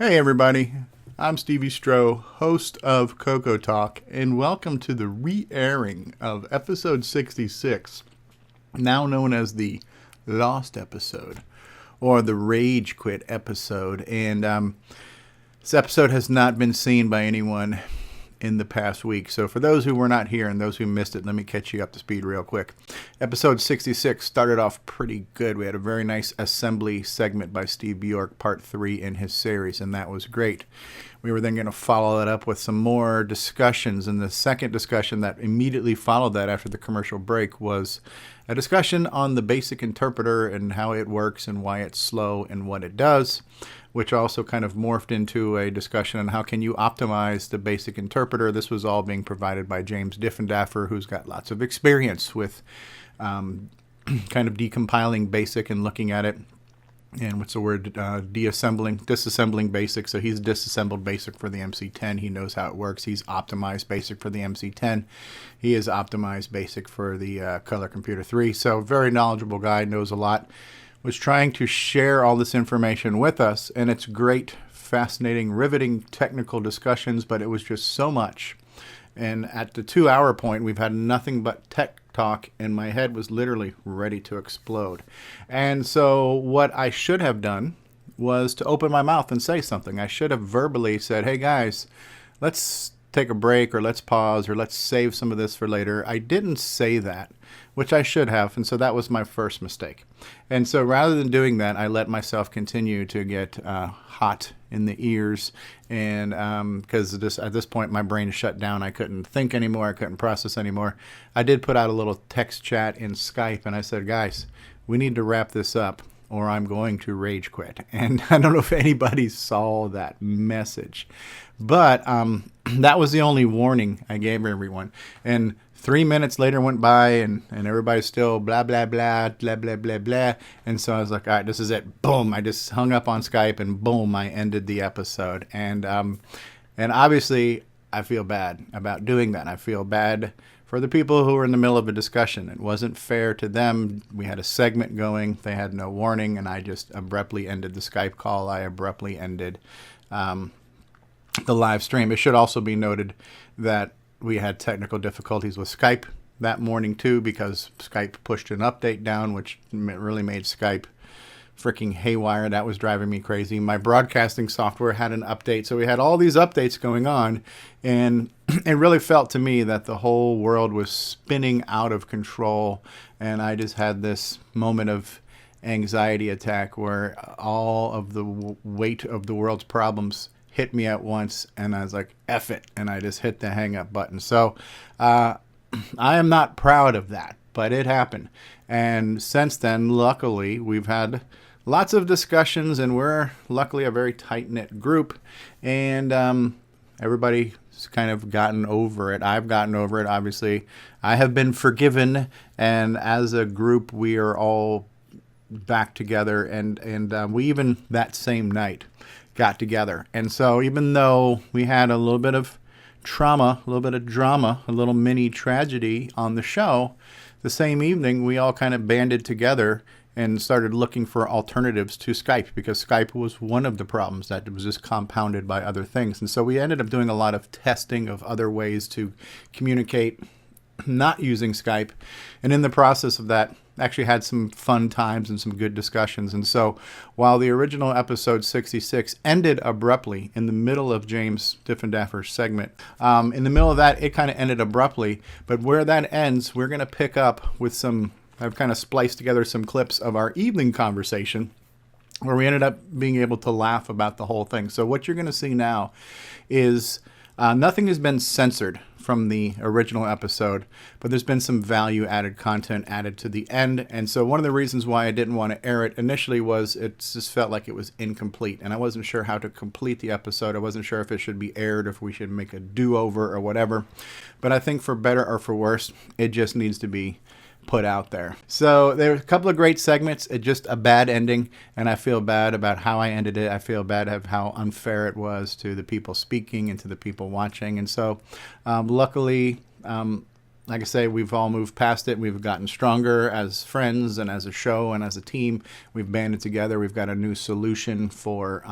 Hey everybody, I'm Stevie Strow, host of CoCoTALK, and welcome to the re-airing of episode 66, now known as the Lost episode, or the Rage Quit episode. And this episode has not been seen by anyone in the past week. So for those who were not here and those who missed it, let me catch you up to speed real quick. Episode 66 started off pretty good. We had a very nice assembly segment by Steve Bjork, part 3 in his series, and that was great. We were then going to follow it up with some more discussions, and the second discussion that immediately followed that after the commercial break was a discussion on the basic interpreter and how it works and why it's slow and what it does, which also kind of morphed into a discussion on how can you optimize the basic interpreter. This was all being provided by James Diffendaffer, who's got lots of experience with kind of decompiling basic and looking at it. And what's the word? Disassembling basic. So he's disassembled basic for the MC10. He knows how it works. He's optimized basic for the MC10. He is optimized basic for the Color Computer 3. So very knowledgeable guy, knows a lot. Was trying to share all this information with us, and it's great, fascinating, riveting technical discussions, but it was just so much. And at the 2-hour point, we've had nothing but tech talk, and my head was literally ready to explode. And so what I should have done was to open my mouth and say something. I should have verbally said, hey guys, let's take a break, or let's pause, or let's save some of this for later. I didn't say that, which I should have, and so that was my first mistake. And so rather than doing that, I let myself continue to get hot in the ears, and because at this point my brain is shut down. I couldn't think anymore. I couldn't process anymore. I did put out a little text chat in Skype, and I said, guys, we need to wrap this up, or I'm going to rage quit. And I don't know if anybody saw that message, but that was the only warning I gave everyone. And 3 minutes later went by, and everybody's still blah, blah, blah, blah, blah, blah, blah. And so I was like, all right, this is it. Boom. I just hung up on Skype, and boom, I ended the episode. And obviously I feel bad about doing that. I feel bad for the people who were in the middle of a discussion. It wasn't fair to them. We had a segment going. They had no warning, and I just abruptly ended the Skype call. I abruptly ended the live stream. It should also be noted that we had technical difficulties with Skype that morning too, because Skype pushed an update down, which really made Skype freaking haywire. That was driving me crazy. My broadcasting software had an update, so we had all these updates going on, and it really felt to me that the whole world was spinning out of control, and I just had this moment of anxiety attack where all of the weight of the world's problems hit me at once, and I was like, F it, and I just hit the hang up button. So I am not proud of that, but it happened. And since then, luckily, we've had lots of discussions, and we're luckily a very tight-knit group, and everybody's kind of gotten over it. I've gotten over it, obviously. I have been forgiven, and as a group, we are all back together, and we even that same night got together. And so even though we had a little bit of trauma, a little bit of drama, a little mini tragedy on the show, the same evening we all kind of banded together and started looking for alternatives to Skype, because Skype was one of the problems that was just compounded by other things. And so we ended up doing a lot of testing of other ways to communicate not using Skype, and in the process of that actually had some fun times and some good discussions. And so while the original episode 66 ended abruptly in the middle of James Diffendaffer's segment, in the middle of that, it kind of ended abruptly. But where that ends, we're going to pick up with I've kind of spliced together some clips of our evening conversation where we ended up being able to laugh about the whole thing. So what you're going to see now is nothing has been censored from the original episode, but there's been some value-added content added to the end. And so one of the reasons why I didn't want to air it initially was it just felt like it was incomplete, and I wasn't sure how to complete the episode. I wasn't sure if it should be aired, if we should make a do-over or whatever. But I think for better or for worse, it just needs to be put out there. So there were a couple of great segments. It's just a bad ending, and I feel bad about how I ended it. I feel bad of how unfair it was to the people speaking and to the people watching. And so luckily like I say, we've all moved past it. We've gotten stronger as friends and as a show and as a team. We've banded together. We've got a new solution for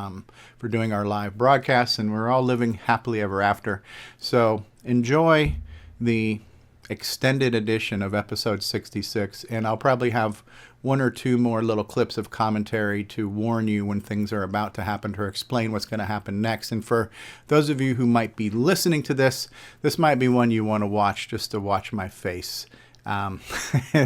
doing our live broadcasts, and we're all living happily ever after. So enjoy the extended edition of episode 66, and I'll probably have one or two more little clips of commentary to warn you when things are about to happen, to explain what's going to happen next. And for those of you who might be listening to this, this might be one you want to watch just to watch my face and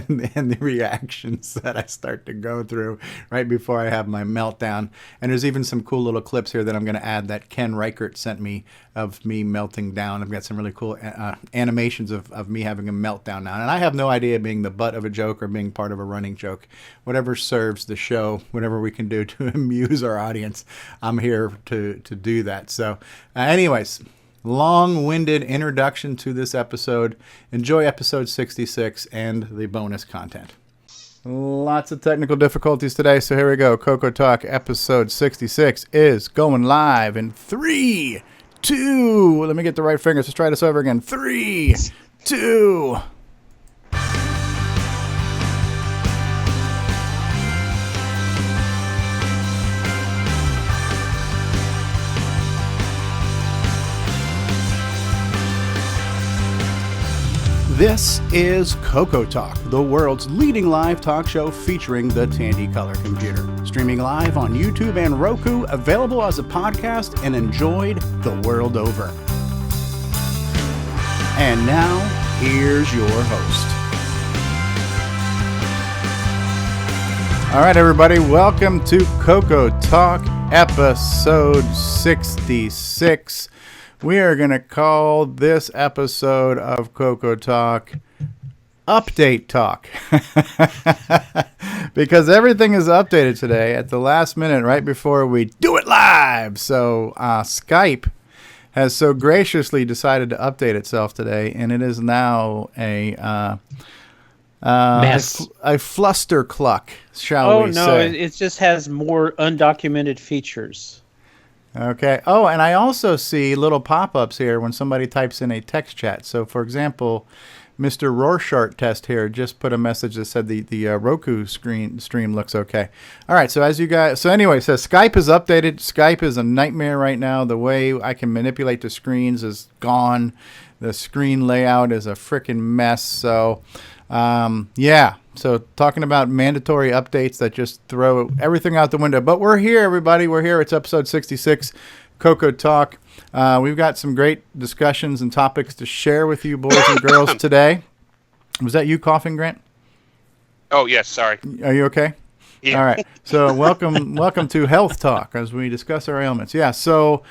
the reactions that I start to go through right before I have my meltdown. And there's even some cool little clips here that I'm going to add that Ken Reichert sent me of me melting down. I've got some really cool animations of me having a meltdown now. And I have no idea being the butt of a joke or being part of a running joke. Whatever serves the show, whatever we can do to amuse our audience, I'm here to do that. So anyways, long-winded introduction to this episode. Enjoy episode 66 and the bonus content. Lots of technical difficulties today, so here we go. CoCoTALK episode 66 is going live in 3, 2. Let me get the right fingers. Let's try this over again. 3, 2. This is CoCoTALK, the world's leading live talk show featuring the Tandy Color computer. Streaming live on YouTube and Roku, available as a podcast and enjoyed the world over. And now, here's your host. All right, everybody, welcome to CoCoTALK episode 66. We are going to call this episode of CoCoTALK Update Talk because everything is updated today at the last minute right before we do it live. So Skype has so graciously decided to update itself today, and it is now a mess. A flustercluck, shall we say. Oh, no, it just has more undocumented features. Okay. Oh, and I also see little pop-ups here when somebody types in a text chat. So, for example, Mr. Rorschach test here just put a message that said the Roku stream looks okay. All right. So anyway, so Skype is updated. Skype is a nightmare right now. The way I can manipulate the screens is gone. The screen layout is a freaking mess. So, yeah. So talking about mandatory updates that just throw everything out the window. But we're here, everybody. We're here. It's episode 66, CoCoTALK. We've got some great discussions and topics to share with you boys and girls today. Was that you coughing, Grant? Oh, yes. Sorry. Are you okay? Yeah. All right. So welcome to Health Talk as we discuss our ailments. Yeah. So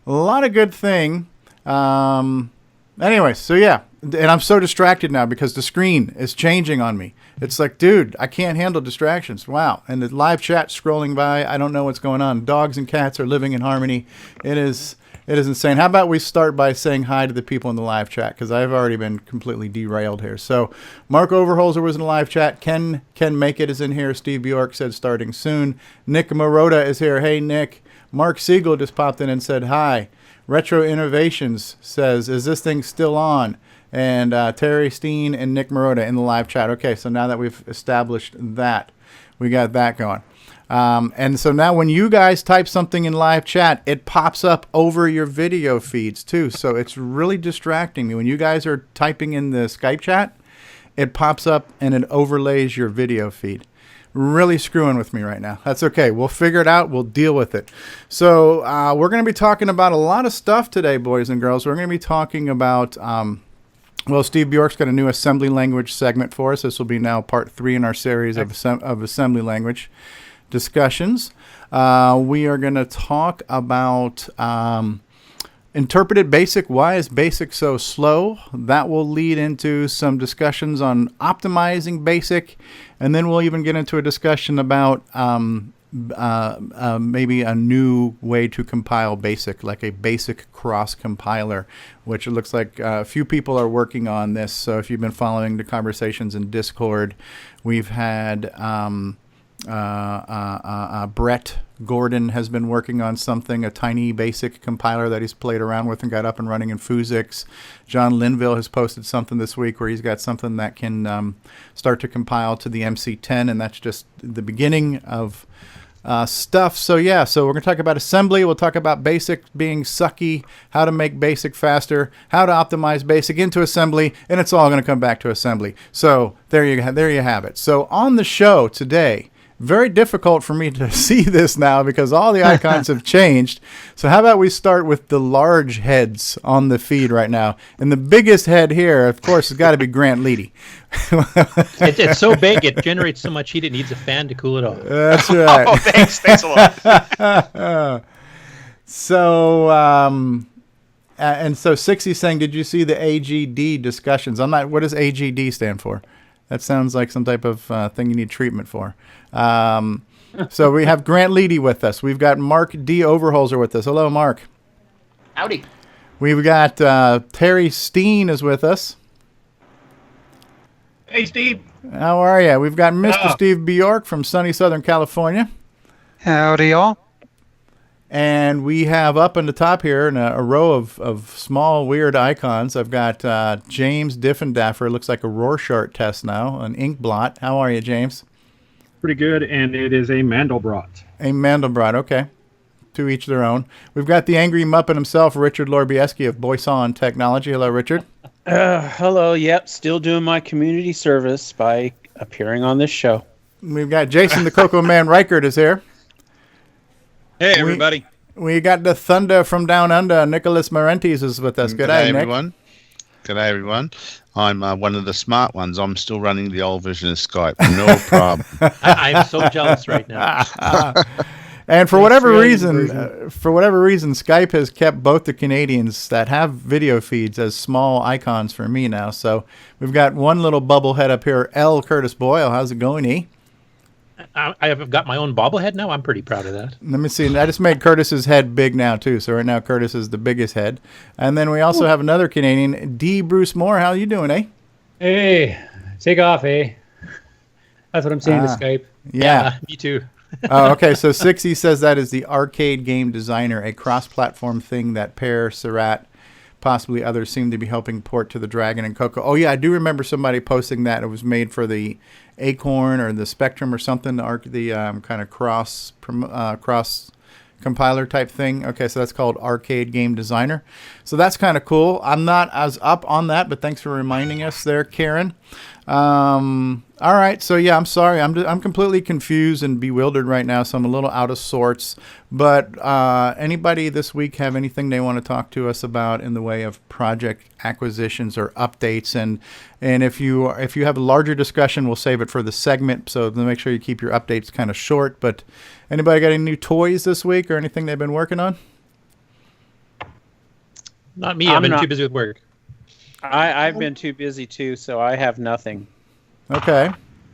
a lot of good thing. Anyway, so yeah. And I'm so distracted now because the screen is changing on me. It's like, dude, I can't handle distractions. Wow. And the live chat scrolling by. I don't know what's going on. Dogs and cats are living in harmony. It is insane. How about we start by saying hi to the people in the live chat, because I've already been completely derailed here. So Mark Overholzer was in the live chat. Ken Make It is in here. Steve Bjork said starting soon. Nick Marotta is here. Hey, Nick. Mark Siegel just popped in and said hi. Retro Innovations says, is this thing still on? And Terry Steen and Nick Marotta in the live chat. Okay, so now that we've established that, we got that going. And so now when you guys type something in live chat, it pops up over your video feeds too. So it's really distracting me. When you guys are typing in the Skype chat, it pops up and it overlays your video feed. Really screwing with me right now. That's okay. We'll figure it out. We'll deal with it. So we're going to be talking about a lot of stuff today, boys and girls. We're going to be talking about... Well, Steve Bjork's got a new assembly language segment for us. This will be now part 3 in our series of assembly language discussions. We are going to talk about interpreted BASIC. Why is BASIC so slow? That will lead into some discussions on optimizing BASIC. And then we'll even get into a discussion about maybe a new way to compile BASIC, like a BASIC cross compiler, which it looks like a few people are working on this. So if you've been following the conversations in Discord, we've had Brett Gordon has been working on something, a tiny basic compiler that he's played around with and got up and running in Phuzix. John Linville has posted something this week where he's got something that can start to compile to the MC10, and that's just the beginning of stuff. So yeah, so we're going to talk about assembly. We'll talk about BASIC being sucky, how to make BASIC faster, how to optimize BASIC into assembly, and it's all going to come back to assembly. So there you have it. So on the show today, very difficult for me to see this now because all the icons have changed. So how about we start with the large heads on the feed right now? And the biggest head here, of course, has got to be Grant Leedy. It's so big, it generates so much heat, it needs a fan to cool it off. That's right. Oh, thanks a lot. So, and so 60's saying, did you see the AGD discussions? What does AGD stand for? That sounds like some type of thing you need treatment for. So we have Grant Leedy with us. We've got Mark D. Overholzer with us. Hello, Mark. Howdy. We've got Terry Steen is with us. Hey, Steve. How are you? We've got Mr. Steve Bjork from sunny Southern California. Howdy, y'all. And we have up on the top here in a row of small, weird icons. I've got James Diffendaffer. Looks like a Rorschach test now, an ink blot. How are you, James? Pretty good, and it is a Mandelbrot. A Mandelbrot, okay. To each their own. We've got the angry Muppet himself, Richard Lorbieski of Boisson Technology. Hello, Richard. Hello, yep, still doing my community service by appearing on this show. We've got Jason the Coco Man Reichert is here. Hey, everybody. We got the Thunder from Down Under. Nicholas Marentes is with us. Good day, everyone. Good day, everyone. I'm one of the smart ones. I'm still running the old version of Skype. No problem. I'm so jealous right now. And for whatever reason, Skype has kept both the Canadians that have video feeds as small icons for me now. So we've got one little bubble head up here, L. Curtis Boyle. How's it going, E? I have got my own bobblehead now. I'm pretty proud of that. Let me see. I just made Curtis's head big now, too. So right now, Curtis is the biggest head. And then we also have another Canadian, D. Bruce Moore. How you doing, eh? Hey, take off, eh? That's what I'm saying to Skype. Yeah. Me too. Oh, okay. So 60 says that is the arcade game designer, a cross-platform thing that Pear, Surratt, possibly others seem to be helping port to the Dragon and CoCo. Oh, yeah, I do remember somebody posting that. It was made for the Acorn or the Spectrum or something, the kind of cross compiler type thing. Okay, so that's called Arcade Game Designer. So that's kind of cool. I'm not as up on that, but thanks for reminding us there, Karen. All right, so yeah, I'm sorry. I'm completely confused and bewildered right now, so I'm a little out of sorts. But anybody this week have anything they want to talk to us about in the way of project acquisitions or updates? And if you have a larger discussion, we'll save it for the segment. So make sure you keep your updates kind of short. But anybody got any new toys this week or anything they've been working on? Not me. I've been too busy with work. I've been too busy too, so I have nothing. Okay.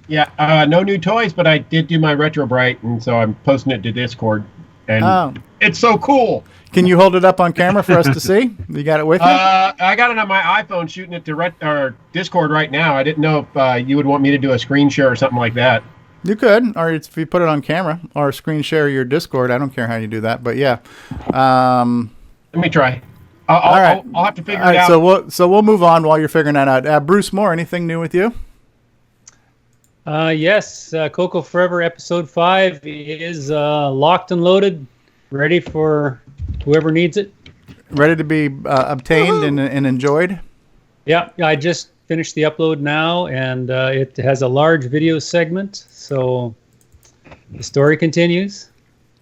Yeah, no new toys, but I did do my Retro Bright, and so I'm posting it to Discord. And it's so cool. Can you hold it up on camera for us to see? You got it with you? I got it on my iPhone, shooting it to Discord right now. I didn't know if you would want me to do a screen share or something like that. You could, or if you put it on camera, or screen share your Discord. I don't care how you do that, but yeah. Let me try. All right. I'll have to figure it out. So we'll move on while you're figuring that out. Bruce Moore, anything new with you? Yes, CoCo Forever Episode 5 is locked and loaded, ready for whoever needs it. Ready to be obtained and enjoyed? Yeah, I just finished the upload now, and it has a large video segment, so the story continues.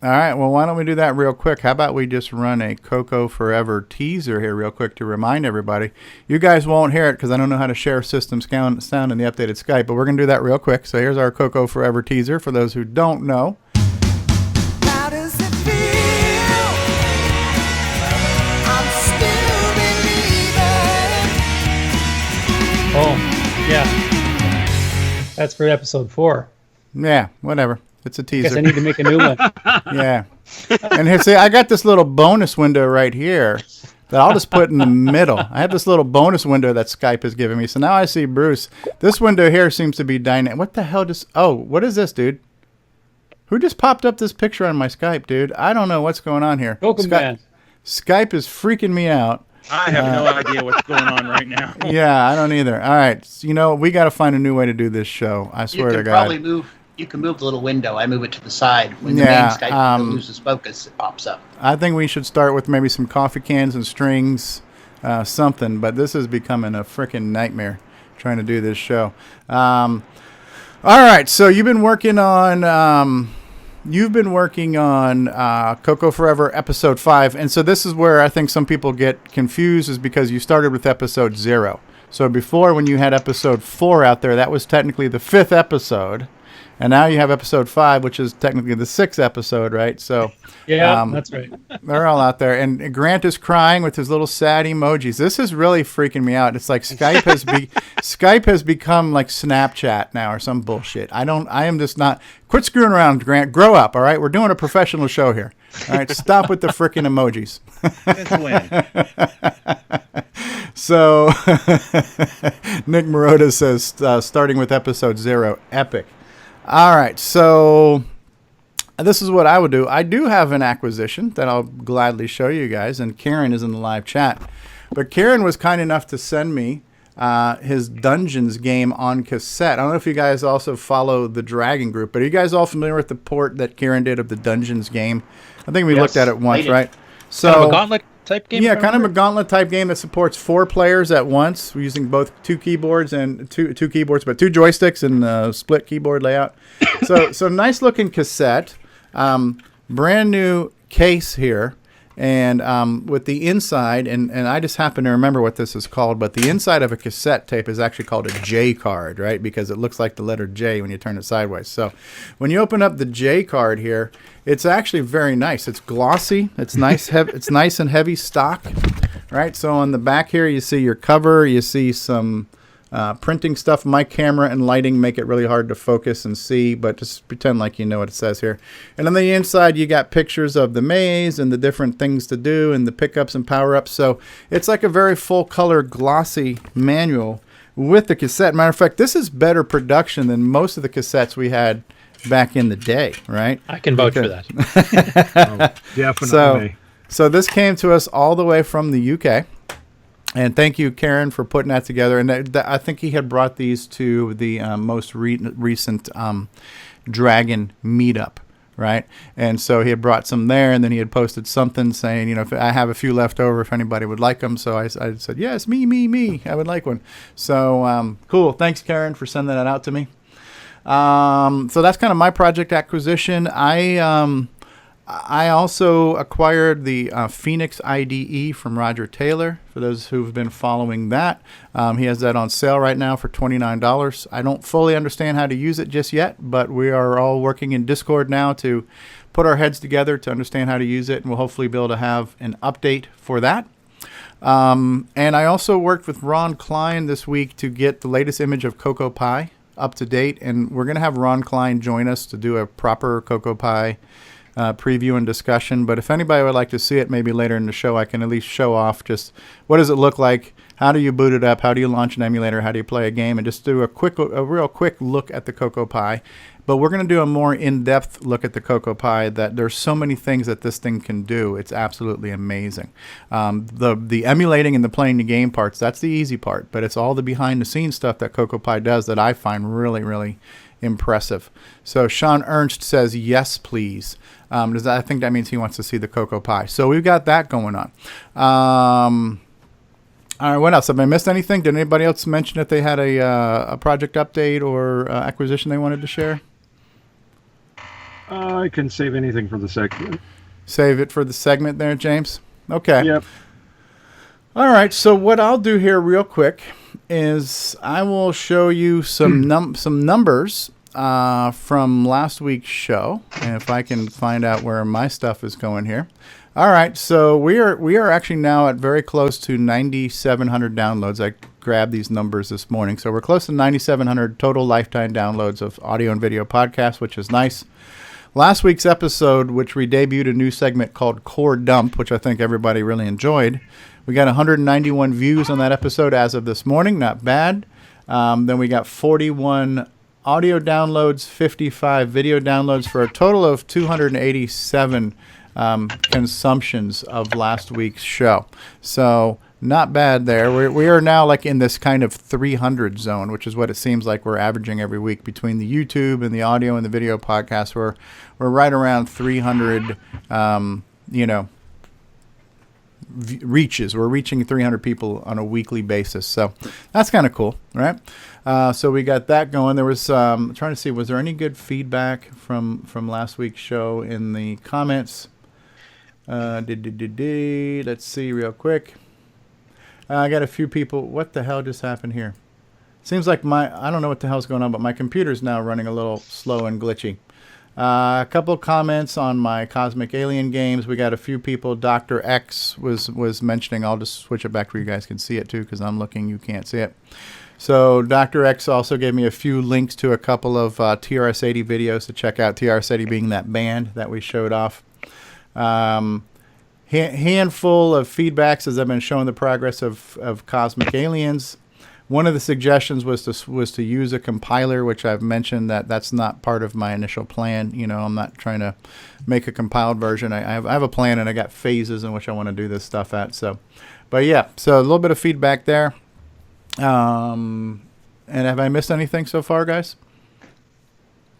All right, well, why don't we do that real quick? How about we just run a CoCo Forever teaser here real quick to remind everybody. You guys won't hear it because I don't know how to share system sound in the updated Skype, but we're going to do that real quick. So here's our CoCo Forever teaser for those who don't know. How does it feel? I'm still believing. Oh, yeah. That's for Episode 4. Yeah, whatever. It's a teaser. Guess I need to make a new one. Yeah. And here, see, I got this little bonus window right here that I'll just put in the middle. I have this little bonus window that Skype has given me. So now I see Bruce. This window here seems to be dynamic. What the hell what is this, dude? Who just popped up this picture on my Skype, dude? I don't know what's going on here. Welcome, man. Skype is freaking me out. I have no idea what's going on right now. Yeah, I don't either. All right, so, we got to find a new way to do this show. I swear to God. You can move the little window. I move it to the side. When the Yeah, main Skype window loses focus, it pops up. I think we should start with maybe some coffee cans and strings, something. But this is becoming a freaking nightmare trying to do this show. All right, so you've been working on CoCo Forever episode 5, and so this is where I think some people get confused, is because you started with episode 0. So before, when you had episode 4 out there, that was technically the 5th episode. And now you have episode 5, which is technically the 6th episode, right? So yeah, that's right. They're all out there. And Grant is crying with his little sad emojis. This is really freaking me out. It's like Skype has become like Snapchat now or some bullshit. I am just not. Quit screwing around, Grant. Grow up, all right? We're doing a professional show here. All right, stop with the freaking emojis. So Nick Marotta says, starting with episode 0, epic. All right, so this is what I would do. I do have an acquisition that I'll gladly show you guys, and Karen is in the live chat. But Karen was kind enough to send me his Dungeons game on cassette. I don't know if you guys also follow the Dragon Group, but are you guys all familiar with the port that Karen did of the Dungeons game? I think we looked at it once, right? So kind of a gauntlet type game? Yeah, kind of a gauntlet type game that supports 4 players at once. We're using both two keyboards, but 2 joysticks and a split keyboard layout. So nice looking cassette, brand new case here, and with the inside, and I just happen to remember what this is called, but the inside of a cassette tape is actually called a J card, right? Because it looks like the letter J when you turn it sideways. So when you open up the J card here, it's actually very nice. It's glossy. It's nice. It's nice and heavy stock, right? So on the back here, you see your cover. You see some printing stuff. My camera and lighting make it really hard to focus and see, but just pretend like you know what it says here. And on the inside, you got pictures of the maze and the different things to do and the pickups and power-ups. So it's like a very full-color, glossy manual with the cassette. Matter of fact, this is better production than most of the cassettes we had back in the day, right? I can vouch for that. Definitely. So this came to us all the way from the UK. And thank you, Karen, for putting that together. And I think he had brought these to the most recent Dragon meetup, right? And so he had brought some there, and then he had posted something saying, if I have a few left over, if anybody would like them. So I said, yes, me. I would like one. So cool. Thanks, Karen, for sending that out to me. So that's kind of my project acquisition. I also acquired the Phoenix IDE from Roger Taylor, for those who've been following that. He has that on sale right now for $29. I don't fully understand how to use it just yet, but we are all working in Discord now to put our heads together to understand how to use it, and we'll hopefully be able to have an update for that. And I also worked with Ron Klein this week to get the latest image of Cocoa Pie up to date, and we're going to have Ron Klein join us to do a proper Cocoa Pie preview and discussion. But if anybody would like to see it maybe later in the show, I can at least show off just what does it look like, how do you boot it up, how do you launch an emulator, how do you play a game, and just do a real quick look at the Cocoa Pie. But we're going to do a more in-depth look at the Cocoa Pie, that there's so many things that this thing can do. It's absolutely amazing. The emulating and the playing the game parts, that's the easy part, but it's all the behind-the-scenes stuff that Cocoa Pie does that I find really, really impressive. So Sean Ernst says, yes, please. I think that means he wants to see the Cocoa Pie. So we've got that going on. All right, what else? Have I missed anything? Did anybody else mention that they had a project update or acquisition they wanted to share? I can save anything for the segment. Save it for the segment there, James? Okay. Yep. All right, so what I'll do here real quick is I will show you some numbers from last week's show, and if I can find out where my stuff is going here. All right, so we are actually now at very close to 9,700 downloads. I grabbed these numbers this morning, so we're close to 9,700 total lifetime downloads of audio and video podcasts, which is nice. Last week's episode, which we debuted a new segment called Core Dump, which I think everybody really enjoyed. We got 191 views on that episode as of this morning. Not bad. Then we got 41 audio downloads 55, video downloads, for a total of 287 consumptions of last week's show. So not bad there. We are now like in this kind of 300 zone, which is what it seems like we're averaging every week between the YouTube and the audio and the video podcast. We're right around 300, reaches. We're reaching 300 people on a weekly basis. So that's kind of cool, right? So we got that going. There was trying to see, was there any good feedback from last week's show in the comments? Let's see real quick. I got a few people. What the hell just happened here? Seems like I don't know what the hell's going on, but my computer's now running a little slow and glitchy. A couple comments on my Cosmic Alien games. We got a few people. Dr. X was mentioning. I'll just switch it back where you guys can see it too, because I'm looking. You can't see it. So Dr. X also gave me a few links to a couple of TRS-80 videos to check out. TRS-80 being that band that we showed off. Handful of feedbacks as I've been showing the progress of Cosmic Aliens. One of the suggestions was to use a compiler, which I've mentioned that's not part of my initial plan. I'm not trying to make a compiled version. I have a plan, and I got phases in which I want to do this stuff at. So a little bit of feedback there. And have I missed anything so far, guys?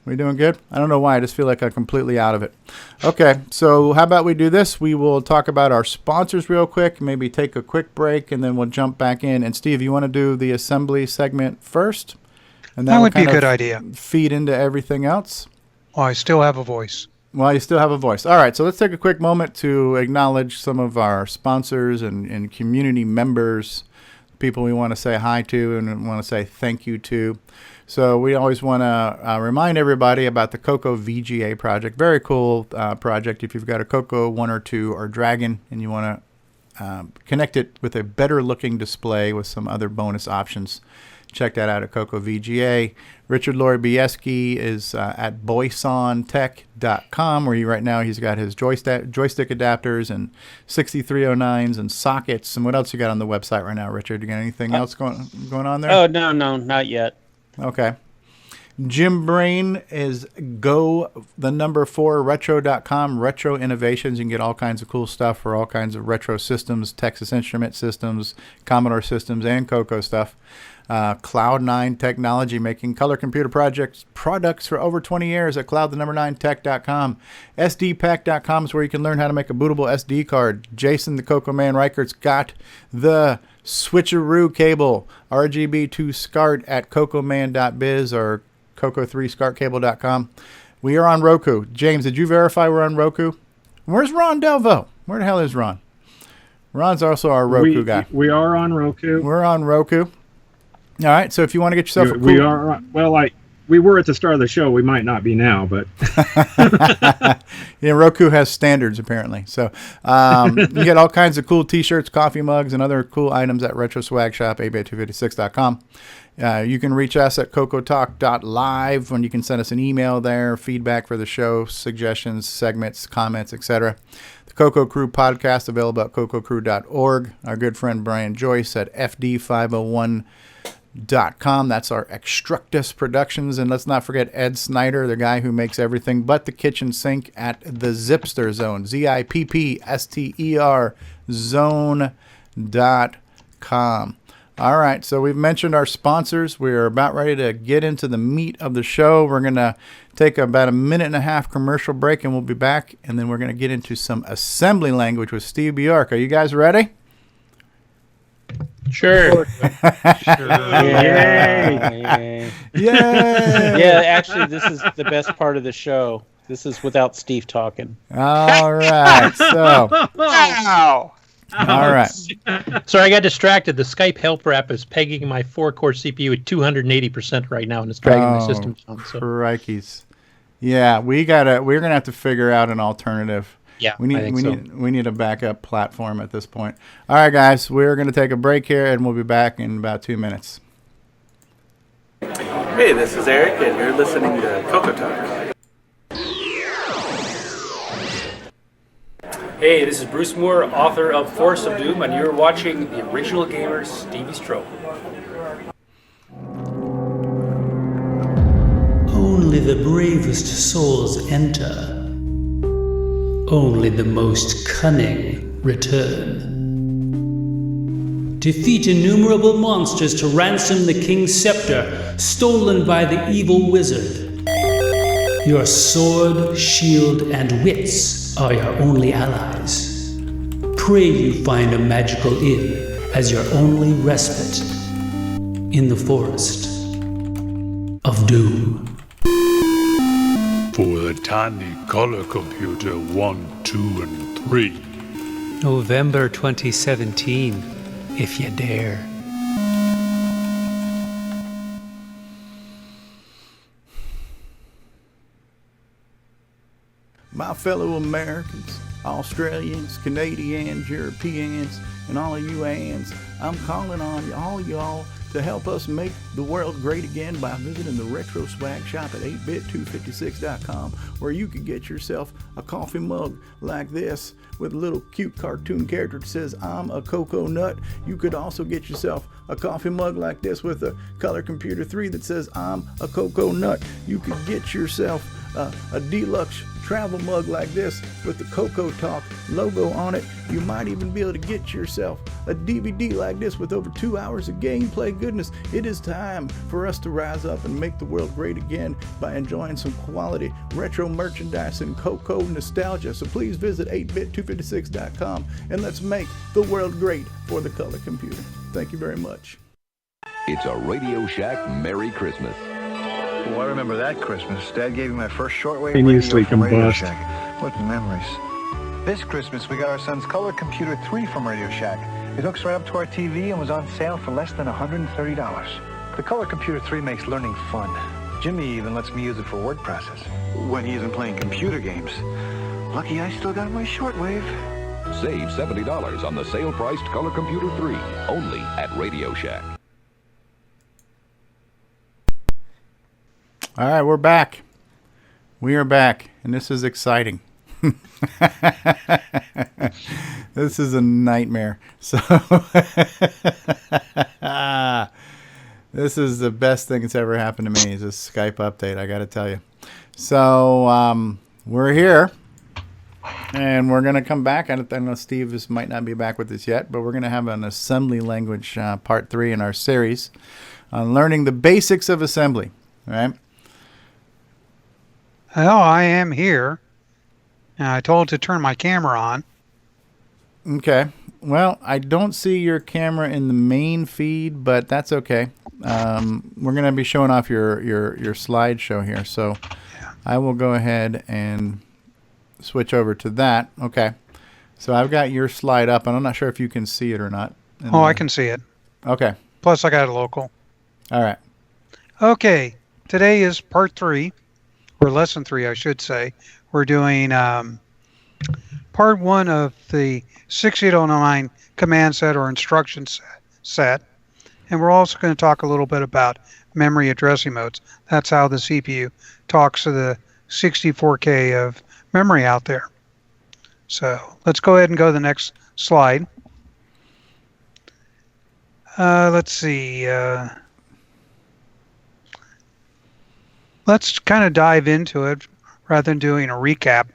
We doing good? I don't know why. I just feel like I'm completely out of it. Okay, so how about we do this? We will talk about our sponsors real quick, maybe take a quick break, and then we'll jump back in. And Steve, you want to do the assembly segment first? And that would be a good idea. Feed into everything else? Well, I still have a voice. Well, you still have a voice. All right, so let's take a quick moment to acknowledge some of our sponsors and community members, people we want to say hi to and want to say thank you to. So we always want to remind everybody about the CoCo VGA project. Very cool project. If you've got a CoCo 1 or 2 or Dragon and you want to connect it with a better looking display with some other bonus options, check that out at CoCo VGA. Richard Laurie Bieski is at boysontech.com, where right now he's got his joystick adapters and 6309s and sockets. And what else you got on the website right now, Richard? You got anything else going on there? Oh, no, not yet. Okay. Jim Brain is go4retro.com, retro innovations. You can get all kinds of cool stuff for all kinds of retro systems, Texas Instrument systems, Commodore systems, and CoCo stuff. Cloud9 Technology, making color computer products for over 20 years at cloud9tech.com. SDpack.com is where you can learn how to make a bootable SD card. Jason the CoCo Man Reichert's got the switcheroo cable, RGB to SCART at cocoman.biz or coco3scartcable.com. We are on Roku. James, did you verify we're on Roku? Where's Ron Delvo? Where the hell is Ron? Ron's also our Roku guy. We are on Roku. We're on Roku. All right, so if you want to get yourself a cool... We are, we were at the start of the show. We might not be now, but... Yeah, Roku has standards, apparently. So you get all kinds of cool T-shirts, coffee mugs, and other cool items at RetroSwagShop, abay256.com. You can reach us at CoCoTalk.live, when you can send us an email there, feedback for the show, suggestions, segments, comments, etc. The CoCo Crew podcast, available at CoCoCrew.org. Our good friend Brian Joyce at FD501.com. That's our Extructus Productions. And let's not forget Ed Snyder, the guy who makes everything but the kitchen sink at the Zipster Zone, ZIPPSTER zone.com. All right, so we've mentioned our sponsors. We're about ready to get into the meat of the show. We're going to take about a 1.5-minute commercial break, and we'll be back. And then we're going to get into some assembly language with Steve Bjork. Are you guys ready? Sure. Yay! Yeah, actually, this is the best part of the show. This is without Steve talking. All right. So. Wow. All right. Sorry, I got distracted. The Skype helper app is pegging my 4-core CPU at 280% right now, and it's dragging my system down. So. Crikeys. Yeah, we're gonna have to figure out an alternative. Yeah, we need a backup platform at this point. All right, guys, we're going to take a break here, and we'll be back in about 2 minutes. Hey, this is Eric, and you're listening to CoCoTALK. Hey, this is Bruce Moore, author of Force of Doom, and you're watching the original gamer, Stevie Strow. only the bravest souls enter. Only the most cunning return. Defeat innumerable monsters to ransom the king's scepter, stolen by the evil wizard. Your sword, shield, and wits are your only allies. Pray you find a magical inn as your only respite in the forest of doom. For the tiny color computer 1, 2, and 3. November 2017, if you dare. My fellow Americans, Australians, Canadians, Europeans, and all of you ands, I'm calling on all y'all to help us make the world great again by visiting the Retro Swag Shop at 8bit256.com, where you can get yourself a coffee mug like this with a little cute cartoon character that says, I'm a CoCo nut. You could also get yourself a coffee mug like this with a Color Computer 3 that says, I'm a CoCo nut. You could get yourself a deluxe travel mug like this with the CoCoTALK logo on it. You might even be able to get yourself a DVD like this with over 2 hours of gameplay goodness. It is time for us to rise up and make the world great again by enjoying some quality retro merchandise and CoCo nostalgia. So please visit 8bit256.com and let's make the world great for the color computer. Thank you very much. It's a Radio Shack Merry Christmas. Oh, I remember that Christmas. Dad gave me my first shortwave Continuously radio from Radio combust. Shack. What memories. This Christmas, we got our son's Color Computer 3 from Radio Shack. It hooks right up to our TV and was on sale for less than $130. The Color Computer 3 makes learning fun. Jimmy even lets me use it for word process when he isn't playing computer games. Lucky I still got my shortwave. Save $70 on the sale-priced Color Computer 3, only at Radio Shack. All right, we're back. We are back, and this is exciting. This is a nightmare. So this is the best thing that's ever happened to me is this Skype update, I got to tell you. So we're here, and we're going to come back. I know Steve might not be back with us yet, but we're going to have an assembly language part 3 in our series on learning the basics of assembly. All right. Well, I am here. I told to turn my camera on. Okay. Well, I don't see your camera in the main feed, but that's okay. We're going to be showing off your slideshow here, so yeah. I will go ahead and switch over to that. Okay. So I've got your slide up, and I'm not sure if you can see it or not. I can see it. Okay. Plus, I got a local. All right. Okay. Today is part 3. Or lesson 3, I should say. We're doing part 1 of the 6809 command set or instruction set. And we're also going to talk a little bit about memory addressing modes. That's how the CPU talks to the 64K of memory out there. So let's go ahead and go to the next slide. Let's see. Let's kind of dive into it rather than doing a recap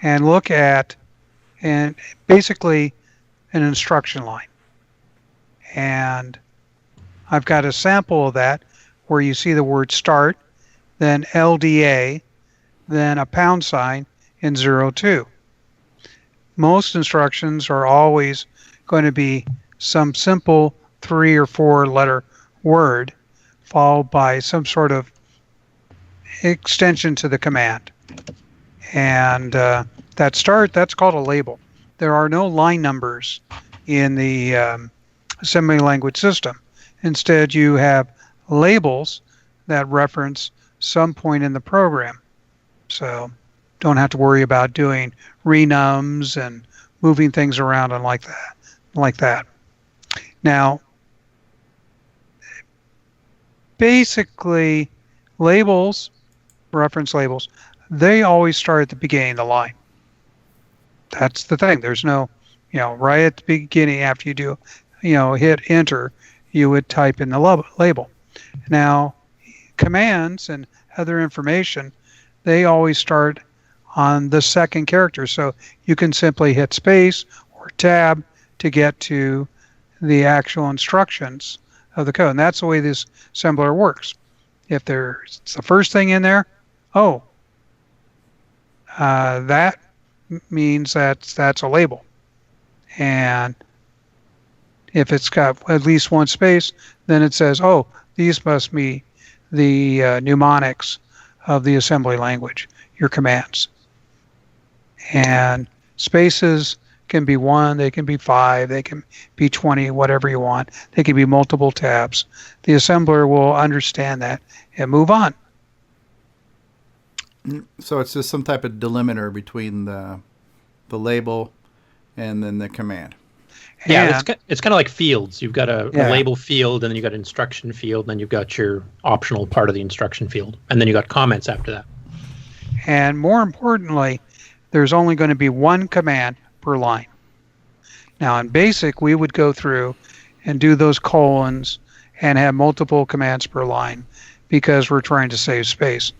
and look at and basically an instruction line. And I've got a sample of that where you see the word start, then LDA, then a pound sign in 02. Most instructions are always going to be some simple 3 or 4 letter word followed by some sort of extension to the command. And that start, that's called a label. There are no line numbers in the assembly language system. Instead, you have labels that reference some point in the program. So don't have to worry about doing renums and moving things around and like that. Now, basically, labels, reference labels, they always start at the beginning of the line. That's the thing. There's no, right at the beginning after you do, hit enter, you would type in the label. Now, commands and other information, they always start on the second character. So you can simply hit space or tab to get to the actual instructions of the code. And that's the way this assembler works. If there's the first thing in there, that means that's a label. And if it's got at least one space, then it says, these must be the mnemonics of the assembly language, your commands. And spaces can be 1, they can be 5, they can be 20, whatever you want. They can be multiple tabs. The assembler will understand that and move on. So it's just some type of delimiter between the label and then the command. Yeah, it's kind of like fields. You've got a label field, and then you've got an instruction field, and then you've got your optional part of the instruction field, and then you've got comments after that. And more importantly, there's only going to be one command per line. Now, in BASIC, we would go through and do those colons and have multiple commands per line because we're trying to save space.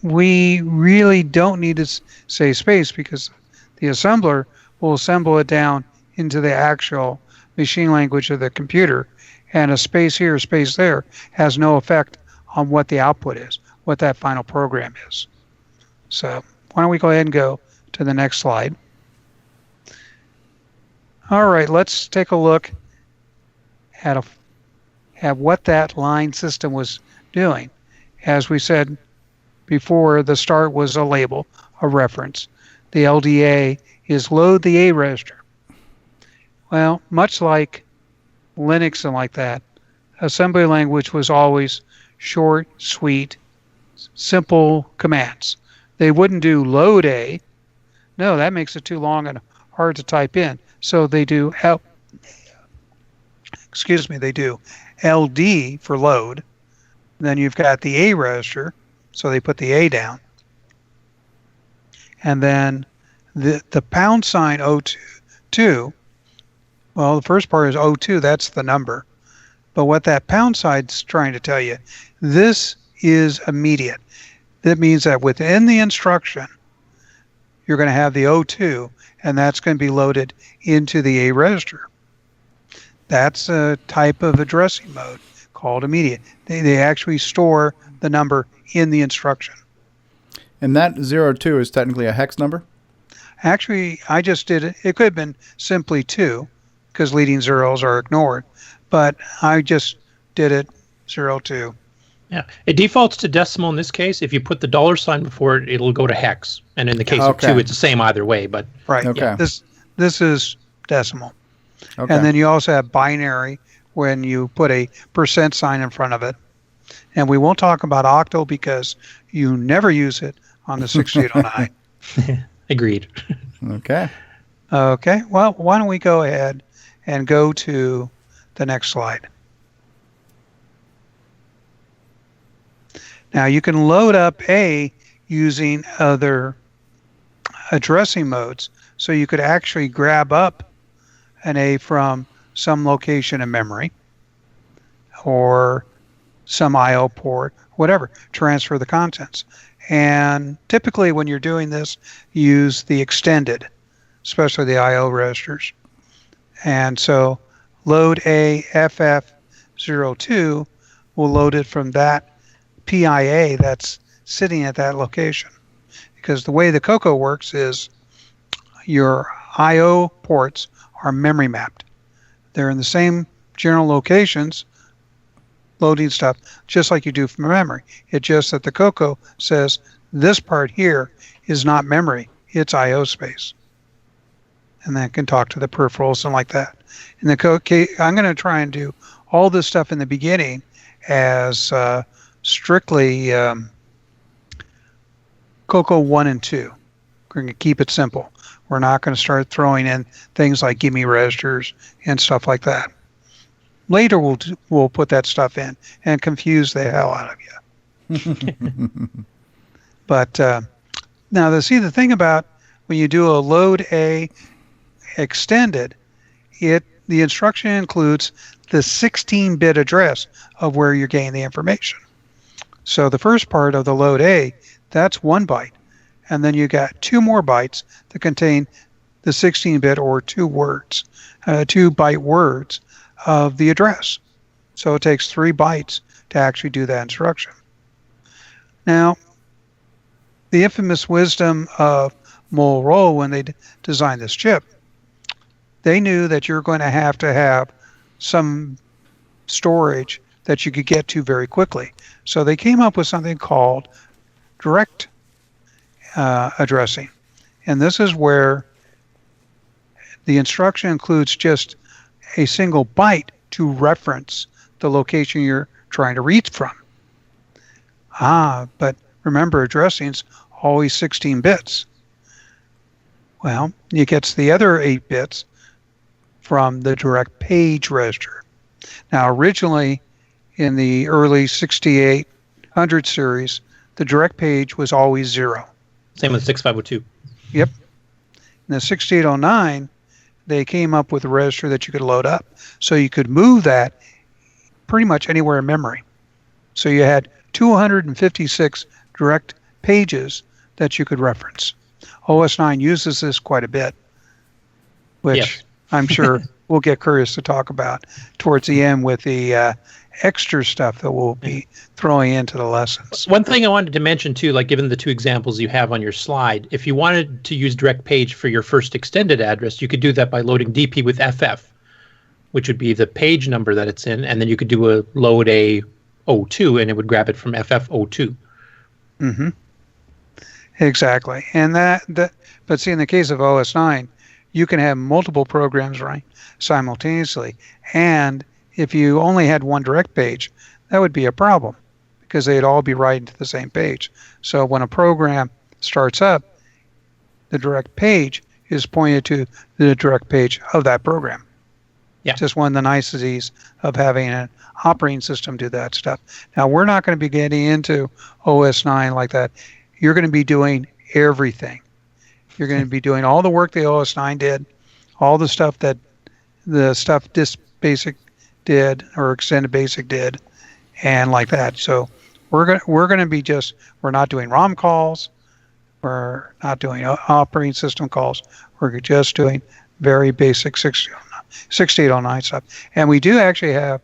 We really don't need to save space because the assembler will assemble it down into the actual machine language of the computer, and a space here, a space there has no effect on what the output is, what that final program is. So why don't we go ahead and go to the next slide. All right, let's take a look at what that line system was doing. As we said before, the start was a label, a reference. The LDA is load the A register. Well, much like Linux and like that, assembly language was always short, sweet, simple commands. They wouldn't do load A. No, that makes it too long and hard to type in. So they do they do LD for load. Then you've got the A register, so they put the A down. And then the pound sign O2, well, the first part is O2, that's the number. But what that pound sign's trying to tell you, this is immediate. That means that within the instruction, you're going to have the O2, and that's going to be loaded into the A register. That's a type of addressing mode called immediate. They actually store the number in the instruction. And that 02 is technically a hex number? Actually, I just did it. It could have been simply 2, because leading zeros are ignored. But I just did it 02. Yeah, it defaults to decimal in this case. If you put the $ before it, it'll go to hex. And in the case of 2, it's the same either way. But right. Okay. Yeah, this is decimal. Okay. And then you also have binary when you put a % sign in front of it. And we won't talk about octal because you never use it on the 6809. Agreed. Okay. Okay. Well, why don't we go ahead and go to the next slide. Now you can load up A using other addressing modes. So you could actually grab up an A from some location in memory or some I/O port, whatever, transfer the contents. And typically when you're doing this, use the extended, especially the I/O registers. And so load A FF02 will load it from that PIA that's sitting at that location. Because the way the CoCo works is your I/O ports are memory mapped. They're in the same general locations, loading stuff, just like you do from memory. It's just that the CoCo says this part here is not memory, it's I/O space. And then can talk to the peripherals and like that. In the CoCo, I'm going to try and do all this stuff in the beginning as strictly CoCo 1 and 2. We're going to keep it simple. We're not going to start throwing in things like gimme registers and stuff like that. Later we'll put that stuff in and confuse the hell out of you. But now the thing about when you do a load A extended, the instruction includes the 16-bit address of where you're getting the information. So the first part of the load A, that's 1 byte. And then you got 2 more bytes that contain the 16-bit or 2 byte words of the address. So it takes 3 bytes to actually do that instruction. Now, the infamous wisdom of Motorola when they designed this chip, they knew that you're going to have some storage that you could get to very quickly. So they came up with something called direct addressing. And this is where the instruction includes just a single byte to reference the location you're trying to read from. But remember, addressing's always 16 bits. Well, you get the other 8 bits from the direct page register. Now, originally, in the early 6800 series, the direct page was always 0. Same with 6502. Yep. In the 6809, they came up with a register that you could load up. So you could move that pretty much anywhere in memory. So you had 256 direct pages that you could reference. OS 9 uses this quite a bit, which Yes. I'm sure we'll get curious to talk about towards the end with the extra stuff that we'll be throwing into the lessons. One thing I wanted to mention too, like given the 2 examples you have on your slide, if you wanted to use direct page for your first extended address, you could do that by loading DP with FF, which would be the page number that it's in, and then you could do a load A02 and it would grab it from FF02. Mm-hmm. Exactly. And but see, in the case of OS 9, you can have multiple programs running simultaneously. And if you only had one direct page, that would be a problem because they'd all be writing to the same page. So when a program starts up, the direct page is pointed to the direct page of that program. Yeah. Just one of the niceties of having an operating system do that stuff. Now, we're not going to be getting into OS 9 like that. You're going to be doing everything. You're going to be doing all the work the OS 9 did, all the stuff that the stuff this basic did or extended basic did, and like that. So we're going to be we're not doing ROM calls, we're not doing operating system calls. We're just doing very basic 6809 stuff. And we do actually have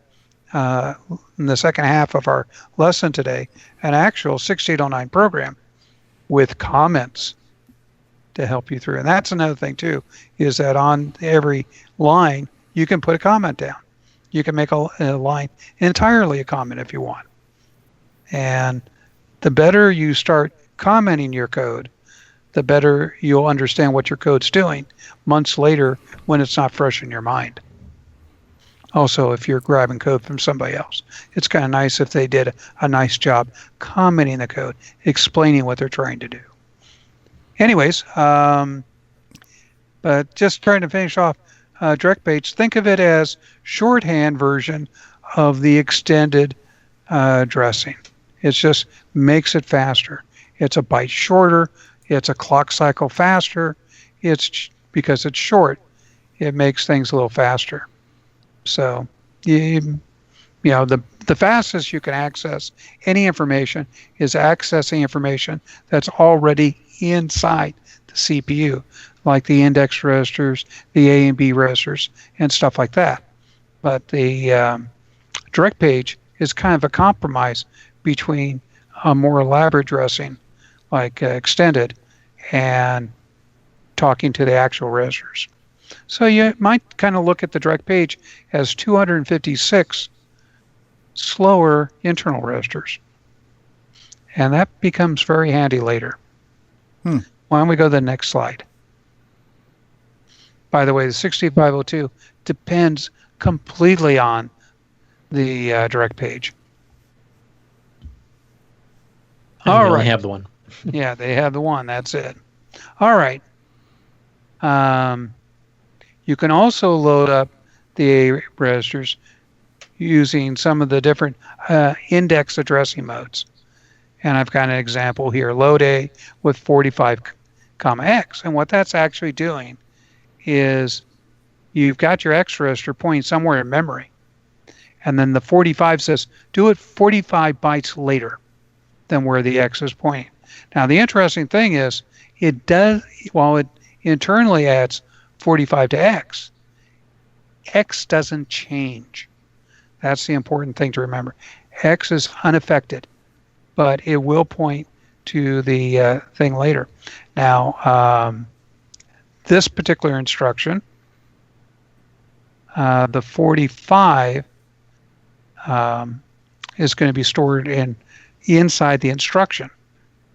in the second half of our lesson today an actual 6809 program with comments to help you through. And that's another thing too, is that on every line you can put a comment down. You can make a line entirely a comment if you want. And the better you start commenting your code, the better you'll understand what your code's doing months later when it's not fresh in your mind. Also, if you're grabbing code from somebody else, it's kind of nice if they did a nice job commenting the code, explaining what they're trying to do. Anyways, but just trying to finish off direct page, think of it as shorthand version of the extended addressing. It just makes it faster. It's a byte shorter. It's a clock cycle faster. It's because it's short. It makes things a little faster. So, the fastest you can access any information is accessing information that's already inside the CPU, like the index registers, the A and B registers, and stuff like that. But the direct page is kind of a compromise between a more elaborate addressing, like extended, and talking to the actual registers. So you might kind of look at the direct page as 256 slower internal registers. And that becomes very handy later. Why don't we go to the next slide? By the way, the 6502 depends completely on the direct page. And they only have the one. Yeah, they have the one. That's it. All right. You can also load up the A registers using some of the different index addressing modes. And I've got an example here, load A with 45, X. And what that's actually doing is you've got your X register pointing somewhere in memory. And then the 45 says, do it 45 bytes later. than where the X is pointing. Now, the interesting thing is, while it internally adds 45 to X, X doesn't change. That's the important thing to remember. X is unaffected, but it will point to the thing later. Now, this particular instruction, the 45 is going to be stored inside the instruction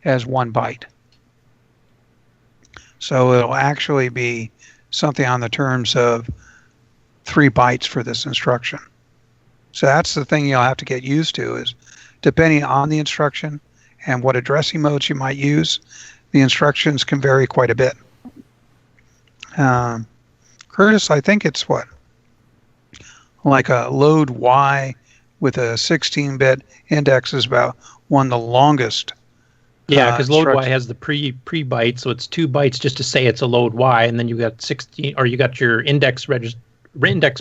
as 1 byte. So it'll actually be something on the terms of 3 bytes for this instruction. So that's the thing you'll have to get used to, is depending on the instruction and what addressing modes you might use, the instructions can vary quite a bit. Curtis, I think it's what? Like a load Y with a 16-bit index is about one of the longest. Yeah, because load Y has the pre byte, so it's 2 bytes just to say it's a load Y, and then you got 16, or you got your index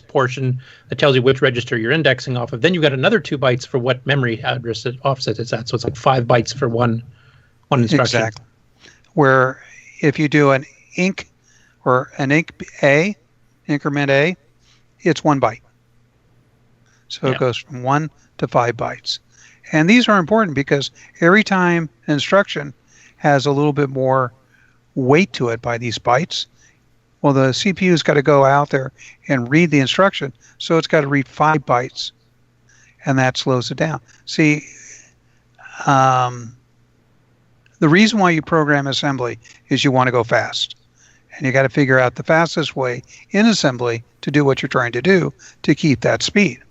portion that tells you which register you're indexing off of. Then you got another 2 bytes for what memory address offset it's at. So it's like 5 bytes for one instruction. Exactly. Where if you do an INC or an INC increment A, it's 1 byte. So it goes from 1 to 5 bytes. And these are important because every time an instruction has a little bit more weight to it by these bytes, well, the CPU's got to go out there and read the instruction, so it's got to read 5 bytes, and that slows it down. See, the reason why you program assembly is you want to go fast, and you got to figure out the fastest way in assembly to do what you're trying to do to keep that speed.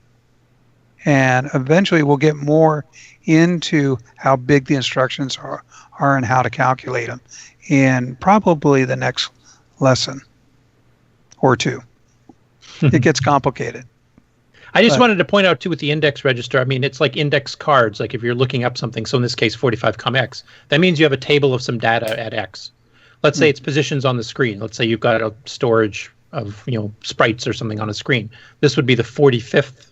And eventually we'll get more into how big the instructions are and how to calculate them in probably the next lesson or two. It gets complicated. I just wanted to point out, too, with the index register, I mean, it's like index cards, like if you're looking up something, so in this case, 45-X, that means you have a table of some data at X. Let's say it's positions on the screen. Let's say you've got a storage of, sprites or something on a screen. This would be the 45th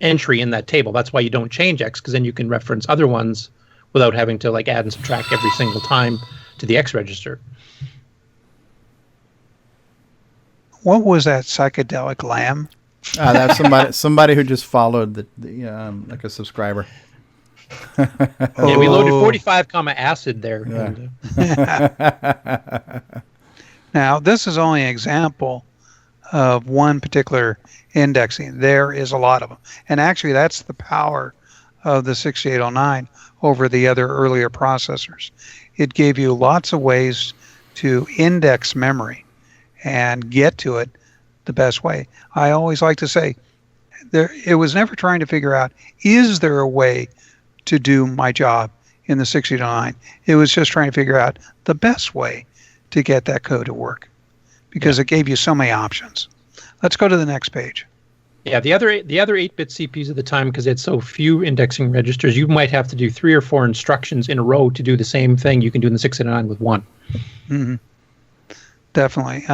entry in that table. That's why you don't change X, because then you can reference other ones without having to add and subtract every single time to the X register. What was that psychedelic lamb? That's somebody who just followed the like a subscriber. Yeah, we loaded 45, acid there. Yeah. Now, this is only an example of one particular indexing. There is a lot of them. And actually, that's the power of the 6809 over the other earlier processors. It gave you lots of ways to index memory and get to it the best way. I always like to say, it was never trying to figure out, is there a way to do my job in the 6809? It was just trying to figure out the best way to get that code to work, because it gave you so many options. Let's go to the next page. Yeah, the other 8-bit CPUs at the time, because it's so few indexing registers, you might have to do 3 or 4 instructions in a row to do the same thing you can do in the 689 with 1. Mm-hmm. Definitely.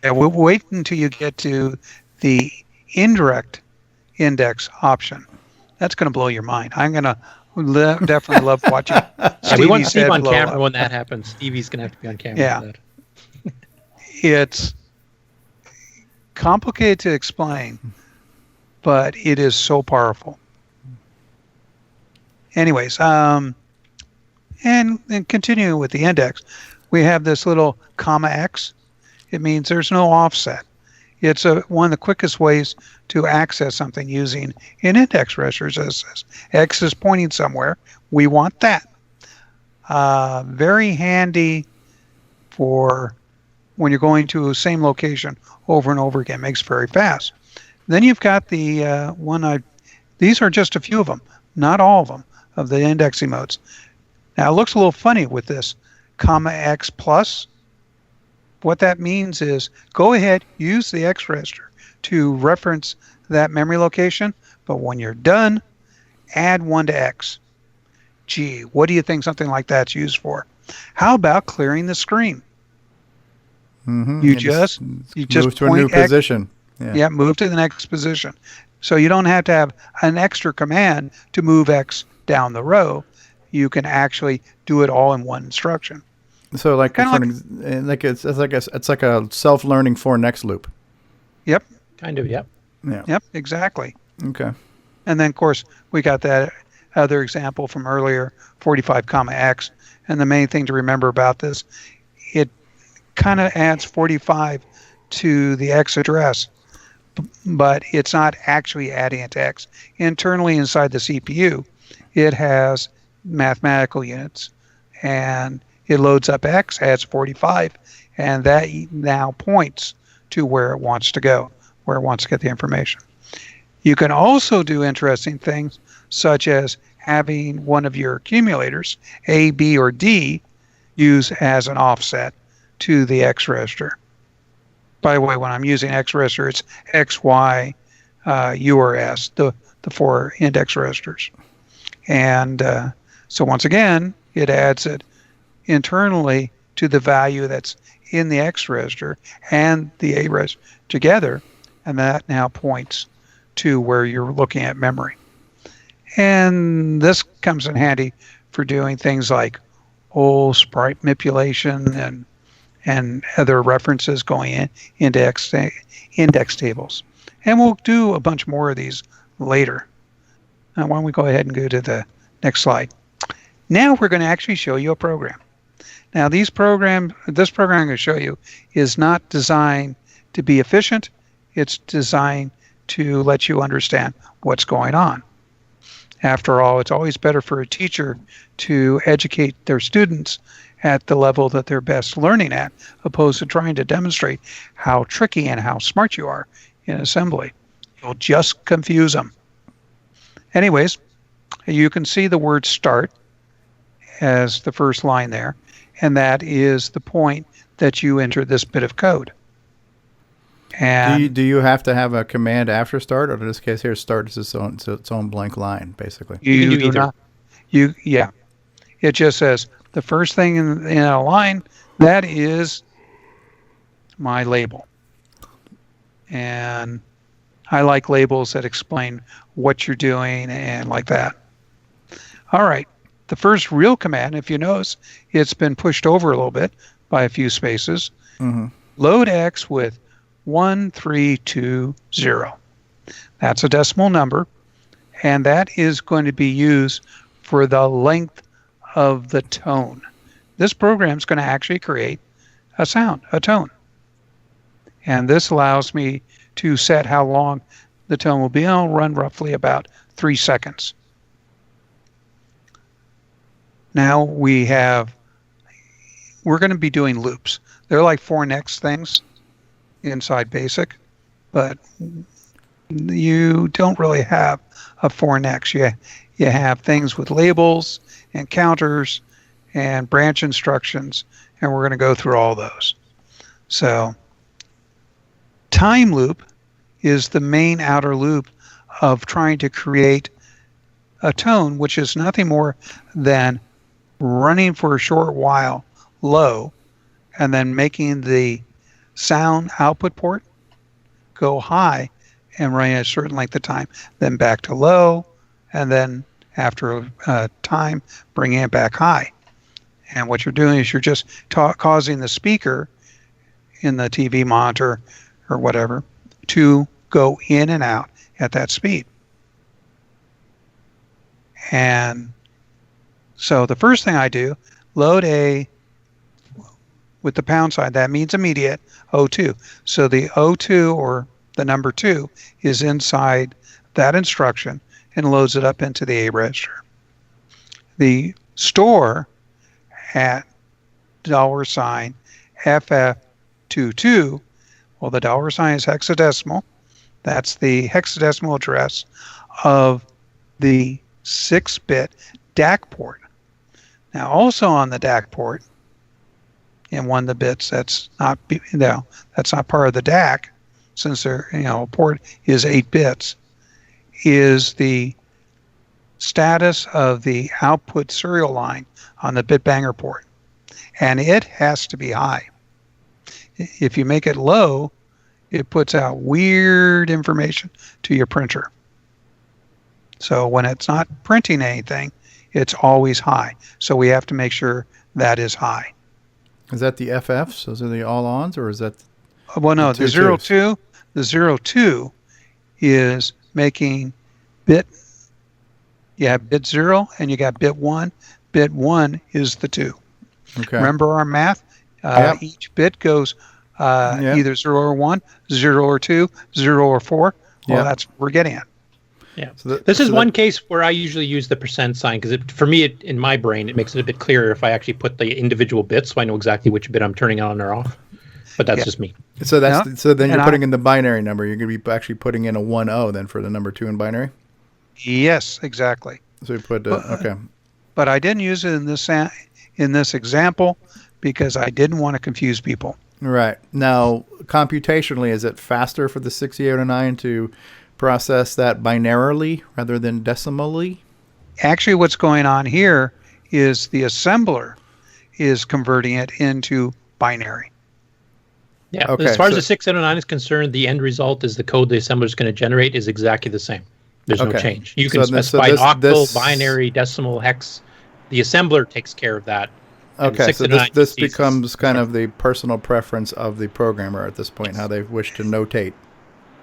We'll wait until you get to the indirect index option. That's going to blow your mind. I'm going to definitely love watching. We want Steve on camera when that happens. Stevie's going to have to be on camera. Yeah. For that. It's complicated to explain, but it is so powerful. Anyways, and continuing with the index, we have this little X. It means there's no offset. It's one of the quickest ways to access something using an index register. As X is pointing somewhere, we want that. Very handy for when you're going to the same location over and over again. Makes it very fast. Then you've got the these are just a few of them, not all of them, of the indexing modes. Now it looks a little funny with this X plus. What that means is go ahead, use the X register to reference that memory location, but when you're done, add 1 to X. Gee, what do you think something like that's used for? How about clearing the screen? Mm-hmm. You just move to a new position. Yeah, move to the next position. So you don't have to have an extra command to move X down the row. you can actually do it all in one instruction. So like it's like a self-learning for next loop. Yep. Kind of, yep. Yeah. Yep, exactly. Okay. And then, of course, we got that other example from earlier, 45, X. And the main thing to remember about this, it kind of adds 45 to the X address, but it's not actually adding it to X. Internally inside the CPU, it has mathematical units, and it loads up X, adds 45, and that now points to where it wants to go, where it wants to get the information. You can also do interesting things, such as having one of your accumulators, A, B, or D, use as an offset to the X register. By the way, when I'm using X register, it's X, Y, U, or S, the 4 index registers. And so once again, it adds it internally to the value that's in the X register and the A register together, and that now points to where you're looking at memory. And this comes in handy for doing things like sprite manipulation and other references going in index tables. And we'll do a bunch more of these later. Now, why don't we go ahead and go to the next slide. Now we're going to actually show you a program. Now this program I'm going to show you is not designed to be efficient. It's designed to let you understand what's going on. After all, it's always better for a teacher to educate their students at the level that they're best learning at, opposed to trying to demonstrate how tricky and how smart you are in assembly. You'll just confuse them. Anyways, you can see the word start as the first line there, and that is the point that you enter this bit of code. And do you have to have a command after start, or in this case here, start is its own blank line, basically? You can do either. Yeah. It just says the first thing in a line, that is my label. And I like labels that explain what you're doing and like that. All right. The first real command, if you notice, it's been pushed over a little bit by a few spaces. Mm-hmm. Load X with 1320. That's a decimal number, and that is going to be used for the length of the tone. This program is going to actually create a sound, a tone. And this allows me to set how long the tone will be. I'll run roughly about 3 seconds. Now we're going to be doing loops. They're like 4 next things inside BASIC, but you don't really have a 4 next. You have things with labels and counters and branch instructions, and we're going to go through all those. So time loop is the main outer loop of trying to create a tone, which is nothing more than running for a short while low and then making the sound output port go high and running a certain length of time, then back to low, and then after a time bringing it back high. And what you're doing is you're just causing the speaker in the TV monitor or whatever to go in and out at that speed. And so the first thing I do, load A with the pound sign, that means immediate, O2. So the O2, or the number 2, is inside that instruction and loads it up into the A register. The store at $FF22, well, the $sign is hexadecimal. That's the hexadecimal address of the 6-bit DAC port. Now, also on the DAC port, in one of the bits that's not part of the DAC, since a port is 8 bits, is the status of the output serial line on the bit banger port, and it has to be high. If you make it low, it puts out weird information to your printer. So when it's not printing anything, it's always high. So we have to make sure that is high. Is that the FFs? Those are the all-ons, or is that? Well, no, the 02. The 02 is making bit. You have bit 0 and you got bit 1. Bit 1 is the 2. Okay. Remember our math? Yep. Each bit goes either 0 or 1, 0 or 2, 0 or 4. Well, that's what we're getting at. Yeah. This is one case where I usually use the percent sign because for me, in my brain, it makes it a bit clearer if I actually put the individual bits, so I know exactly which bit I'm turning on or off. But that's just me. So so then you're putting in the binary number. You're going to be actually putting in a 1-0 then for the number 2 in binary. Yes, exactly. So you put okay. But I didn't use it in this example because I didn't want to confuse people. Right. Now, computationally, is it faster for the 6809 to process that binarily rather than decimally? Actually, what's going on here is the assembler is converting it into binary. Yeah. Okay, as far as the 6809 is concerned, the end result is the code the assembler is going to generate is exactly the same. There's no change. You can specify octal, binary, decimal, hex. The assembler takes care of that. Okay, so this becomes kind of the personal preference of the programmer at this point, how they wish to notate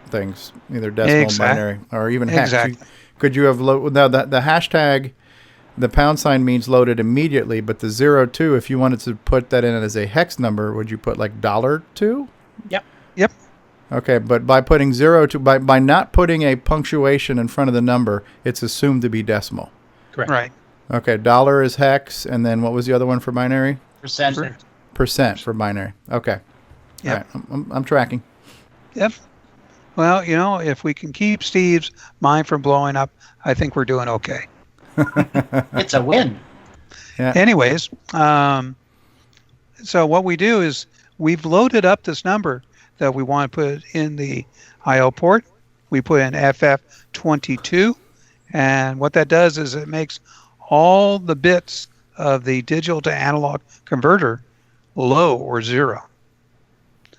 things, either decimal, binary, or even hex. Exactly. Could you have now the hashtag, the # means loaded immediately, but the 02, if you wanted to put that in as a hex number, would you put like $2? Yep. Yep. Okay, but by putting 02, by not putting a punctuation in front of the number, it's assumed to be decimal. Correct. Right. Okay, $1 is hex, and then what was the other one for binary? Percent for binary. Okay. Yep. All right. I'm tracking. Yep. Well, if we can keep Steve's mind from blowing up, I think we're doing okay. It's a win. Yeah. Anyways, so what we do is we've loaded up this number that we want to put in the I/O port. We put in FF22, and what that does is it makes all the bits of the digital to analog converter low or 0.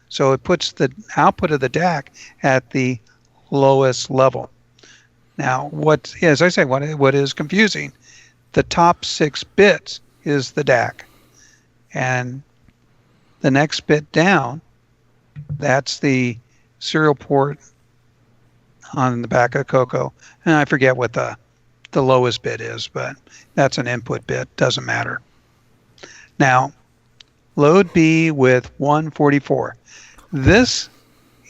So it puts the output of the DAC at the lowest level. Now, as I say, what is confusing, the top 6 bits is the DAC. And the next bit down, that's the serial port on the back of CoCo. And I forget what the lowest bit is, but that's an input bit, doesn't matter. Now, load B with 144. This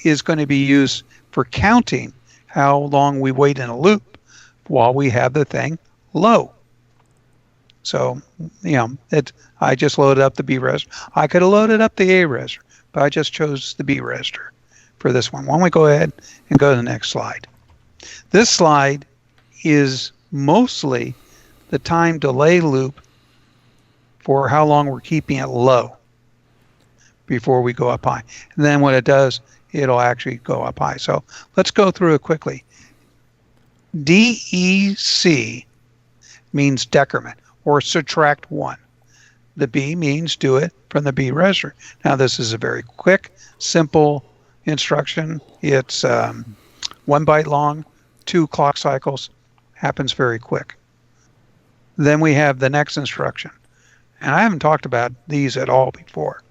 is going to be used for counting how long we wait in a loop while we have the thing low. So, I just loaded up the B register. I could have loaded up the A register, but I just chose the B register for this one. Why don't we go ahead and go to the next slide? This slide is mostly the time delay loop for how long we're keeping it low before we go up high. And then when it does, it'll actually go up high. So let's go through it quickly. DEC means decrement or subtract 1. The B means do it from the B register. Now this is a very quick, simple instruction. It's 1 byte long, 2 clock cycles, happens very quick. Then we have the next instruction. And I haven't talked about these at all before.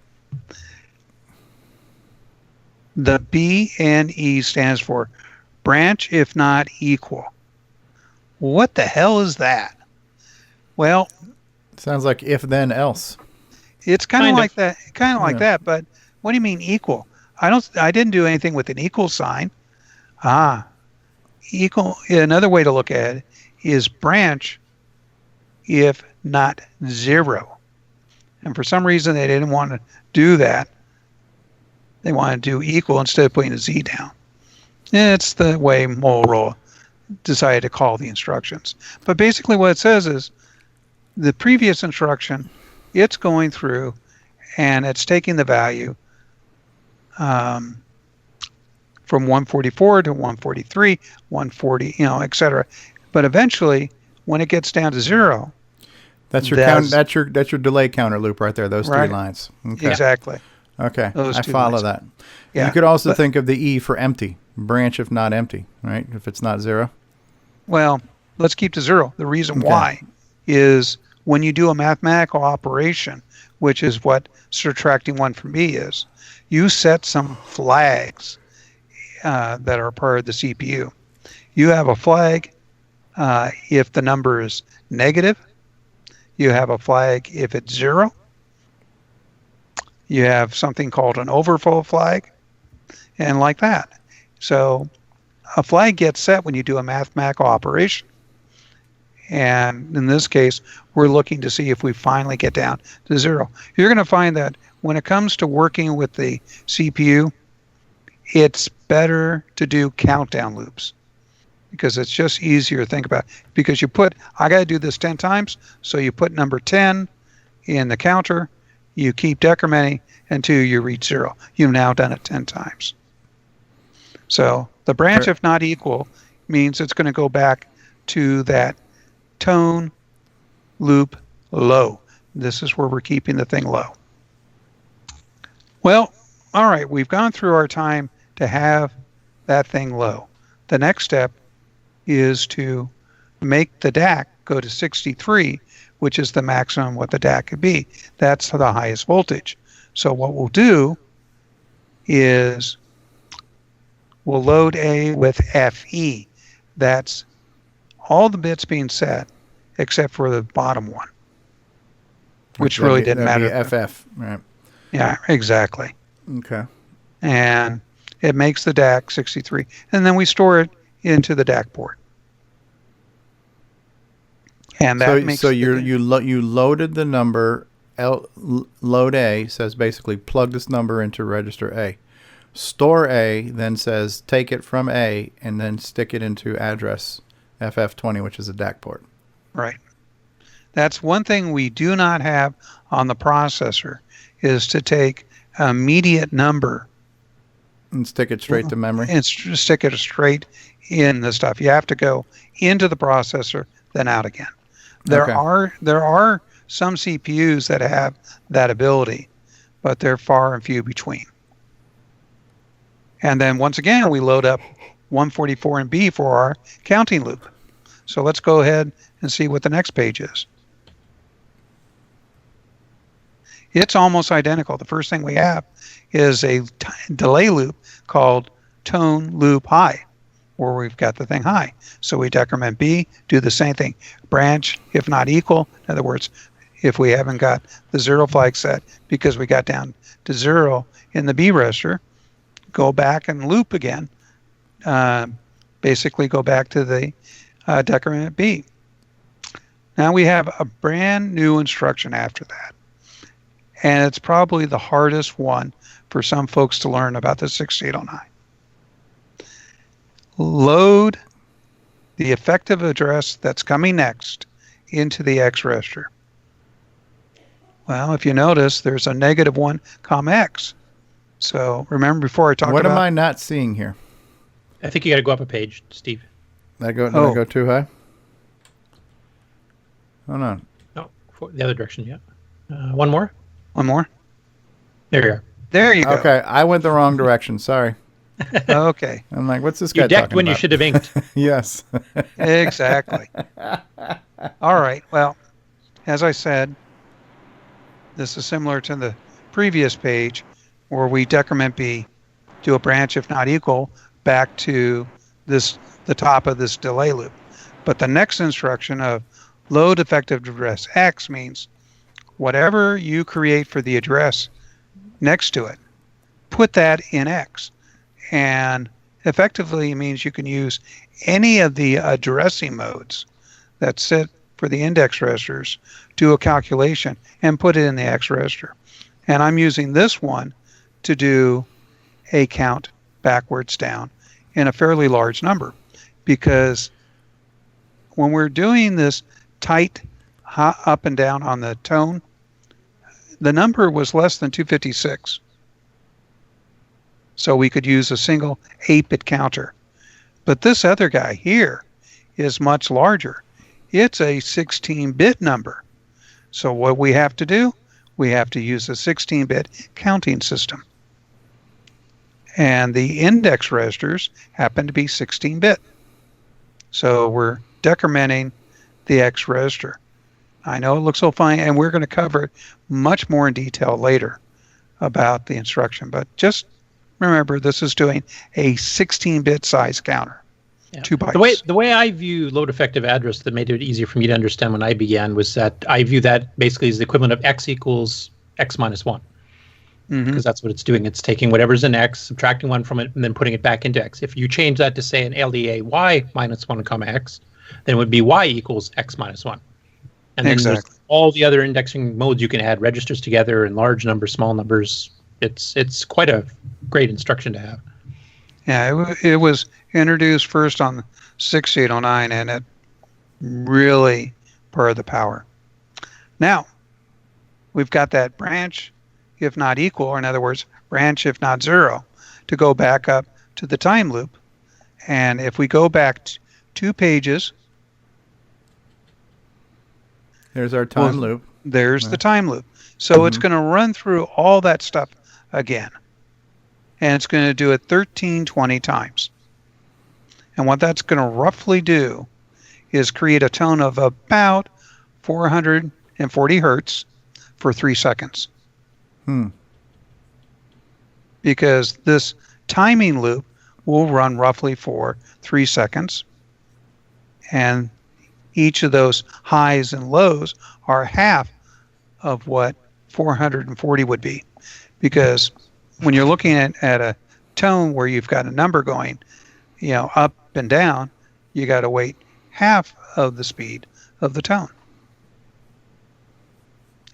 The BNE stands for branch if not equal. What the hell is that? Well, sounds like if then else. It's kind of like that. Kind of like that. But what do you mean equal? I didn't do anything with an equal sign. Equal. Another way to look at it is branch if not 0. And for some reason they didn't want to do that. They wanted to do equal instead of putting a Z down. It's the way Motorola decided to call the instructions. But basically what it says is the previous instruction, it's going through and it's taking the value from 144 to 143, 140, etc. But eventually, when it gets down to 0, that's your delay counter loop right there. Those 3 lines. Okay. Exactly. Okay, I follow that. Yeah. You could also think of the E for empty, branch if not empty, right? If it's not 0. Well, let's keep to 0. The reason why is when you do a mathematical operation, which is what subtracting 1 from B is, you set some flags that are part of the CPU. You have a flag if the number is negative. You have a flag if it's 0. You have something called an overflow flag, and like that. So a flag gets set when you do a mathematical operation. And in this case, we're looking to see if we finally get down to 0. You're going to find that when it comes to working with the CPU, it's better to do countdown loops because it's just easier to think about. Because you put, I got to do this 10 times, so you put number 10 in the counter, you keep decrementing until you reach 0. You've now done it 10 times. So the branch, if not equal, means it's going to go back to that tone loop low. This is where we're keeping the thing low. Well, all right, we've gone through our time to have that thing low. The next step is to make the DAC go to 63, which is the maximum what the DAC could be. That's the highest voltage. So what we'll do is we'll load A with FE. That's all the bits being set except for the bottom one, which really didn't matter. FF, right? Yeah, exactly. Okay. And it makes the DAC 63, and then we store it into the DAC port. And that makes you loaded the number. Load A says basically plug this number into register A. Store A then says take it from A and then stick it into address FF20, which is a DAC port. Right. That's one thing we do not have on the processor, is to take an immediate number and stick it straight to memory. And stick it straight in the stuff. You have to go into the processor, then out again. There are some CPUs that have that ability, but they're far and few between. And then once again, we load up 144 and B for our counting loop. So let's go ahead and see what the next page is. It's almost identical. The first thing we have is a delay loop called tone loop high, where we've got the thing high. So we decrement B, do the same thing. Branch, if not equal. In other words, if we haven't got the 0 flag set because we got down to 0 in the B register, go back and loop again. Basically go back to the decrement B. Now we have a brand new instruction after that. And it's probably the hardest one for some folks to learn about the 6809. Load the effective address that's coming next into the X register. Well, if you notice, there's a -1, X. So remember before I talked about... What am I not seeing here? I think you got to go up a page, Steve. Did I go too high? Oh, no. No, the other direction, yeah. One more? One more? There you are. There you go. Okay, I went the wrong direction. Sorry. Okay. I'm like, what's this guy You talking decked when about? you should have inked. Yes. Exactly. All right. Well, as I said, this is similar to the previous page where we decrement B, do a branch if not equal, back to the top of this delay loop. But the next instruction of load effective address X means whatever you create for the address next to it, put that in X. And effectively means you can use any of the addressing modes that sit for the index registers, do a calculation, and put it in the X register. And I'm using this one to do a count backwards down in a fairly large number, because when we're doing this tight up and down on the tone, the number was less than 256. So we could use a single 8-bit counter. But this other guy here is much larger. It's a 16-bit number. So what we have to do, we have to use a 16-bit counting system. And the index registers happen to be 16-bit. So we're decrementing the X register. I know it looks so fine, and we're going to cover much more in detail later about the instruction. But just remember, this is doing a 16-bit size counter. Yeah. 2 bytes. The way I view load effective address that made it easier for me to understand when I began was that I view that basically as the equivalent of x equals x minus 1. Because that's what it's doing. It's taking whatever's in x, subtracting 1 from it, and then putting it back into x. If you change that to, say, an LEA y minus 1 comma x, then it would be y equals x minus 1. And then there's all the other indexing modes you can add, registers together in large numbers, small numbers. It's quite a great instruction to have. Yeah, it was introduced first on 6809, and it really purred the power. Now, we've got that branch if not equal, or in other words, branch if not 0, to go back up to the time loop. And if we go back 2 pages, there's our time loop. There's the time loop. So it's going to run through all that stuff again. And it's going to do it 1320 times. And what that's going to roughly do is create a tone of about 440 hertz for 3 seconds. Because this timing loop will run roughly for 3 seconds. And each of those highs and lows are half of what 440 would be. Because when you're looking at a tone where you've got a number going, up and down, you got to wait half of the speed of the tone.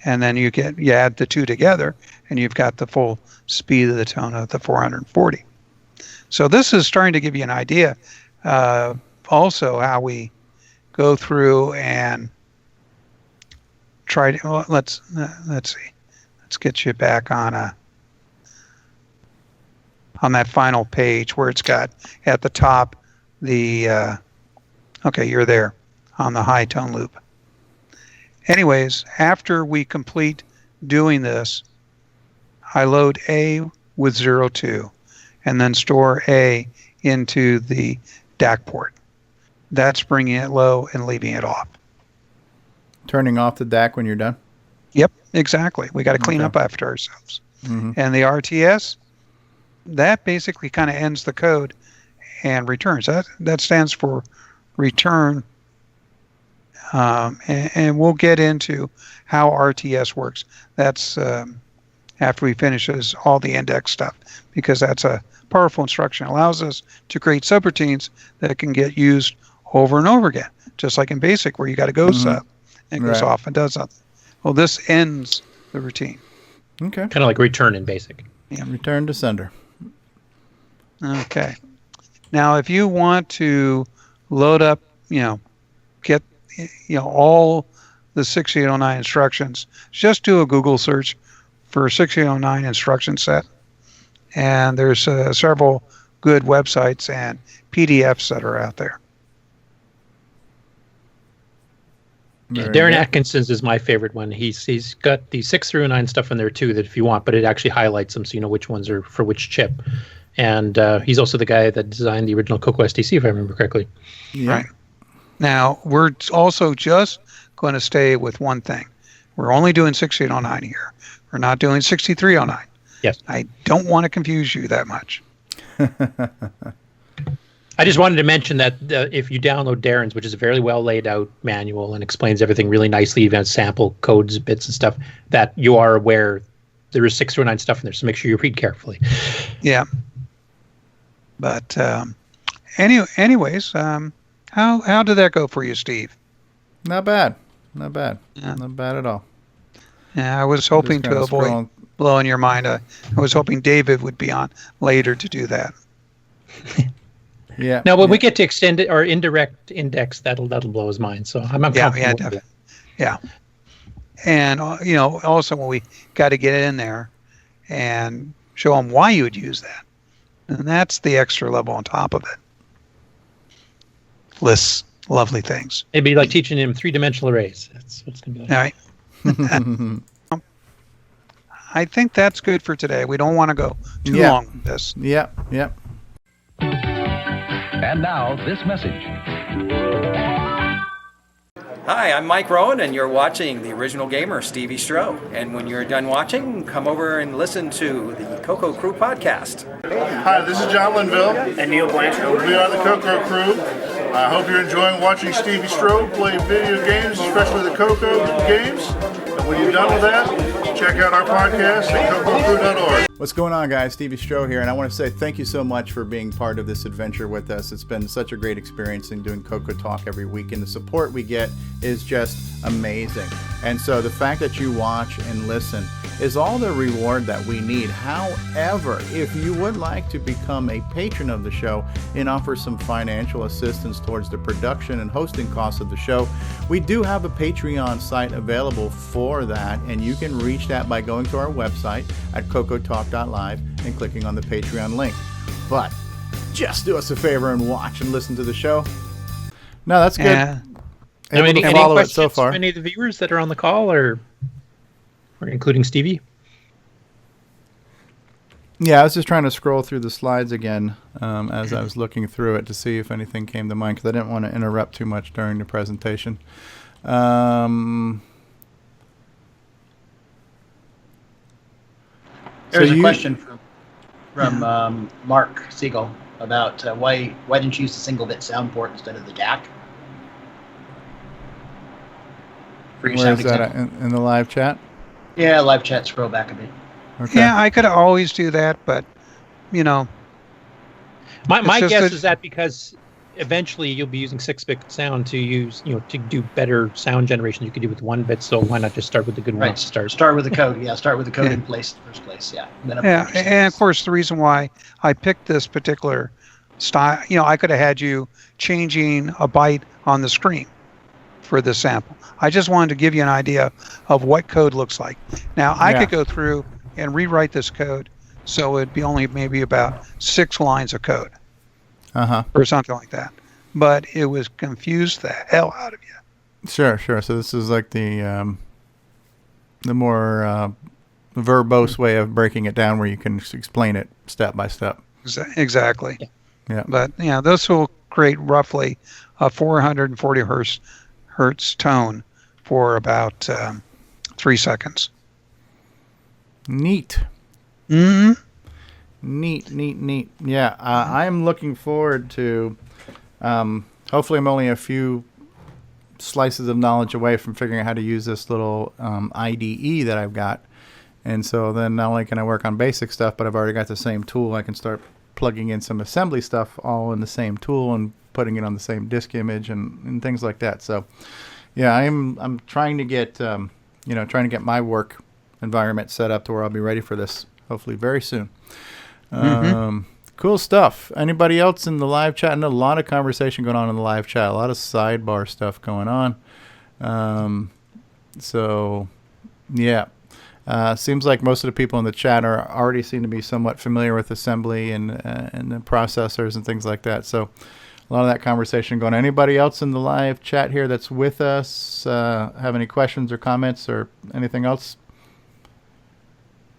And then you add the two together, and you've got the full speed of the tone of the 440. So this is starting to give you an idea. Also, how we go through and try to. Well, let's see. Let's get you back on that final page where it's got at the top the. Okay, you're there on the high tone loop. Anyways, after we complete doing this, I load A with 02 and then store A into the DAC port. That's bringing it low and leaving it off. Turning off the DAC when you're done? Yep, exactly. We got to clean up after ourselves. And the RTS, that basically kind of ends the code and returns. That stands for return. And we'll get into how RTS works. That's after we finish all the index stuff, because that's a powerful instruction. It allows us to create subroutines that can get used over and over again, just like in BASIC where you got a go sub and it goes off and does something. Well, this ends the routine. Okay. Kind of like return in BASIC. Yeah. Return to sender. Okay. Now, if you want to load up, get all the 6809 instructions, just do a Google search for 6809 instruction set, and there's several good websites and PDFs that are out there. Yeah, Darren Atkinson's is my favorite one. He's got the 609 stuff in there too, that if you want, but it actually highlights them so you know which ones are for which chip. And he's also the guy that designed the original CoCo SDC, if I remember correctly. Yeah. Right. Now, we're also just going to stay with one thing. We're only doing 6809 here. We're not doing 6309. Yes. I don't want to confuse you that much. I just wanted to mention that if you download Darren's, which is a very well laid out manual and explains everything really nicely, even sample codes, bits and stuff, that you are aware there is 609 stuff in there, so make sure you read carefully. Yeah. But anyways, how did that go for you, Steve? Not bad. Not bad. Yeah. Not bad at all. Yeah, I was hoping to avoid blowing your mind. I was hoping David would be on later to do that. Yeah. Now, when we get to extended or indirect index, that'll blow his mind. So I'm comfortable with that. Yeah. And also when we got to get in there and show him why you would use that, and that's the extra level on top of it. Lists lovely things. It'd be like teaching him 3-dimensional arrays. That's what it's going to be like. All right. I think that's good for today. We don't want to go too long with this. Yep. And now, this message. Hi, I'm Mike Rowan, and you're watching the original gamer, Stevie Strow. And when you're done watching, come over and listen to the CoCo Crew podcast. Hi, this is John Linville. And Neil Blanchard. We are the CoCo Crew. I hope you're enjoying watching Stevie Strow play video games, especially the CoCo games. And when you're done with that, check out our podcast at CoCoCrew.org. What's going on, guys? Stevie Strow here, and I want to say thank you so much for being part of this adventure with us. It's been such a great experience in doing CoCoTALK every week, and the support we get is just amazing. And so the fact that you watch and listen is all the reward that we need. However, if you would like to become a patron of the show and offer some financial assistance towards the production and hosting costs of the show, we do have a Patreon site available for that, and you can reach that by going to our website at CoCoTalk.live and clicking on the Patreon link. But just do us a favor and watch and listen to the show. No, that's good. Yeah. Any questions so far? From any of the viewers that are on the call, or including Stevie? Yeah, I was just trying to scroll through the slides again as I was looking through it to see if anything came to mind, because I didn't want to interrupt too much during the presentation. There's a question from Mark Siegel about why didn't you use the single bit sound port instead of the DAC? Where is that in the live chat? Yeah, live chat, scroll back a bit. Okay. Yeah, I could always do that, but, you know. My guess is that because eventually you'll be using 6-bit sound to use, to do better sound generation you could do with 1-bit, so why not just start with the good one to start? Start with the code, yeah. Start with the code in place in the first place, yeah. And of course, the reason why I picked this particular style, I could have had you changing a byte on the screen for this sample. I just wanted to give you an idea of what code looks like. Now, I could go through and rewrite this code so it'd be only maybe about 6 lines of code. Or something like that. But it was confused the hell out of you. Sure. So this is like the more verbose way of breaking it down, where you can explain it step by step. Exactly. Yeah. But this will create roughly a 440 hertz tone for about 3 seconds. Neat. Mm-hmm. Neat. Yeah, I'm looking forward to, hopefully I'm only a few slices of knowledge away from figuring out how to use this little IDE that I've got. And so then not only can I work on basic stuff, but I've already got the same tool. I can start plugging in some assembly stuff all in the same tool and putting it on the same disk image and things like that. So yeah, I'm trying to get, trying to get my work environment set up to where I'll be ready for this hopefully very soon. Cool stuff. Anybody else in the live chat? I know a lot of conversation going on in the live chat, a lot of sidebar stuff going on. So yeah, seems like most of the people in the chat already seem to be somewhat familiar with assembly and the processors and things like that. So a lot of that conversation going on. Anybody else in the live chat here that's with us have any questions or comments or anything else?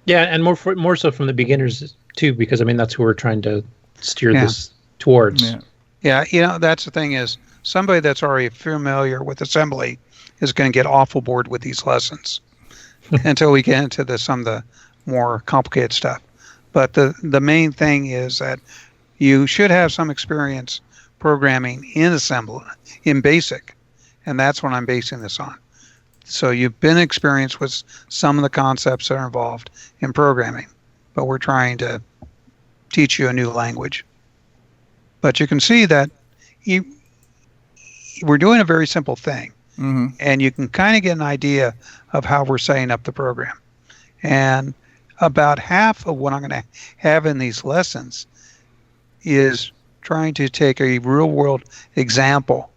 Yeah, and more so from the beginners too, because that's who we're trying to steer this towards. Yeah, that's the thing is, somebody that's already familiar with assembly is going to get awful bored with these lessons until we get into some of the more complicated stuff. But the main thing is that you should have some experience programming in assembly, in BASIC, and that's what I'm basing this on. So you've been experienced with some of the concepts that are involved in programming, but we're trying to teach you a new language. But you can see that we're doing a very simple thing, and you can kind of get an idea of how we're setting up the program. And about half of what I'm going to have in these lessons is trying to take a real-world example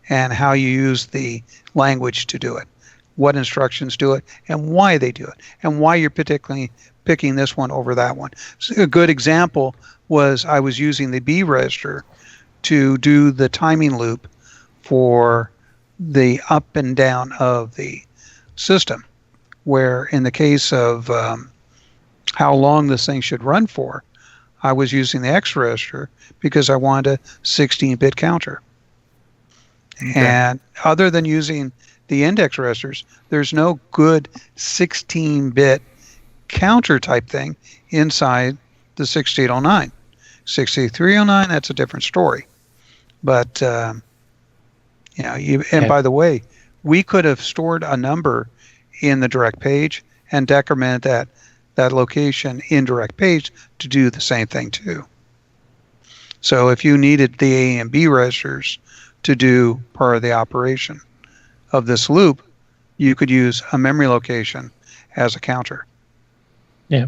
and how you use the language to do it, what instructions do it, and why they do it, and why you're particularly picking this one over that one. So a good example was I was using the B register to do the timing loop for the up and down of the system, where in the case of how long this thing should run for, I was using the X register because I wanted a 16-bit counter. Okay. And other than using the index registers, there's no good 16-bit counter type thing inside the 6809. 6309, that's a different story. But, by the way, we could have stored a number in the direct page and decremented that location in direct page to do the same thing too. So if you needed the A and B registers to do part of the operation of this loop, you could use a memory location as a counter. Yeah.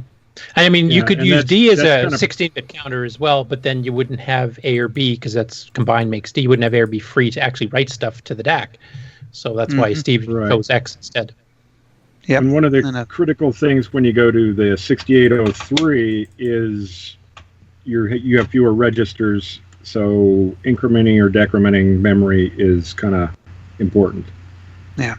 I mean, you could use D as a 16-bit counter as well, but then you wouldn't have A or B because that's combined makes D. You wouldn't have A or B free to actually write stuff to the DAC. So that's why Steve chose X instead. Yep. And one of the critical things when you go to the 6803 is you have fewer registers, so incrementing or decrementing memory is kind of important. Yeah.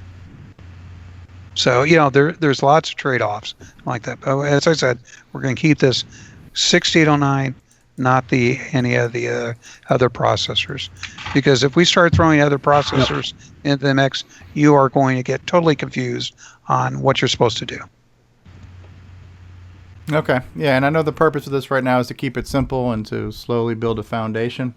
So, there's lots of trade-offs like that. But as I said, we're going to keep this 6809, not any of the other processors. Because if we start throwing other processors into the mix, you are going to get totally confused on what you're supposed to do. Okay. Yeah, and I know the purpose of this right now is to keep it simple and to slowly build a foundation.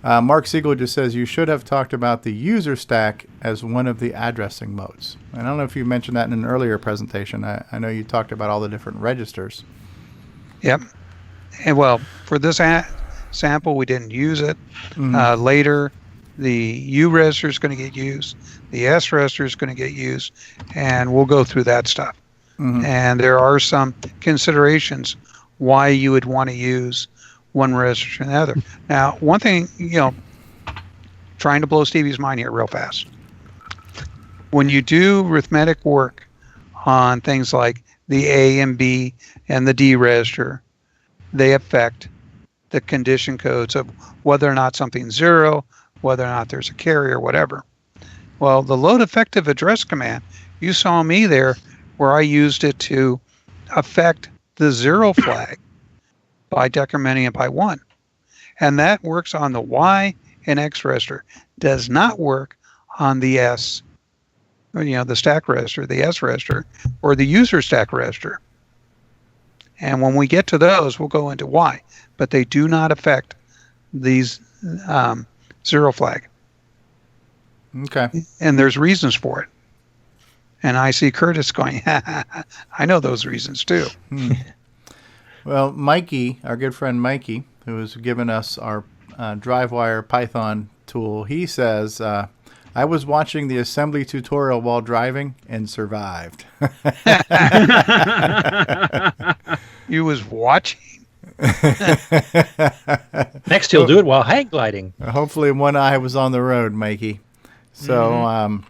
Mark Siegel just says you should have talked about the user stack as one of the addressing modes. I don't know if you mentioned that in an earlier presentation. I know you talked about all the different registers. Yep. And well, for this sample, we didn't use it. Later, the U register is going to get used. The S register is going to get used. And we'll go through that stuff. And there are some considerations why you would want to use one register and the other. Now, one thing, trying to blow Stevie's mind here real fast. When you do arithmetic work on things like the A and B and the D register, they affect the condition codes of whether or not something's 0, whether or not there's a carry or whatever. Well, the load effective address command, you saw me there where I used it to affect the 0 flag by decrementing it by 1. And that works on the Y and X register. Does not work on the S, the stack register, the S register, or the user stack register. And when we get to those, we'll go into Y. But they do not affect these 0 flag. Okay. And there's reasons for it. And I see Curtis going, I know those reasons too. Well, Mikey, our good friend Mikey, who has given us our DriveWire Python tool, he says, I was watching the assembly tutorial while driving and survived. You was watching? Next, he'll do it while hang gliding. Hopefully one eye was on the road, Mikey. So,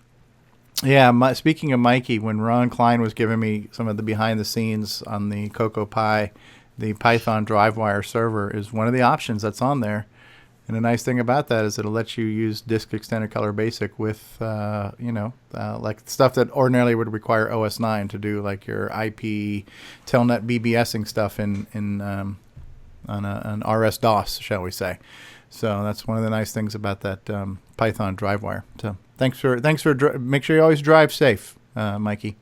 speaking of Mikey, when Ron Klein was giving me some of the behind the scenes on the Cocoa Pi, the Python DriveWire server is one of the options that's on there. And the nice thing about that is it'll let you use Disk Extended Color Basic with, like stuff that ordinarily would require OS 9 to do, like your IP Telnet BBSing stuff on an RS-DOS, shall we say. So that's one of the nice things about that Python DriveWire. So thanks for make sure you always drive safe, Mikey.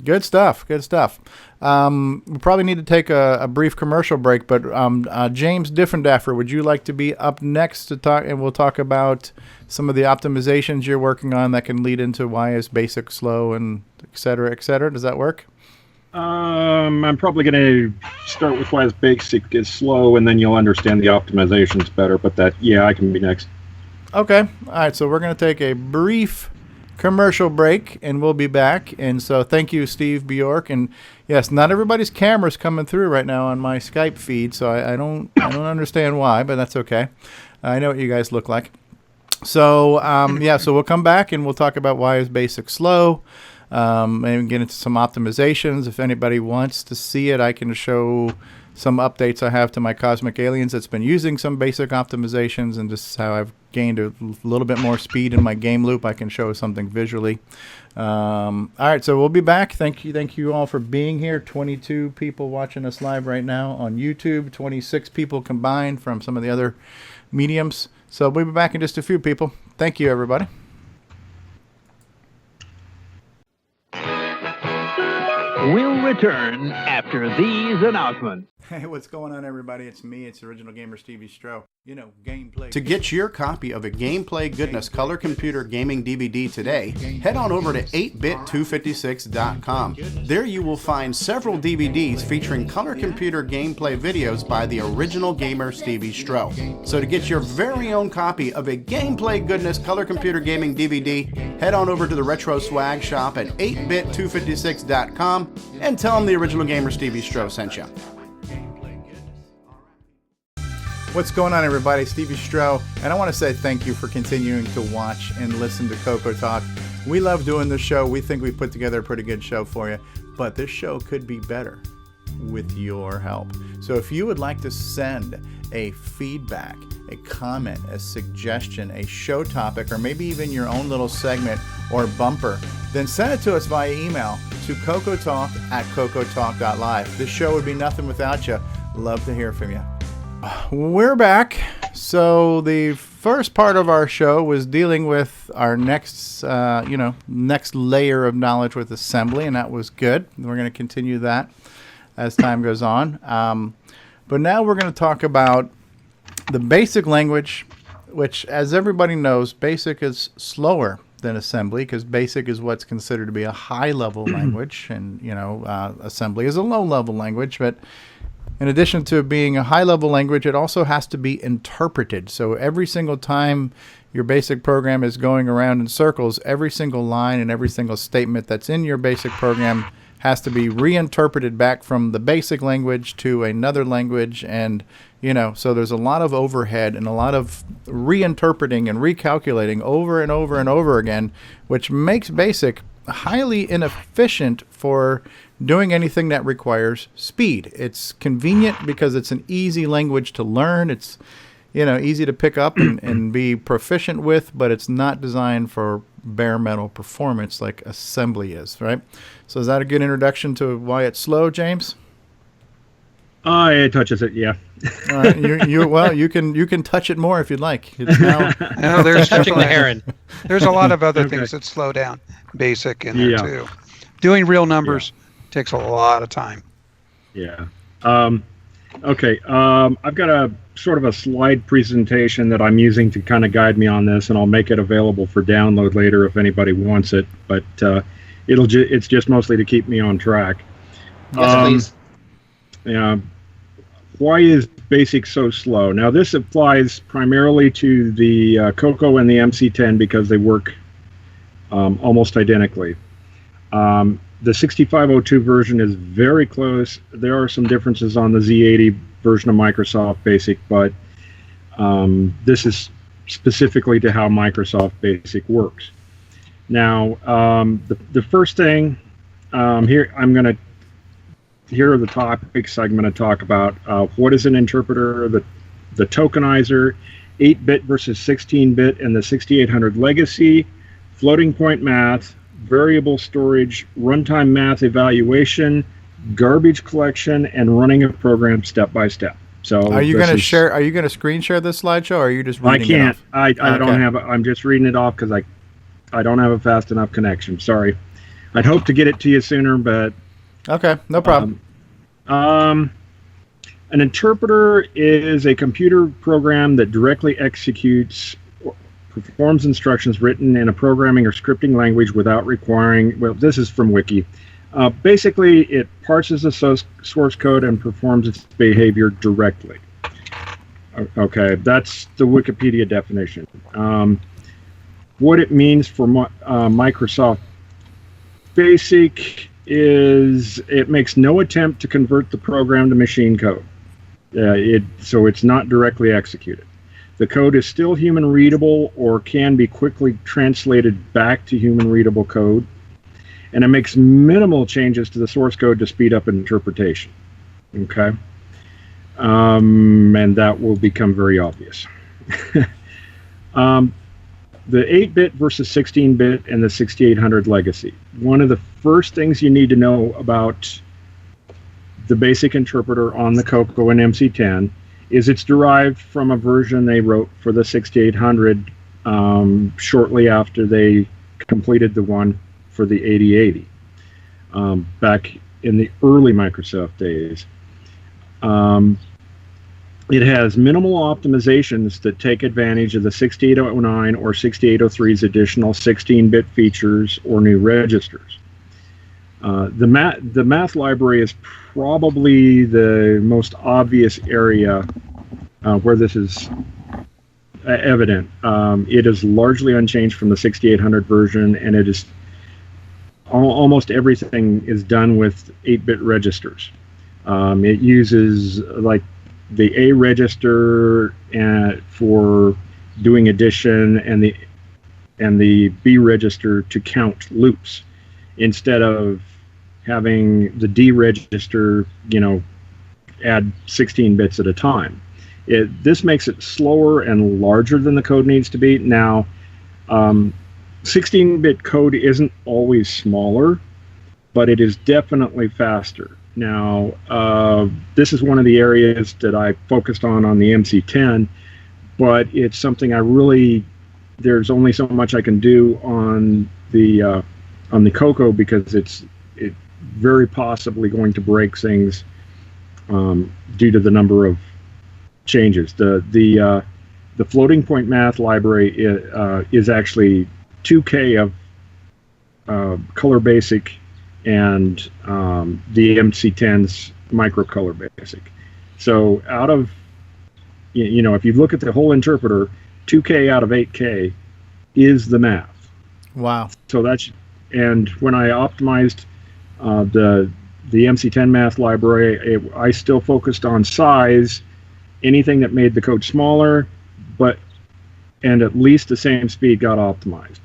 Good stuff. We probably need to take a brief commercial break, but James Diffendaffer, would you like to be up next to talk? And we'll talk about some of the optimizations you're working on that can lead into why is basic slow and et cetera, et cetera. Does that work? I'm probably going to start with why is basic is slow, and then you'll understand the optimizations better. But I can be next. Okay. All right. So we're going to take a brief commercial break, and we'll be back. And so thank you, Steve Bjork. And yes, not everybody's camera's coming through right now on my Skype feed, so I don't understand why, but that's okay. I know what you guys look like. So so we'll come back and we'll talk about why is basic slow. Maybe get into some optimizations. If anybody wants to see it, I can show some updates I have to my Cosmic Aliens that's been using some basic optimizations, and just how I've gained a little bit more speed in my game loop. I can show something visually. All right, so we'll be back. Thank you all for being here. 22 people watching us live right now on YouTube, 26 people combined from some of the other mediums. So we'll be back in just a few, people. Thank you, everybody. We'll return after these announcements. Hey, what's going on, everybody? It's me. It's Original Gamer Stevie Strow. You know, gameplay. To get your copy of a Gameplay Goodness Color Computer Gaming DVD today, head on over to 8bit256.com. There you will find several DVDs featuring color computer gameplay videos by the Original Gamer Stevie Strow. So to get your very own copy of a Gameplay Goodness Color Computer Gaming DVD, head on over to the Retro Swag Shop at 8bit256.com and tell them the Original Gamer Stevie Strow sent you. What's going on, everybody? Stevie Strow, and I want to say thank you for continuing to watch and listen to CoCoTALK. We love doing this show. We think we put together a pretty good show for you, but this show could be better with your help. So if you would like to send a feedback, a comment, a suggestion, a show topic, or maybe even your own little segment or bumper, then send it to us via email to CoCoTalk@CoCoTalk.live. This show would be nothing without you. Love to hear from you. We're back. So the first part of our show was dealing with our next layer of knowledge with assembly, and that was good. We're going to continue that as time goes on. But now we're going to talk about the basic language, which, as everybody knows, basic is slower than assembly, because basic is what's considered to be a high-level language, and assembly is a low-level language. But in addition to being a high-level language, it also has to be interpreted. So every single time your basic program is going around in circles, every single line and every single statement that's in your basic program has to be reinterpreted back from the basic language to another language. And, so there's a lot of overhead and a lot of reinterpreting and recalculating over and over and over again, which makes basic highly inefficient for doing anything that requires speed. It's convenient because it's an easy language to learn. It's, easy to pick up and be proficient with, but it's not designed for bare metal performance like assembly is, right? So is that a good introduction to why it's slow, James? It touches it, yeah. All right, you can touch it more if you'd like. It's now no, there's touching the heron. There's a lot of other things that slow down basic in there too. Doing real numbers takes a lot of time. Yeah. Okay. I've got a sort of a slide presentation that I'm using to kind of guide me on this, and I'll make it available for download later if anybody wants it. But it's just mostly to keep me on track. Yes, please. Yeah. Why is BASIC so slow? Now, this applies primarily to the CoCo and the MC10 because they work almost identically. The 6502 version is very close. There are some differences on the Z80 version of Microsoft BASIC, but this is specifically to how Microsoft BASIC works. Now, the first thing here are the topics I'm going to talk about. What is an interpreter, the tokenizer, 8-bit versus 16-bit, and the 6800 legacy, floating point math, variable storage, runtime math evaluation, garbage collection, and running a program step by step. So are you going to share? Are you going to screen share this slideshow, or are you just reading it off? I can't. I Okay. don't have. I'm just reading it off because I don't have a fast enough connection. Sorry. I'd hope to get it to you sooner, but okay, no problem. An interpreter is a computer program that directly executes or performs instructions written in a programming or scripting language without requiring, well, this is from Wiki. Basically, it parses the source code and performs its behavior directly. Okay, that's the Wikipedia definition. What it means for Microsoft BASIC is it makes no attempt to convert the program to machine code. So it's not directly executed. The code is still human readable or can be quickly translated back to human readable code. And it makes minimal changes to the source code to speed up interpretation. Okay. And that will become very obvious. The 8-bit versus 16-bit and the 6800 legacy. One of the first things you need to know about the basic interpreter on the CoCo and MC10 is it's derived from a version they wrote for the 6800 shortly after they completed the one for the 8080 back in the early Microsoft days. It has minimal optimizations that take advantage of the 6809 or 6803's additional 16-bit features or new registers. The math library is probably the most obvious area where this is evident. It is largely unchanged from the 6800 version, and it is almost everything is done with 8-bit registers. It uses like the A register for doing addition and the B register to count loops instead of having the D register, add 16 bits at a time. This makes it slower and larger than the code needs to be. Now, 16-bit code isn't always smaller, but it is definitely faster. Now, this is one of the areas that I focused on the MC10, but it's something there's only so much I can do on the CoCo because it's very possibly going to break things due to the number of changes. The floating point math library is actually 2K of color basic and the MC10's microcolor basic. So out of, if you look at the whole interpreter, 2K out of 8K is the math. Wow. So and when I optimized the MC10 math library, I still focused on size, anything that made the code smaller, and at least the same speed got optimized.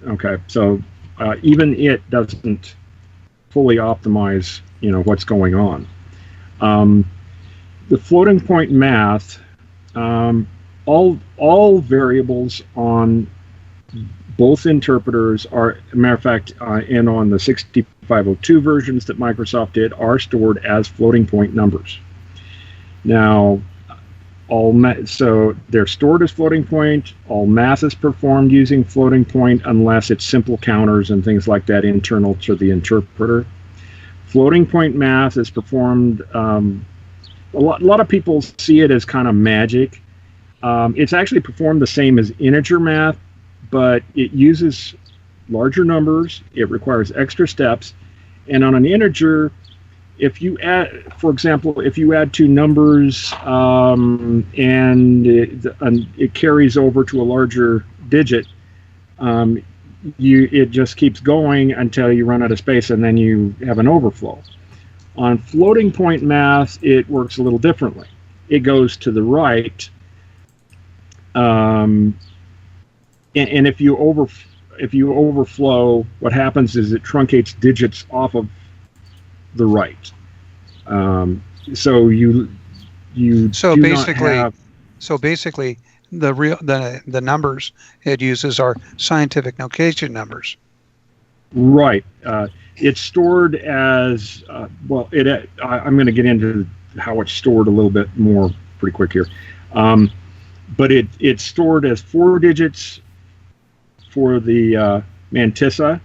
Okay, so even it doesn't fully optimize, what's going on. The floating point math, all variables on both interpreters are, matter of fact, and on the 6502 versions that Microsoft did, are stored as floating point numbers. Now, so they're stored as floating point. All math is performed using floating point unless it's simple counters and things like that internal to the interpreter. Floating point math is performed, a lot of people see it as kind of magic. It's actually performed the same as integer math, but it uses larger numbers, it requires extra steps, and on an integer, if you add, for example, if you add two numbers and it carries over to a larger digit, it just keeps going until you run out of space and then you have an overflow. On floating point math, it works a little differently. It goes to the right, and if you overflow, what happens is it truncates digits off of the right. So basically the numbers it uses are scientific notation numbers. Right. It's stored as I'm going to get into how it's stored a little bit more pretty quick here. But it's stored as 4 digits for the mantissa,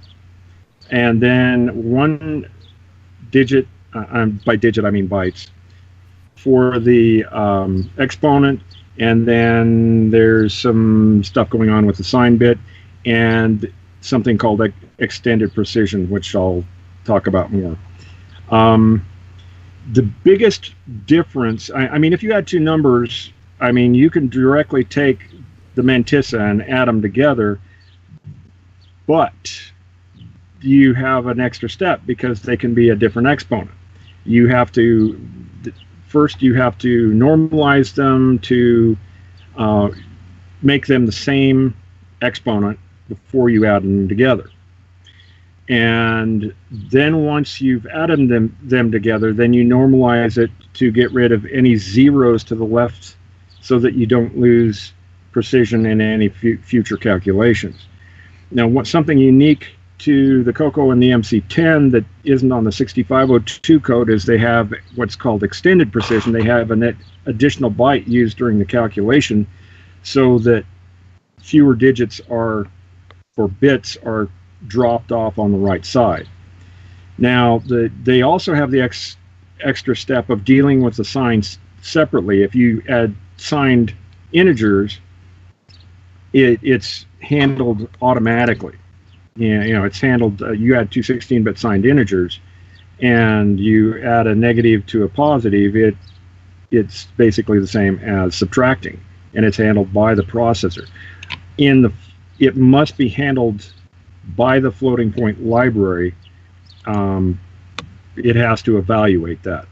and then 1 digit, by digit I mean bytes, for the exponent, and then there's some stuff going on with the sign bit, and something called extended precision, which I'll talk about more. The biggest difference, if you add two numbers, you can directly take the mantissa and add them together, but you have an extra step because they can be a different exponent. First you have to normalize them to make them the same exponent before you add them together. And then once you've added them together, then you normalize it to get rid of any zeros to the left so that you don't lose precision in any future calculations. Now, something unique to the CoCo and the MC10 that isn't on the 6502 code is they have what's called extended precision. They have an additional byte used during the calculation so that fewer digits or bits are dropped off on the right side. Now, they also have the extra step of dealing with the signs separately. If you add signed integers, it's handled automatically. It's handled. You add two 16-bit signed integers, and you add a negative to a positive. It's basically the same as subtracting, and it's handled by the processor. It must be handled by the floating point library. It has to evaluate that.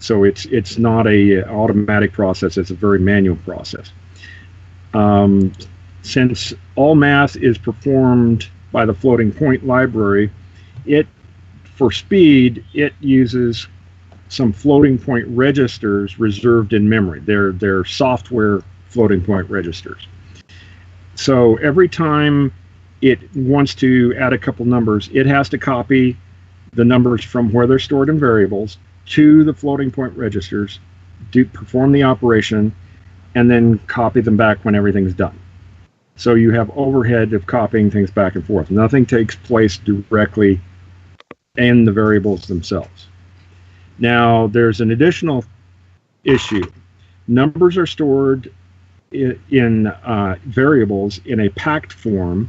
So it's not a automatic process. It's a very manual process. Since all math is performed by the floating point library, for speed, it uses some floating point registers reserved in memory. They're software floating point registers. So every time it wants to add a couple numbers, it has to copy the numbers from where they're stored in variables to the floating point registers, perform the operation, and then copy them back when everything's done. So you have overhead of copying things back and forth. Nothing takes place directly in the variables themselves. Now, there's an additional issue. Numbers are stored in variables in a packed form,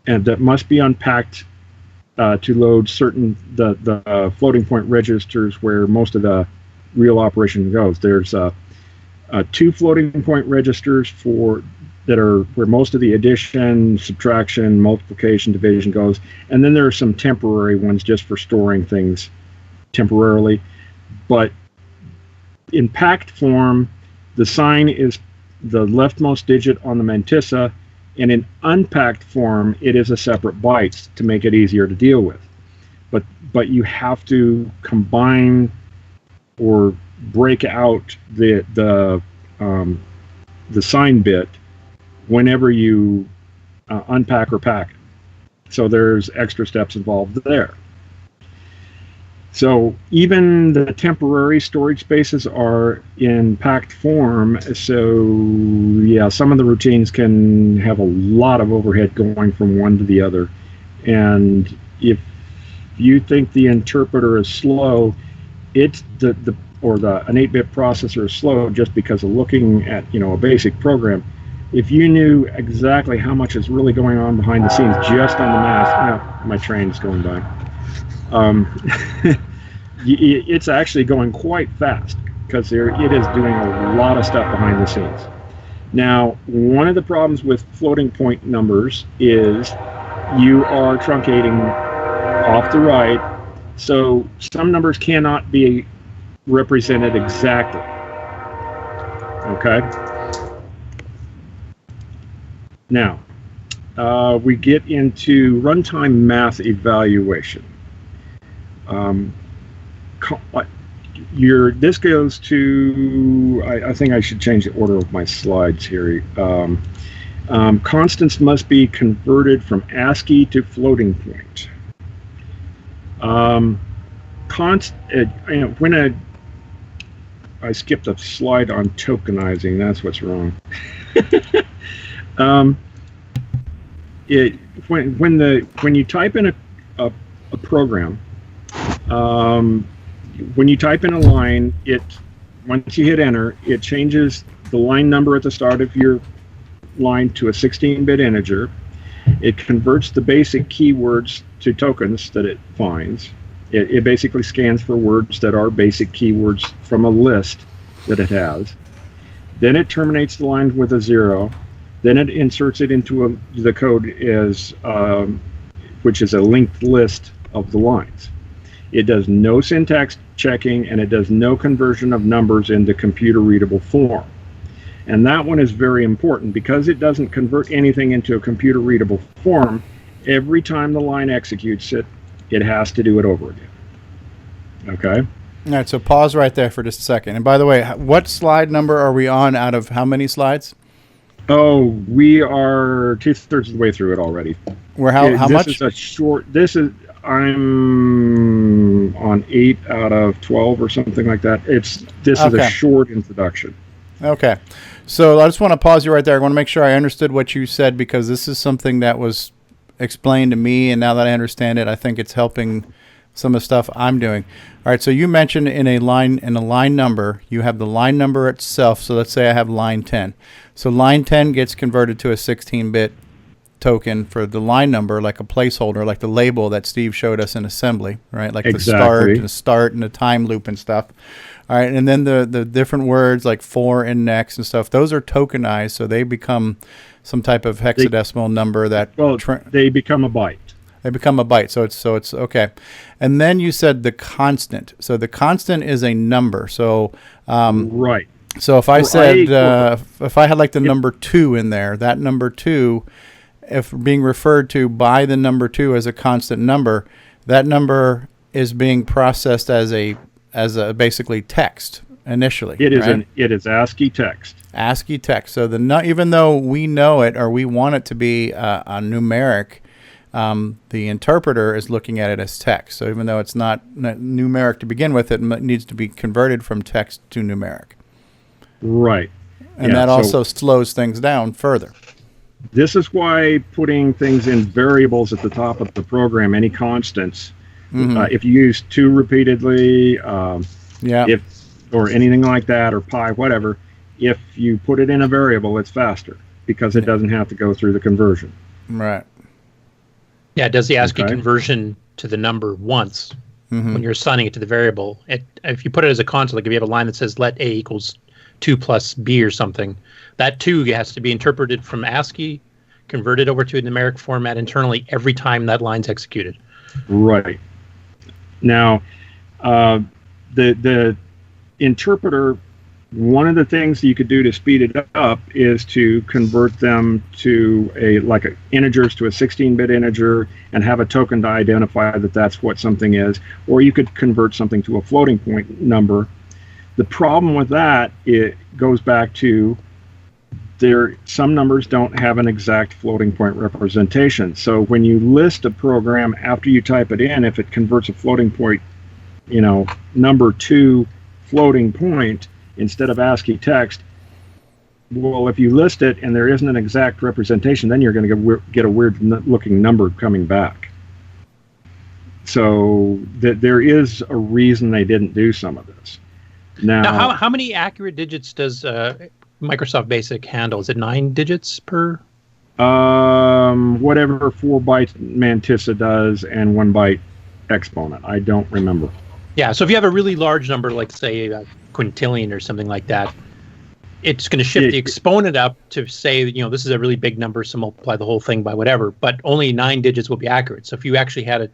and that must be unpacked to load the floating point registers where most of the real operation goes. There's two floating point registers that are where most of the addition, subtraction, multiplication, division goes, and then there are some temporary ones just for storing things temporarily. But in packed form, the sign is the leftmost digit on the mantissa, and in unpacked form, it is a separate byte to make it easier to deal with. But you have to combine or break out the sign bit whenever you unpack or pack it. So there's extra steps involved there. So even the temporary storage spaces are in packed form. So yeah, some of the routines can have a lot of overhead going from one to the other. And if you think the interpreter is slow, it's an 8-bit processor is slow just because of looking at a basic program. If you knew exactly how much is really going on behind the scenes just on the math, my train's going by. It's actually going quite fast because it is doing a lot of stuff behind the scenes. Now, one of the problems with floating point numbers is you are truncating off the right, so some numbers cannot be represented exactly. Okay? Now, we get into runtime math evaluation. This goes to, I think I should change the order of my slides here. Constants must be converted from ASCII to floating point. I skipped a slide on tokenizing. That's what's wrong. When you type in a program, when you type in a line, once you hit enter, it changes the line number at the start of your line to a 16-bit integer. It converts the basic keywords to tokens that it finds. It basically scans for words that are basic keywords from a list that it has. Then it terminates the line with a 0. Then it inserts it into the code which is a linked list of the lines. It does no syntax checking, and it does no conversion of numbers into computer readable form. And that one is very important because it doesn't convert anything into a computer readable form. every time the line executes it, it has to do it over again. Okay? All right, so pause right there for just a second. And by the way, what slide number are we on out of how many slides? Oh, we are 2/3 of the way through it already. How much? This is a short. I'm on 8 out of 12 or something like that. This is a short introduction. Okay. So I just want to pause you right there. I want to make sure I understood what you said, because this is something that was explained to me, and now that I understand it, I think it's helping some of the stuff I'm doing. All right, so you mentioned in a line number, you have the line number itself. So let's say I have line 10. So line 10 gets converted to a 16-bit token for the line number, like a placeholder, like the label that Steve showed us in assembly, right? Like the start and the time loop and stuff. All right, and then the different words like for and next and stuff, those are tokenized, so they become some type of hexadecimal number that... they become a byte. They become a byte, so it's okay. And then you said the constant. So the constant is a number. So right. So if I said if I had like the number 2 in there, that number 2, if being referred to by the number 2 as a constant number, that number is being processed as a basically text initially. It is ASCII text. ASCII text. So even though we know it or we want it to be a numeric, the interpreter is looking at it as text. So even though it's not numeric to begin with, it needs to be converted from text to numeric. Right. And that also slows things down further. This is why putting things in variables at the top of the program, any constants, if you use 2 repeatedly, or anything like that, or pi, whatever, if you put it in a variable, it's faster because it doesn't have to go through the conversion. Right. Yeah, it does the ASCII conversion to the number once when you're assigning it to the variable. If you put it as a constant, like if you have a line that says let A equals 2 plus B or something, that 2 has to be interpreted from ASCII, converted over to a numeric format internally every time that line's executed. Right. Now, the interpreter, one of the things that you could do to speed it up is to convert them to integers to a 16-bit integer and have a token to identify that that's what something is, or you could convert something to a floating point number. The problem with that, it goes back to some numbers don't have an exact floating point representation. So when you list a program after you type it in, if it converts a floating point, number 2 floating point instead of ASCII text, well, if you list it and there isn't an exact representation, then you're going to get a weird looking number coming back. So there is a reason they didn't do some of this. Now, how many accurate digits does Microsoft Basic handle? Is it 9 digits per? Whatever 4-byte mantissa does and 1-byte exponent. I don't remember. Yeah, so if you have a really large number, like say a quintillion or something like that, it's going to shift the exponent up to say, this is a really big number, so multiply the whole thing by whatever, but only 9 digits will be accurate. So if you actually had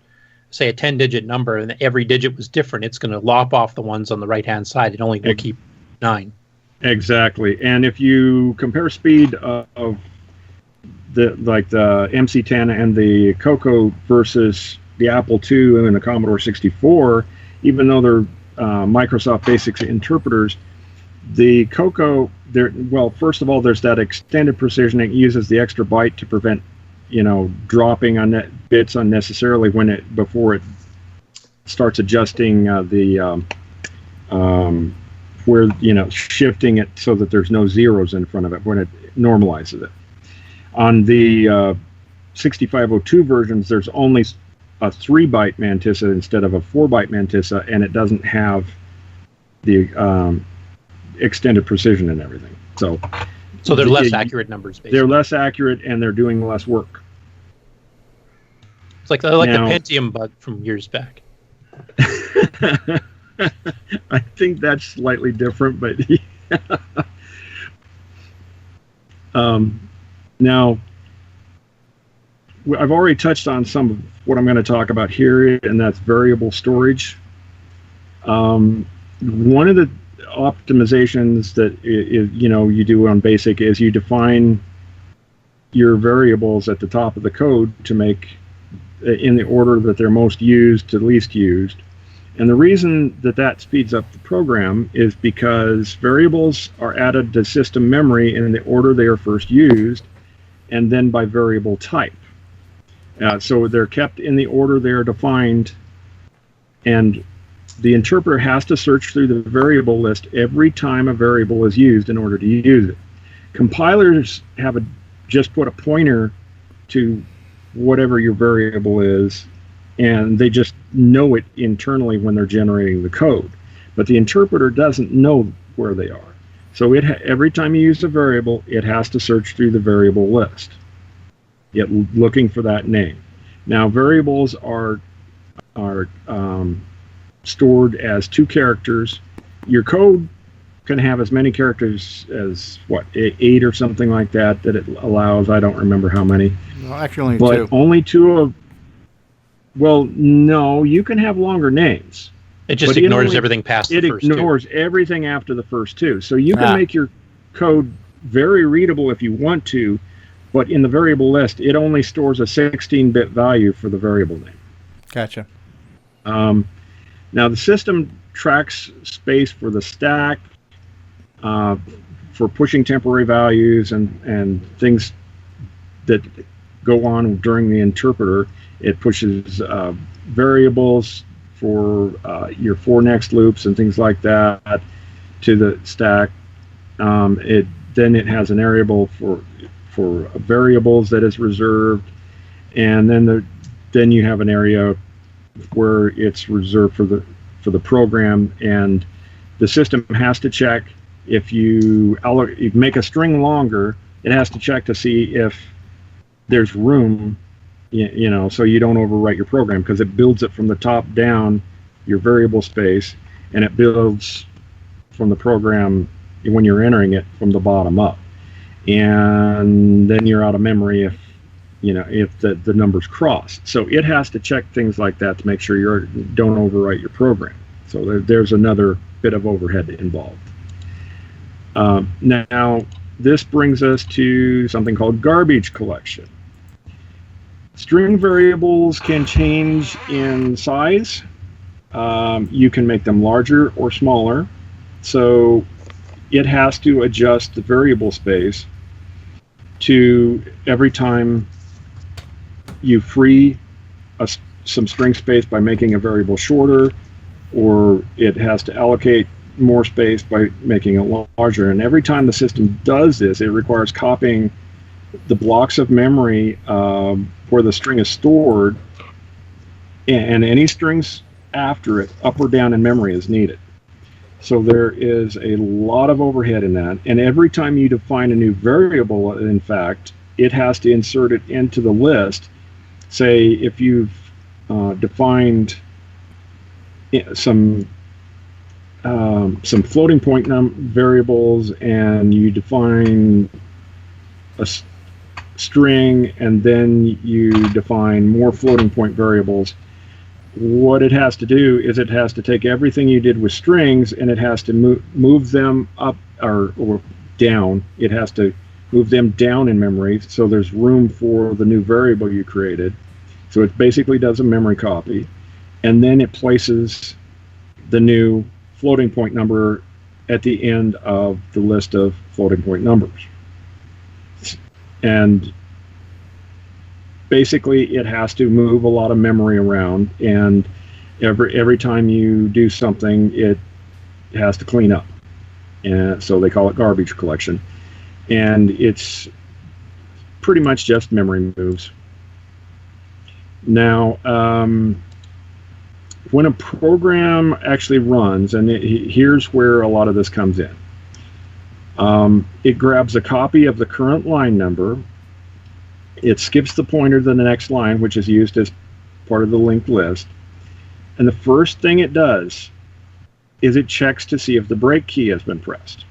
say a 10-digit number and every digit was different, it's going to lop off the ones on the right-hand side. It only will keep 9. Exactly. And if you compare speed of the MC10 and the CoCo versus the Apple II and the Commodore 64, even though they're Microsoft Basic interpreters, the CoCo, first of all, there's that extended precision. It uses the extra byte to prevent dropping on bits unnecessarily before it starts adjusting shifting it so that there's no zeros in front of it when it normalizes it. On the 6502 versions, there's only a 3-byte mantissa instead of a 4-byte mantissa, and it doesn't have the extended precision and everything. So they're less accurate numbers, basically. They're less accurate, and they're doing less work. It's like the Pentium bug from years back. I think that's slightly different, but now I've already touched on some of what I'm going to talk about here, and that's variable storage. One of the optimizations that you do on BASIC is you define your variables at the top of the code to make in the order that they're most used to least used. And the reason that that speeds up the program is because variables are added to system memory in the order they are first used, and then by variable type. So they're kept in the order they are defined, and the interpreter has to search through the variable list every time a variable is used in order to use it. Compilers have just put a pointer to whatever your variable is, and they just know it internally when they're generating the code. But the interpreter doesn't know where they are. So every time you use a variable, it has to search through the variable list, looking for that name. Now, variables are stored as 2 characters. Your code can have as many characters as, 8 or something like that it allows. I don't remember how many. Well, actually, but 2. Only 2 of. Well, no, you can have longer names. It just ignores everything past the first 2. It ignores everything after the first 2. So you can make your code very readable if you want to, but in the variable list, it only stores a 16-bit value for the variable name. Gotcha. Now, the system tracks space for the stack, for pushing temporary values and things that go on during the interpreter. It pushes variables for your 4 next loops and things like that to the stack. Then it has an variable for variables that is reserved, and then you have an area where it's reserved for the program, and the system has to check if you make a string longer. It has to check to see if there's room, so you don't overwrite your program, because it builds it from the top down, your variable space, and it builds from the program when you're entering it from the bottom up. And then you're out of memory if the numbers cross. So it has to check things like that to make sure you don't overwrite your program. So there's another bit of overhead involved. Now, this brings us to something called garbage collection. String variables can change in size. You can make them larger or smaller. So it has to adjust the variable space to every time you free some string space by making a variable shorter, or it has to allocate more space by making it larger. And every time the system does this, it requires copying the blocks of memory where the string is stored, and any strings after it, up or down in memory, is needed. So there is a lot of overhead in that. And every time you define a new variable, in fact, it has to insert it into the list. Say if you've defined some floating point variables, and you define a string, and then you define more floating point variables, what it has to do is it has to take everything you did with strings, and it has to move them up or down. It has to move them down in memory so there's room for the new variable you created. So it basically does a memory copy, and then it places the new floating point number at the end of the list of floating point numbers. And basically it has to move a lot of memory around, and every time you do something, it has to clean up. And so they call it garbage collection. And it's pretty much just memory moves. Now, when a program actually runs, and here's where a lot of this comes in. It grabs a copy of the current line number. It skips the pointer to the next line, which is used as part of the linked list. And the first thing it does is it checks to see if the break key has been pressed.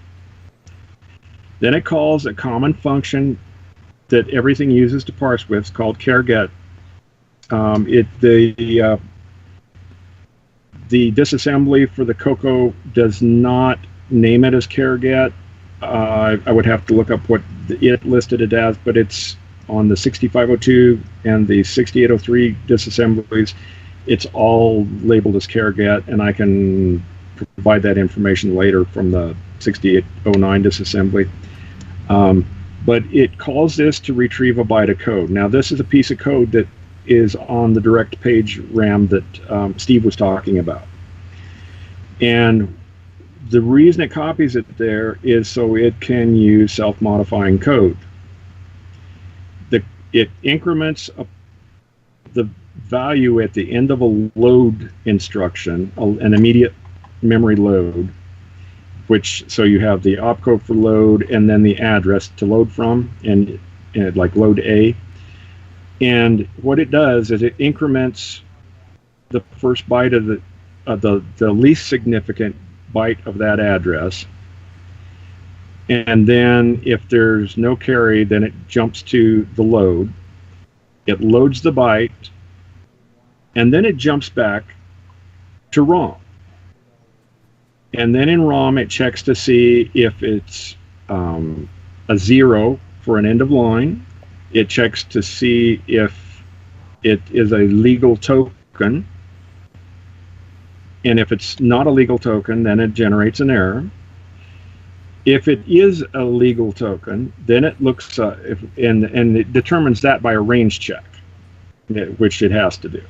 Then it calls a common function that everything uses to parse with, called char_get. The disassembly for the CoCo does not name it as char_get. I would have to look up what it listed it as, but it's on the 6502 and the 6803 disassemblies, it's all labeled as care-get, and I can provide that information later from the 6809 disassembly. But it calls this to retrieve a byte of code. Now, this is a piece of code that is on the direct page RAM that Steve was talking about. And the reason it copies it there is so it can use self-modifying code. It increments the value at the end of a load instruction, an immediate memory load, so you have the opcode for load and then the address to load from, and like load A. And what it does is it increments the first byte of the least significant byte of that address, and then if there's no carry, then it jumps to the load. It loads the byte, and then it jumps back to ROM. And then in ROM, it checks to see if it's a 0 for an end of line. It checks to see if it is a legal token. And if it's not a legal token, then it generates an error. If it is a legal token, then it looks and it determines that by a range check, which it has to do.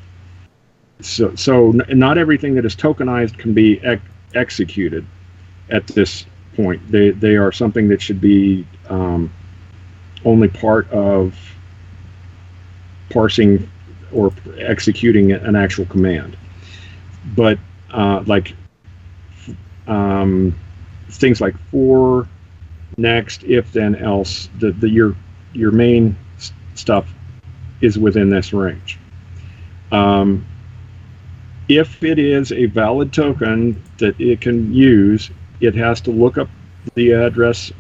So not everything that is tokenized can be executed at this point. They are something that should be only part of parsing or executing an actual command. But things like for, next, if, then, else, your main stuff is within this range. If it is a valid token that it can use, it has to look up the address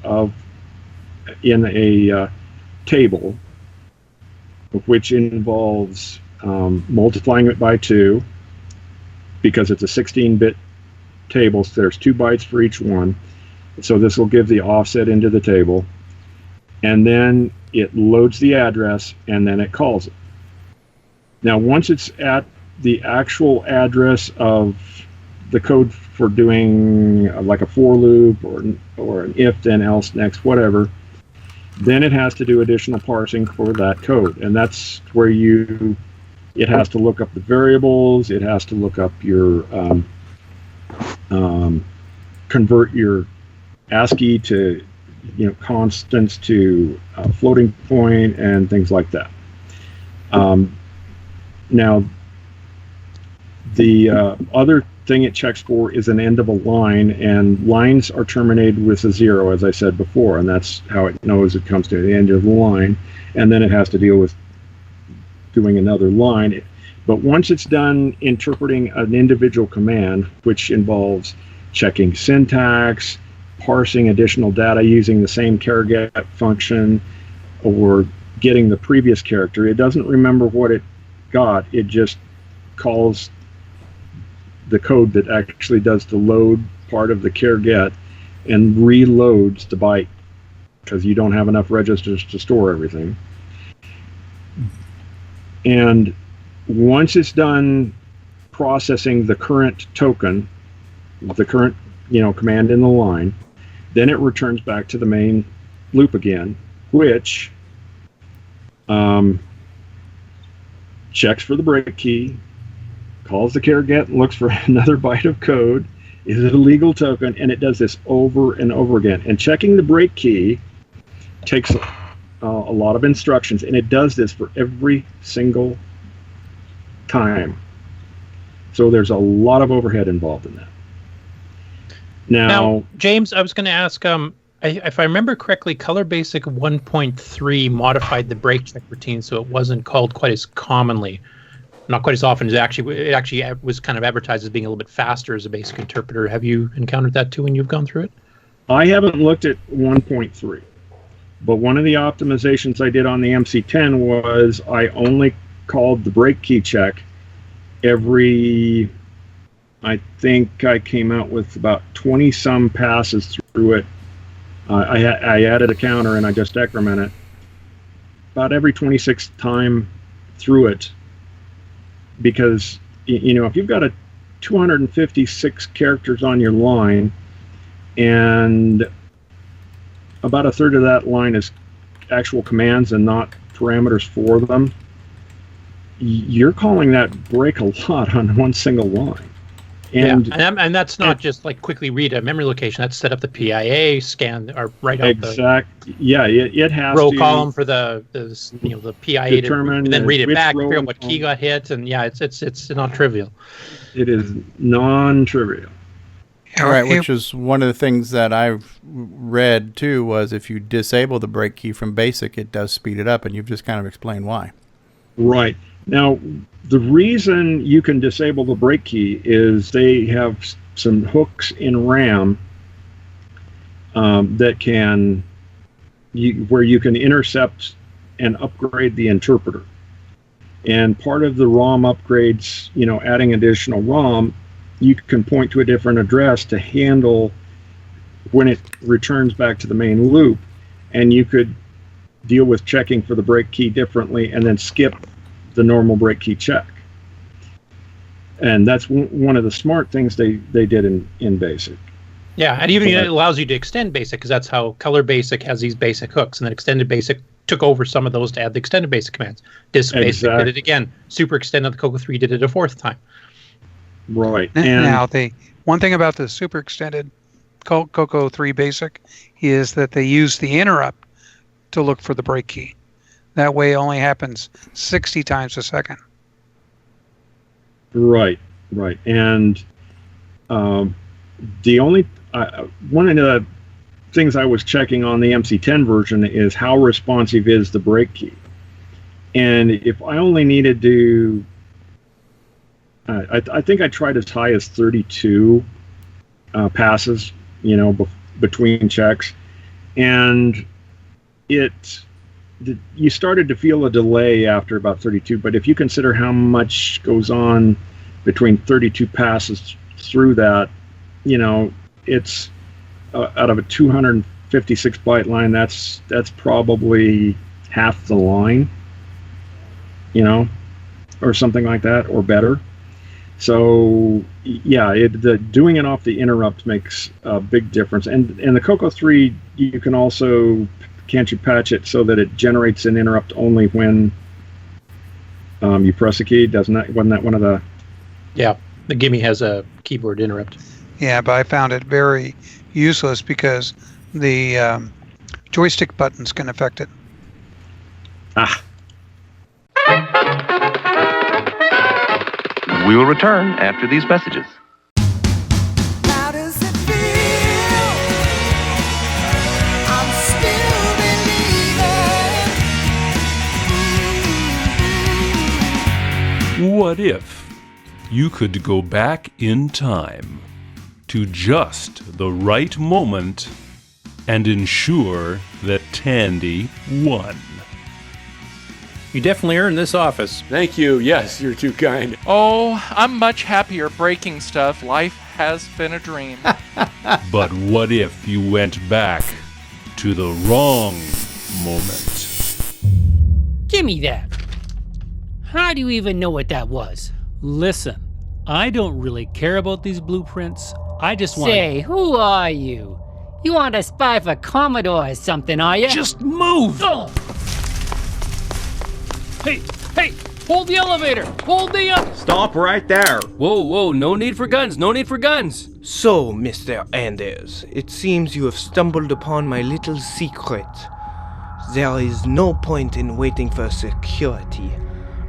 in a table, which involves multiplying it by 2, because it's a 16-bit table, so there's 2 bytes for each one. So this will give the offset into the table, and then it loads the address, and then it calls it. Now, once it's at the actual address of the code for doing like a for loop or an if, then, else, next, whatever, then it has to do additional parsing for that code, and that's where it has to look up the variables, it has to look up your convert your ASCII to constants to floating point and things like that. Now, the other thing it checks for is an end of a line, and lines are terminated with a 0, as I said before, and that's how it knows it comes to the end of the line, and then it has to deal with doing another line. But once it's done interpreting an individual command, which involves checking syntax, parsing additional data using the same care-get function, or getting the previous character, it doesn't remember what it got, it just calls the code that actually does the load part of the care-get and reloads the byte, because you don't have enough registers to store everything. And once it's done processing the current token, the current command in the line, then it returns back to the main loop again, which checks for the break key, calls the care-get and looks for another byte of code. Is it a legal token? And it does this over and over again. And checking the break key takes a lot of instructions, and it does this for every single time. So there's a lot of overhead involved in that. Now James, I was going to ask, if I remember correctly, Color Basic 1.3 modified the break check routine so it wasn't called quite as commonly, not quite as often as it actually was kind of advertised as being a little bit faster as a basic interpreter. Have you encountered that too when you've gone through it? I haven't looked at 1.3, but one of the optimizations I did on the MC10 was I only called the break key check every, I think I came out with about 20 some passes through it. I added a counter and I just decrement it. about every 26th time through it, because if you've got 256 characters on your line, and about a third of that line is actual commands and not parameters for them, you're calling that break a lot on one single line. And that's not just like quickly read a memory location. That's set up the PIA, scan, or write out it has row to column for the PIA determine to then read it back, row figure out what key got hit, and it's not trivial. It is non-trivial. Right, which is one of the things that I've read too, was if you disable the break key from BASIC, it does speed it up, and you've just kind of explained why. Right. Now, the reason you can disable the break key is they have some hooks in RAM that where you can intercept and upgrade the interpreter. And part of the ROM upgrades, adding additional ROM, you can point to a different address to handle when it returns back to the main loop, and you could deal with checking for the break key differently and then skip the normal break key check. And that's one of the smart things they did in BASIC. Yeah, and even it allows you to extend BASIC, because that's how Color BASIC has these basic hooks, and then Extended BASIC took over some of those to add the Extended BASIC commands. Disk BASIC did it again. Super Extended the CoCo 3 did it a fourth time. Right. Now, the one thing about the Super Extended CoCo 3 BASIC is that they use the interrupt to look for the break key. That way it only happens 60 times a second. Right. And the only one of the things I was checking on the MC10 version is how responsive is the break key. And if I only needed to, I think I tried as high as 32 passes, between checks, and you started to feel a delay after about 32. But if you consider how much goes on between 32 passes through that, it's out of a 256 byte line, that's probably half the line, or something like that, or better. So yeah, doing it off the interrupt makes a big difference. And the CoCo 3, you can also, can't you patch it so that it generates an interrupt only when you press a key? Wasn't that one of the? Yeah, the Gimme has a keyboard interrupt. Yeah, but I found it very useless because the joystick buttons can affect it. We will return after these messages. How does it feel? I'm still believing. What if you could go back in time to just the right moment and ensure that Tandy won? You definitely earned this office. Thank you. Yes, you're too kind. Oh, I'm much happier breaking stuff. Life has been a dream. But what if you went back to the wrong moment? Give me that. How do you even know what that was? Listen, I don't really care about these blueprints. I just want... Say, who are you? You want to spy for Commodore or something, are you? Just move! Oh. Hey, hold the elevator! Hold the Stop right there! Whoa, no need for guns, no need for guns! So, Mr. Anders, it seems you have stumbled upon my little secret. There is no point in waiting for security.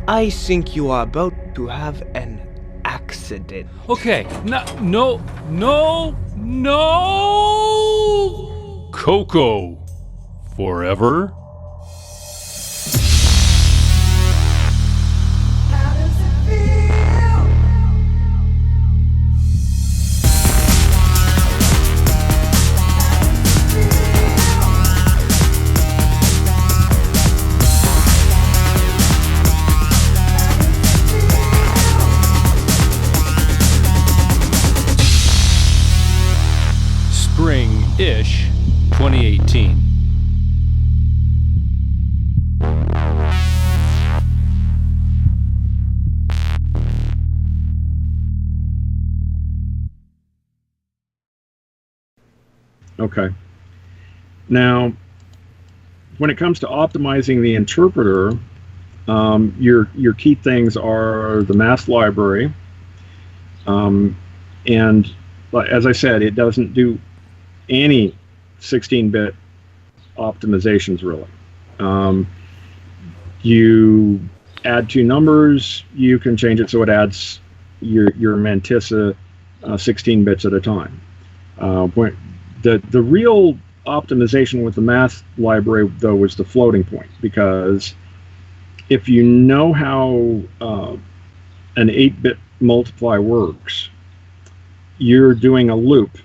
I think you are about to have an accident. Okay, no! CoCo forever? Spring-ish 2018. Okay. Now, when it comes to optimizing the interpreter, your key things are the math library, and as I said, it doesn't do any 16-bit optimizations really. You add two numbers, you can change it so it adds your mantissa 16 bits at a time. When the real optimization with the math library, though, was the floating point, because if you know how an 8-bit multiply works, you're doing a loop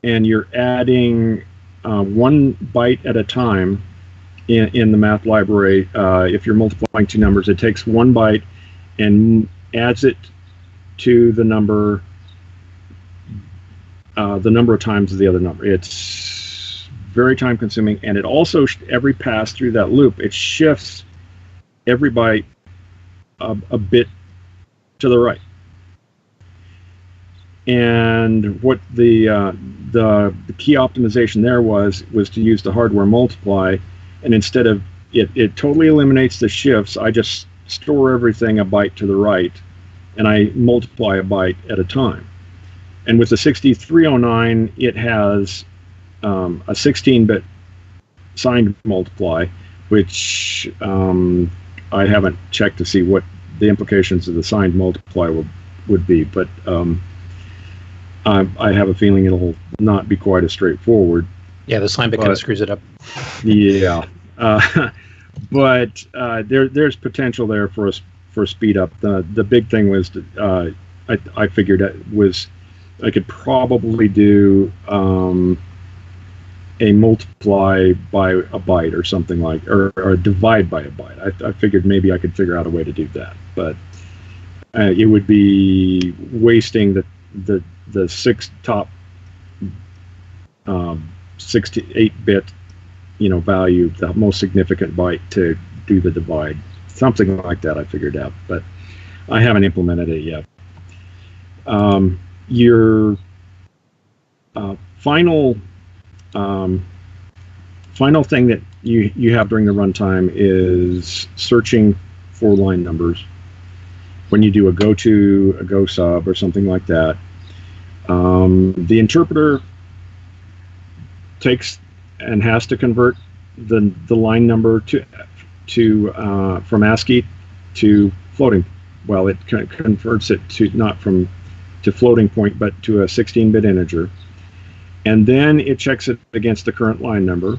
and you're adding 1 byte at a time in the math library. If you're multiplying two numbers, it takes 1 byte and adds it to the number of times the other number. It's very time consuming, and it also, every pass through that loop, it shifts every byte a bit to the right. And what the key optimization there was to use the hardware multiply, and instead of it totally eliminates the shifts. I just store everything a byte to the right, and I multiply a byte at a time. And with the 6309, it has a 16-bit signed multiply, which I haven't checked to see what the implications of the signed multiply would be, but I have a feeling it'll not be quite as straightforward. Yeah, the sign bit kind of screws it up. Yeah, but there's potential there for speed up. The big thing was I figured was I could probably do a multiply by a byte or something like, or a divide by a byte. I figured maybe I could figure out a way to do that, but it would be wasting the top 68-bit value, the most significant byte, to do the divide. Something like that I figured out, but I haven't implemented it yet. Your final thing that you have during the runtime is searching for line numbers. When you do a go to, a go sub, or something like that, the interpreter takes and has to convert the line number to from ASCII to floating. Well, it converts it to floating point, but to a 16-bit integer, and then it checks it against the current line number,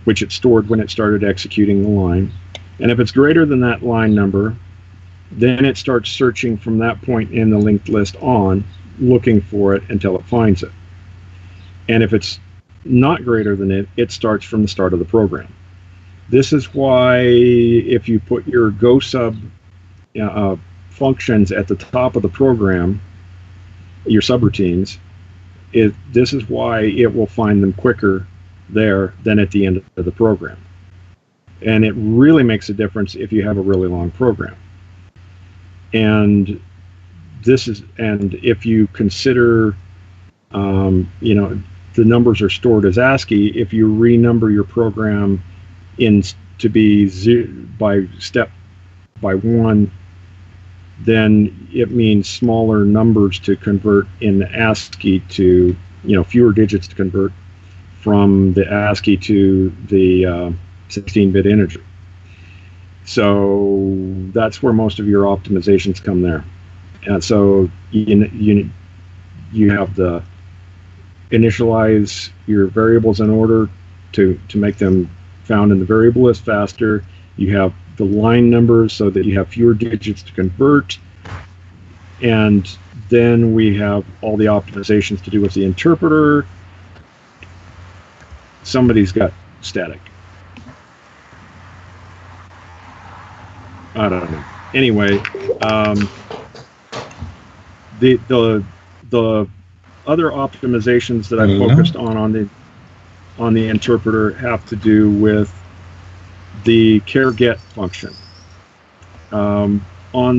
which it stored when it started executing the line. And if it's greater than that line number, then it starts searching from that point in the linked list on, looking for it until it finds it. And if it's not greater than it, it starts from the start of the program. This is why if you put your go sub functions at the top of the program, your subroutines, this is why it will find them quicker there than at the end of the program. And it really makes a difference if you have a really long program. And if you consider, the numbers are stored as ASCII, if you renumber your program to be by 1, then it means smaller numbers to convert in ASCII to, fewer digits to convert from the ASCII to the 16-bit integer. So that's where most of your optimizations come there. And so you have the initialize your variables in order to make them found in the variable list faster. You have the line numbers so that you have fewer digits to convert, and then we have all the optimizations to do with the interpreter. Somebody's got static. I don't know. Anyway, the other optimizations that I focused on the interpreter have to do with the care get function. On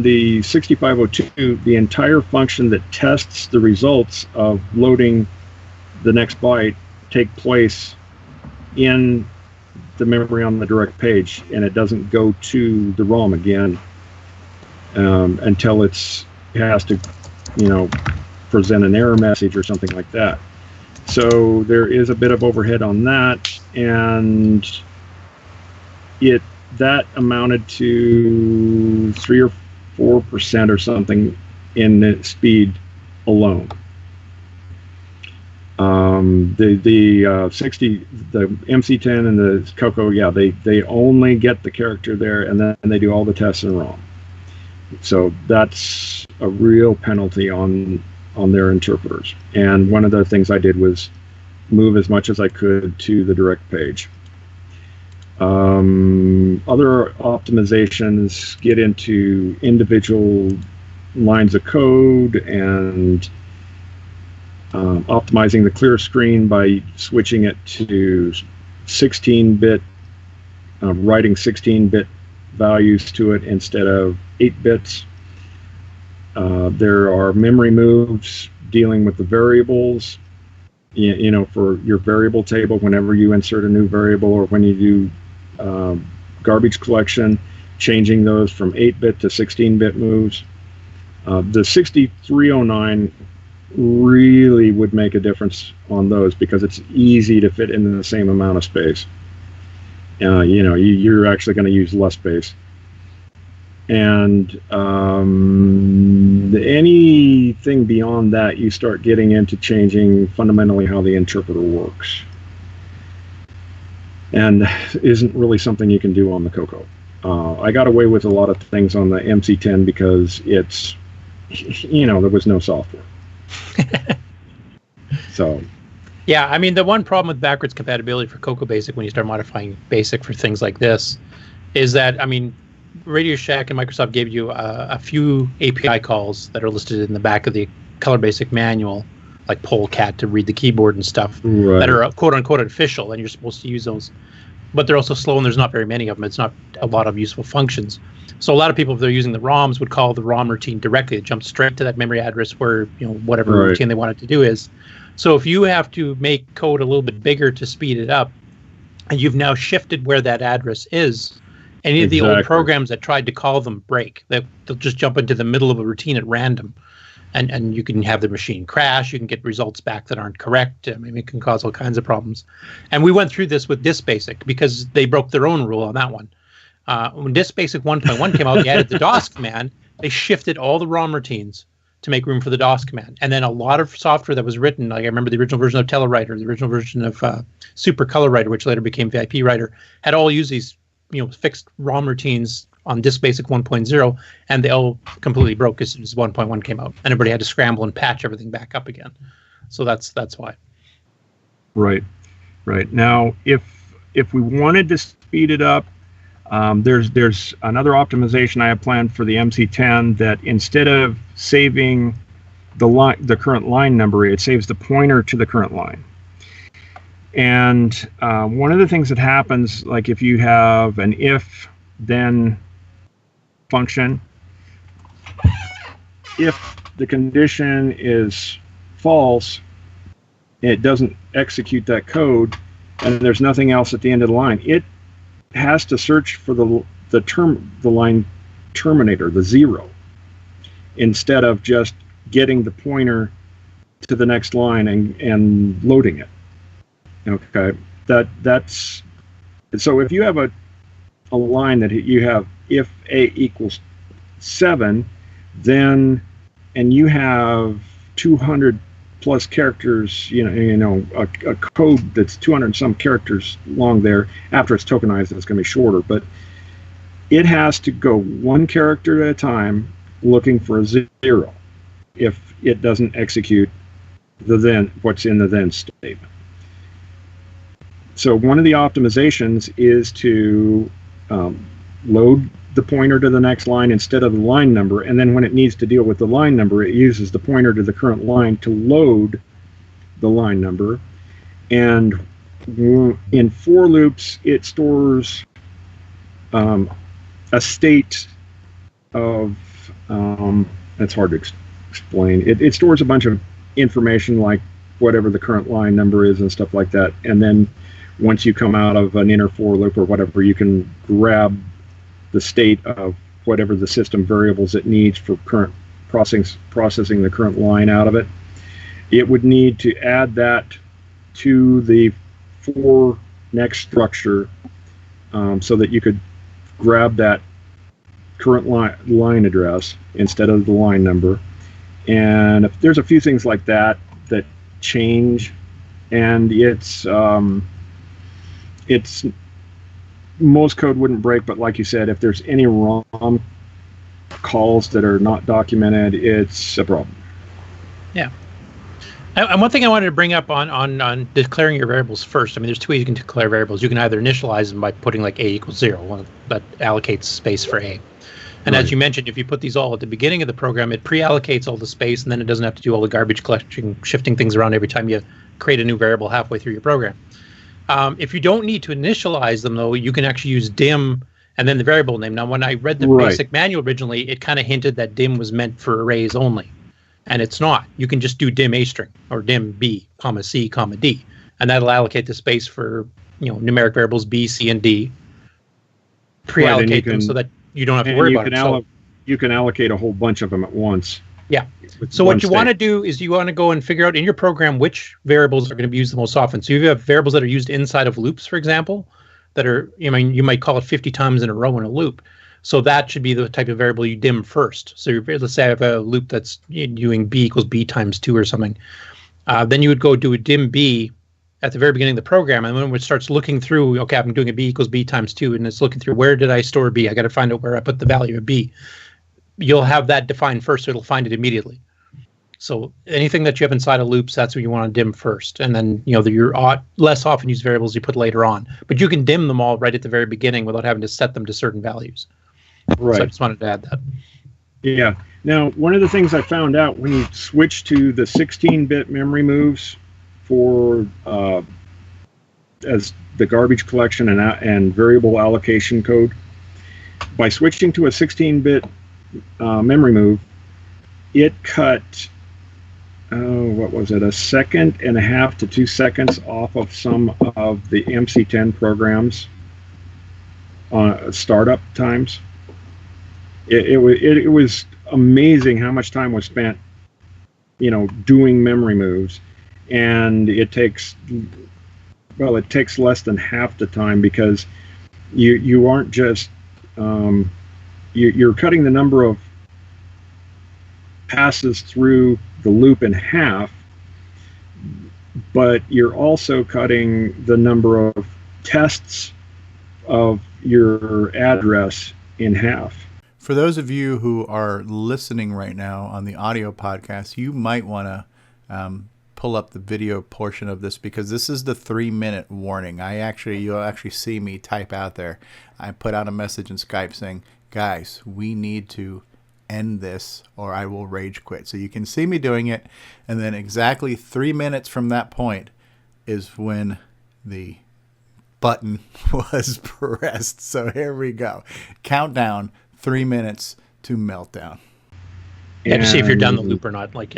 the 6502, the entire function that tests the results of loading the next byte take place in the memory on the direct page, and it doesn't go to the ROM again until it has to, present an error message or something like that. So there is a bit of overhead on that, and that amounted to 3 or 4% or something in the speed alone. The MC10 and the CoCo, they only get the character there, and then they do all the tests in ROM. So that's a real penalty on their interpreters. And one of the things I did was move as much as I could to the direct page. Other optimizations get into individual lines of code and optimizing the clear screen by switching it to 16-bit, writing 16-bit values to it instead of 8 bits. There are memory moves dealing with the variables, for your variable table whenever you insert a new variable, or when you do garbage collection, changing those from 8-bit to 16-bit moves. The 6309 really would make a difference on those because it's easy to fit into the same amount of space. You're actually going to use less space. And anything beyond that, you start getting into changing fundamentally how the interpreter works. And isn't really something you can do on the CoCo. I got away with a lot of things on the MC10 because it's, there was no software. So. Yeah, I mean, the one problem with backwards compatibility for CoCo Basic when you start modifying Basic for things like this is that, Radio Shack and Microsoft gave you a few API calls that are listed in the back of the Color Basic manual, like Polecat to read the keyboard and stuff, right, that are quote-unquote official, and you're supposed to use those. But they're also slow, and there's not very many of them. It's not a lot of useful functions. So a lot of people, if they're using the ROMs, would call the ROM routine directly. It jumps straight to that memory address where, whatever right, routine they want it to do is. So if you have to make code a little bit bigger to speed it up, and you've now shifted where that address is, any of the old programs that tried to call them break. They'll just jump into the middle of a routine at random, and you can have the machine crash. You can get results back that aren't correct. It can cause all kinds of problems. And we went through this with DiskBasic because they broke their own rule on that one. When DiskBasic 1.1 came out, they added the DOS command. They shifted all the ROM routines to make room for the DOS command. And then a lot of software that was written, like I remember the original version of Telewriter, the original version of Super Color Writer, which later became VIP Writer, had all used these fixed ROM routines on DiskBasic 1.0, and they all completely broke as soon as 1.1 came out. And everybody had to scramble and patch everything back up again. So that's why. Right. Now, if we wanted to speed it up, there's another optimization I have planned for the MC10 that instead of saving the current line number, it saves the pointer to the current line. And one of the things that happens, like if you have an if-then function, if the condition is false, it doesn't execute that code, and there's nothing else at the end of the line. It has to search for the line terminator, the 0, instead of just getting the pointer to the next line and loading it. Okay, that's so if you have a line that you have if a equals 7, then and you have 200 plus characters, a code that's 200 and some characters long there. After it's tokenized, it's going to be shorter, but it has to go one character at a time looking for a 0 if it doesn't execute what's in the then statement. So one of the optimizations is to load the pointer to the next line instead of the line number, and then when it needs to deal with the line number, it uses the pointer to the current line to load the line number. And in for loops, it stores a state of, that's hard to explain. It stores a bunch of information like whatever the current line number is and stuff like that. And then once you come out of an inner for loop or whatever, you can grab the state of whatever the system variables it needs for current processing the current line out of it. It would need to add that to the for next structure so that you could grab that current line address instead of the line number. And if there's a few things like that that change, and it's most code wouldn't break, but like you said, if there's any ROM calls that are not documented, it's a problem. Yeah. And one thing I wanted to bring up on declaring your variables first. I mean, there's two ways you can declare variables. You can either initialize them by putting like a equals 0, one that allocates space for a. And as you mentioned, if you put these all at the beginning of the program, it pre-allocates all the space, and then it doesn't have to do all the garbage collection, shifting things around every time you create a new variable halfway through your program. If you don't need to initialize them, though, you can actually use dim and then the variable name. Now, when I read the basic manual originally, it kind of hinted that dim was meant for arrays only, and it's not. You can just do dim A string or dim B, comma C, comma D, and that'll allocate the space for numeric variables B, C, and D. Pre-allocate them so that you don't have to worry about it. You can allocate a whole bunch of them at once. Yeah. So what you want to do is you want to go and figure out in your program which variables are going to be used the most often. So you have variables that are used inside of loops, for example, that are, you might call it 50 times in a row in a loop. So that should be the type of variable you dim first. So let's say I have a loop that's doing B equals B times 2 or something. Then you would go do a dim B at the very beginning of the program, and when it starts looking through, okay, I'm doing a B equals B times 2, and it's looking through where did I store B? I got to find out where I put the value of B. You'll have that defined first, so it'll find it immediately. So anything that you have inside of loops, that's what you want to dim first, and then your less often used variables you put later on. But you can dim them all right at the very beginning without having to set them to certain values. Right. So I just wanted to add that. Yeah. Now, one of the things I found out when you switch to the 16-bit memory moves for as the garbage collection and variable allocation code, by switching to a 16-bit memory move, it cut what was it, 1.5 seconds to 2 seconds off of some of the MC10 programs startup times. It was amazing how much time was spent doing memory moves, and it takes less than half the time, because you aren't just you're cutting the number of passes through the loop in half, but you're also cutting the number of tests of your address in half. For those of you who are listening right now on the audio podcast, you might want to pull up the video portion of this, because this is the 3-minute warning. You'll actually see me type out there. I put out a message in Skype saying, guys, we need to end this or I will rage quit. So you can see me doing it, and then exactly 3 minutes from that point is when the button was pressed. So here we go. Countdown, 3 minutes to meltdown. Yeah, to see if you're down the loop or not. Right,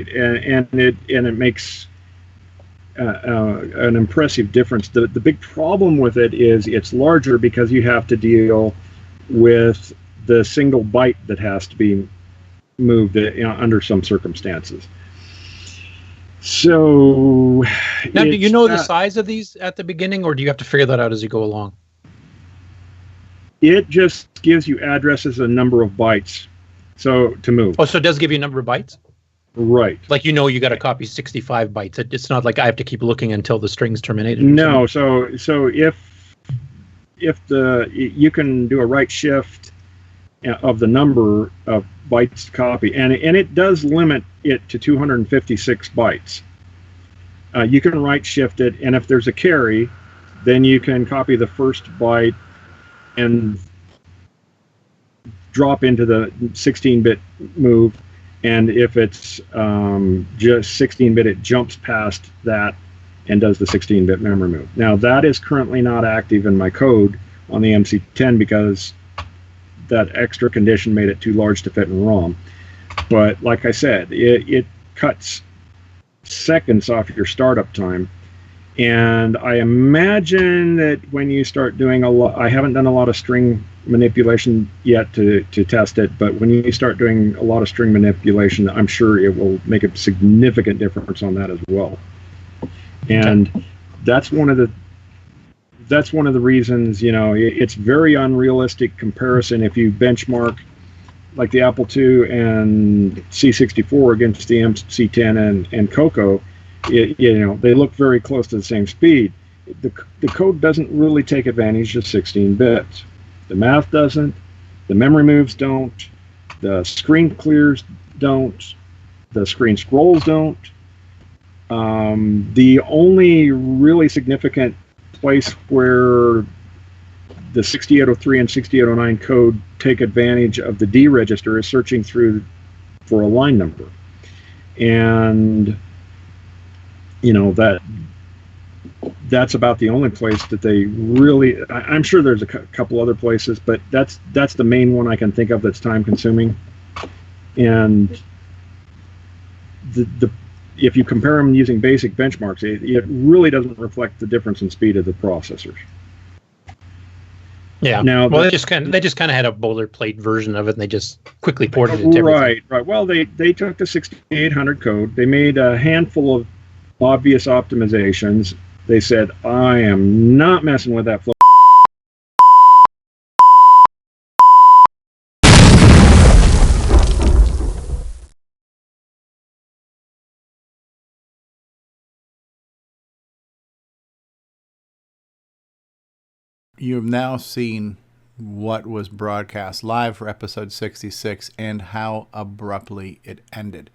and it makes an impressive difference. The big problem with it is it's larger because you have to deal with the single byte that has to be moved under some circumstances. So now, do you know the size of these at the beginning, or do you have to figure that out as you go along? It just gives you addresses and number of bytes to move. Oh, so it does give you a number of bytes? Right. Like you got to copy 65 bytes. It's not like I have to keep looking until the string's terminated. No, so if you can do a right shift of the number of bytes to copy, and it does limit it to 256 bytes. You can right shift it, and if there's a carry, then you can copy the first byte and drop into the 16-bit move, and if it's just 16-bit, it jumps past that and does the 16-bit memory move. Now, that is currently not active in my code on the MC10 because that extra condition made it too large to fit in ROM. But like I said, it cuts seconds off your startup time. And I imagine that when you start doing a lot, I haven't done a lot of string manipulation yet to test it, but when you start doing a lot of string manipulation, I'm sure it will make a significant difference on that as well. And that's one of the reasons, it's very unrealistic comparison if you benchmark like the Apple II and C64 against the MC10 and CoCo. They look very close to the same speed. The code doesn't really take advantage of 16 bits. The math doesn't, the memory moves don't, the screen clears don't, the screen scrolls don't. The only really significant place where the 6803 and 6809 code take advantage of the D register is searching through for a line number. And that's about the only place that they really, I'm sure there's a couple other places, but that's the main one I can think of that's time consuming. And if you compare them using basic benchmarks, it really doesn't reflect the difference in speed of the processors. Yeah. Now, well, they just kind of had a boilerplate version of it, and they just quickly ported it to everything. Right. Well, they took the 6800 code. They made a handful of obvious optimizations. They said, I am not messing with that flow. You have now seen what was broadcast live for episode 66 and how abruptly it ended.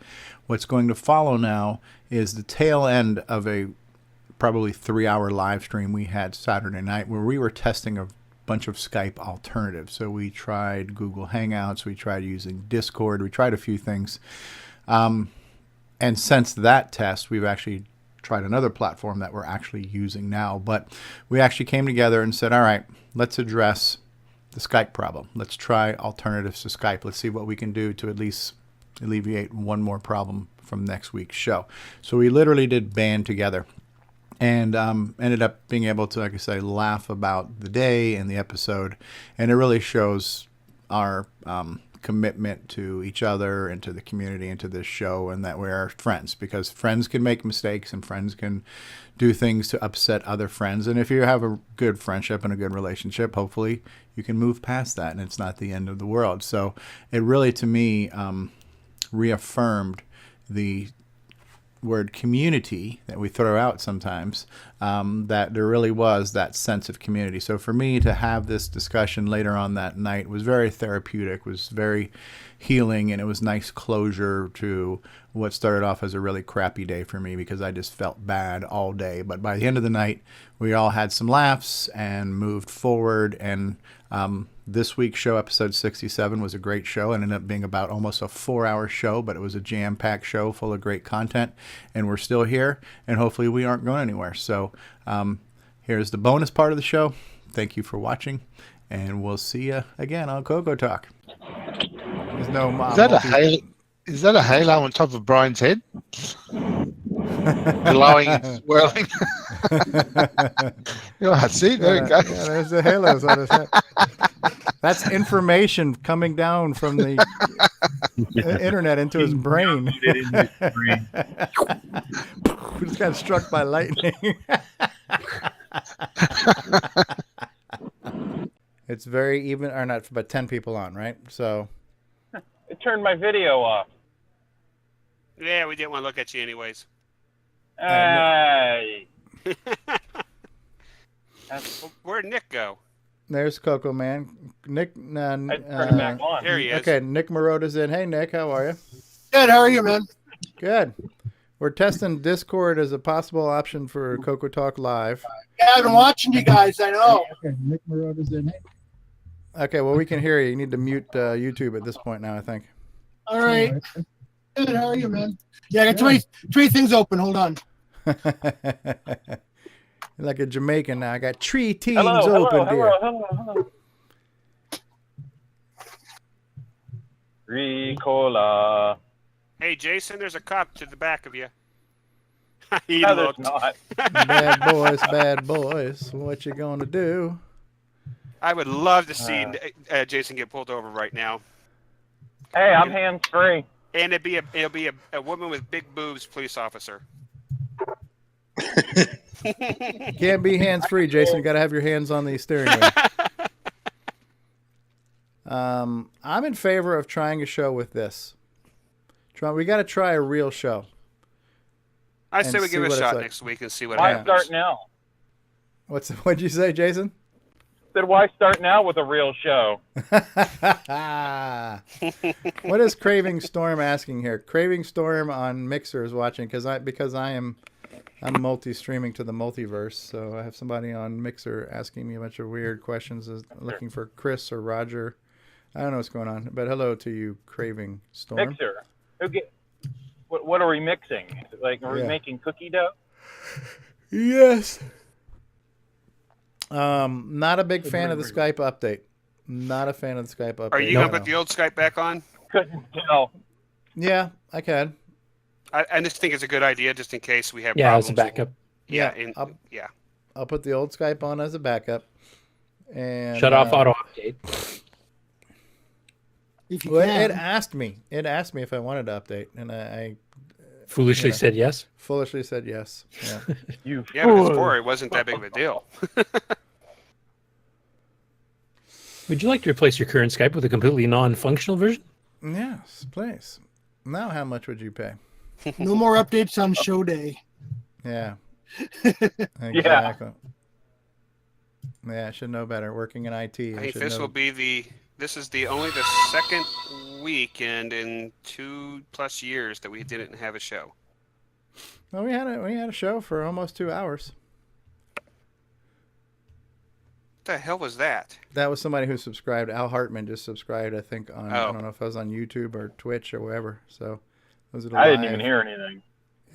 What's going to follow now is the tail end of a probably 3-hour live stream we had Saturday night where we were testing a bunch of Skype alternatives. So we tried Google Hangouts, we tried using Discord, we tried a few things. And since that test, we've actually tried another platform that we're actually using now. But we actually came together and said, all right, let's address the Skype problem. Let's try alternatives to Skype. Let's see what we can do to at least alleviate one more problem from next week's show. So we literally did band together and ended up being able to, like I say, laugh about the day and the episode. And it really shows our commitment to each other and to the community and to this show, and that we're friends, because friends can make mistakes and friends can do things to upset other friends. And if you have a good friendship and a good relationship, hopefully you can move past that and it's not the end of the world. So it really, to me, reaffirmed the word community that we throw out sometimes, that there really was that sense of community. So for me to have this discussion later on that night was very therapeutic, was very healing, and it was nice closure to what started off as a really crappy day for me because I just felt bad all day. But by the end of the night, we all had some laughs and moved forward. And this week's show, episode 67, was a great show and ended up being about almost a 4-hour show, but it was a jam-packed show full of great content. And we're still here, and hopefully we aren't going anywhere. So here's the bonus part of the show. Thank you for watching, and we'll see you again on CoCoTALK. There's no is that a halo on top of Brian's head? Glowing and swirling. I see. There it goes. Yeah, there's the halos on his head. That's information coming down from the internet into his brain. We just got struck by lightning. It's very even, or not, but 10 people on, right? So it turned my video off. Yeah, we didn't want to look at you anyways. Hey. Where'd Nick go? There's CoCo, man. Nick. I turned it back on. There he is. Okay, Nick Marota's in. Hey, Nick, how are you? Good. How are you, man? Good. We're testing Discord as a possible option for CoCoTALK Live. Yeah, I've been watching you guys. I know. Okay, Nick Marota's in. Hey. Okay, well, we can hear you. You need to mute YouTube at this point now, I think. All right. Good. How are you, man? Yeah, I got 20 things open. Hold on. Like a Jamaican now. I got 3 teams hello, open here. Hello. Ricola. Hey, Jason, there's a cop to the back of you. He No, there's looked. not. Bad boys. What you gonna do? I would love to see Jason get pulled over right now. Hey, I'm hands free. And it'll be a woman with big boobs police officer. Can't be hands free, Jason. You got to have your hands on the steering wheel. I'm in favor of trying a show with this. We got to try a real show. I say we give it a shot next week and see what happens. Why start now? What'd you say, Jason? Said why start now with a real show? What is Craving Storm asking here? Craving Storm on Mixer is watching because I'm multi-streaming to the multiverse, so I have somebody on Mixer asking me a bunch of weird questions, looking for Chris or Roger. I don't know what's going on, but hello to you, Craving Storm. Mixer. What are we mixing? Like, are we making cookie dough? Yes. Not a big fan of the Skype update. Not a fan of the Skype update. Are you going to put the old Skype back on? Couldn't tell. Yeah, I can. I just think it's a good idea, just in case we have Yeah, problems. as a backup. I'll put the old Skype on as a backup. And shut off auto update. It asked me if I wanted to update, and I foolishly said yes. Foolishly said yes. Yeah. But before it wasn't that big of a deal. Would you like to replace your current Skype with a completely non-functional version? Yes, please. Now, how much would you pay? No more updates on show day. Yeah. Exactly. Yeah, I should know better. Working in IT. I think this will be this is only the second weekend in 2+ years that we didn't have a show. Well, we had a show for almost 2 hours. What the hell was that? That was somebody who subscribed. Al Hartman just subscribed, I think, on I don't know if it was on YouTube or Twitch or wherever. So was it I didn't even hear anything.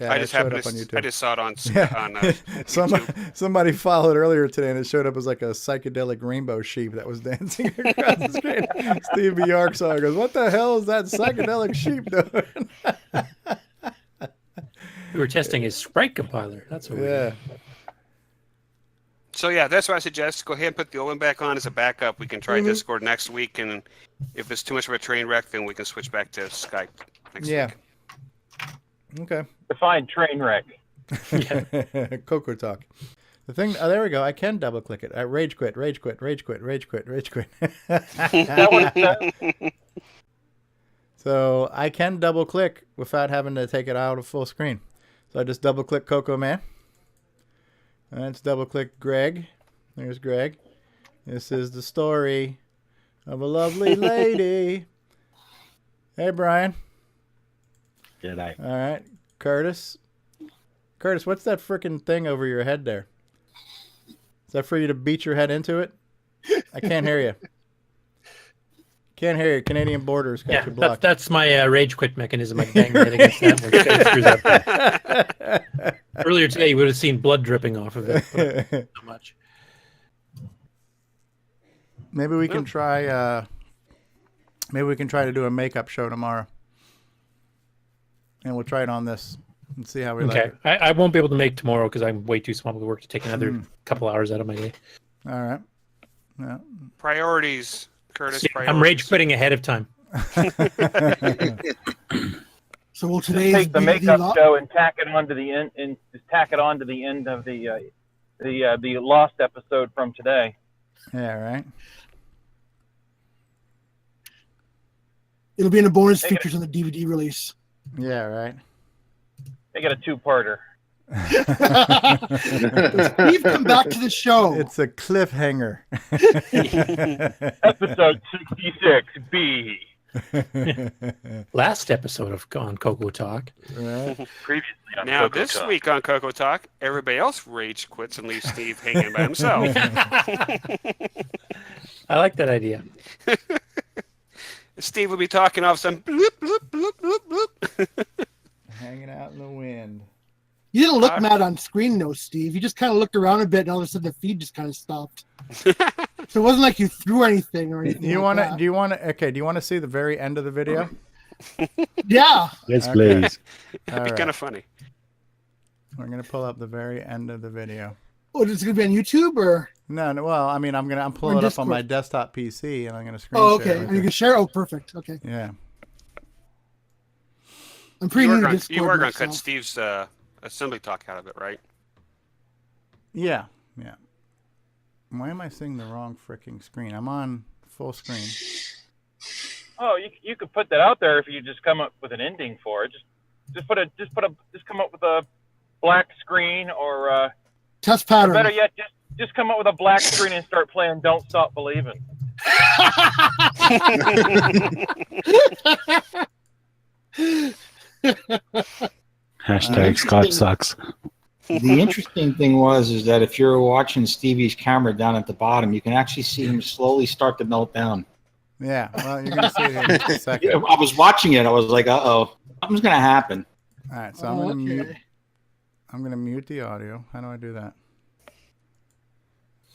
Yeah, I just showed up on YouTube. I just saw it on YouTube. Somebody followed earlier today, and it showed up as like a psychedelic rainbow sheep that was dancing across the screen. Steve Bjork saw it. Goes, what the hell is that psychedelic sheep doing? We were testing his Sprite compiler. That's what. Yeah. So yeah, that's what I suggest. Go ahead and put the old one back on as a backup. We can try Discord next week, and if it's too much of a train wreck, then we can switch back to Skype next week. Okay. Define train wreck. CoCoTALK. The thing. Oh, there we go. I can double click it. Rage quit. Rage quit. Rage quit. Rage quit. Rage quit. So I can double click without having to take it out of full screen. So I just double click Coco Man. And let's double click Greg. There's Greg. This is the story of a lovely lady. Hey, Brian. G'day. All right. Curtis. Curtis, what's that frickin' thing over your head there? Is that for you to beat your head into it? I can't hear you. Can't hear you. Canadian borders got you blocked. That's my rage quit mechanism. I bang my head against that when it screws up. Earlier today, you would have seen blood dripping off of it. But not much. Maybe we can try. Maybe we can try to do a makeup show tomorrow, and we'll try it on this and see how we like it. I won't be able to make tomorrow because I'm way too small to work to take another couple hours out of my day. All right. Yeah. Priorities, Curtis. See, I'm rage quitting ahead of time. So will Just today's take the be makeup show and tack it onto the end, and just tack it onto the end of the lost episode from today. Yeah. Right. It'll be in the bonus features on the DVD release. Yeah. Right. They got a two-parter. Steve, come back to the show. It's a cliffhanger. Episode 66B. Last episode on CoCoTALK. Right. Previously on Now, CoCoTALK. this week on CoCoTALK, everybody else rage quits and leaves Steve hanging by himself. I like that idea. Steve will be talking off some bloop, bloop, bloop, bloop, bloop. Hanging out in the wind. You didn't look mad on screen, though, Steve. You just kind of looked around a bit, and all of a sudden the feed just kind of stopped. So it wasn't like you threw anything or anything. Do you want to? Do you want to? Okay. Do you want to see the very end of the video? Yeah. Yes, please. That'd be kind of funny. We're gonna pull up the very end of the video. Oh, is it gonna be on YouTube or? No. Well, I mean, I'm pulling it up on my desktop PC, and I'm gonna screen Oh, share. okay. And you can share. Oh, perfect. Okay. Yeah. I'm pretty new to Discord. You are going to myself. cut Steve's assembly talk out of it, right? Yeah. Yeah. Why am I seeing the wrong freaking screen? I'm on full screen. Oh, you could put that out there if you just come up with an ending for it. Just come up with a black screen or test pattern. Or better yet, just come up with a black screen and start playing "Don't Stop Believing." Hashtag Scott sucks. The interesting thing is that if you're watching Stevie's camera down at the bottom, you can actually see him slowly start to melt down. Yeah, well, you're gonna see it in a second. I was watching it. I was like, "Uh-oh, something's gonna happen." All right, so I'm gonna mute the audio. How do I do that?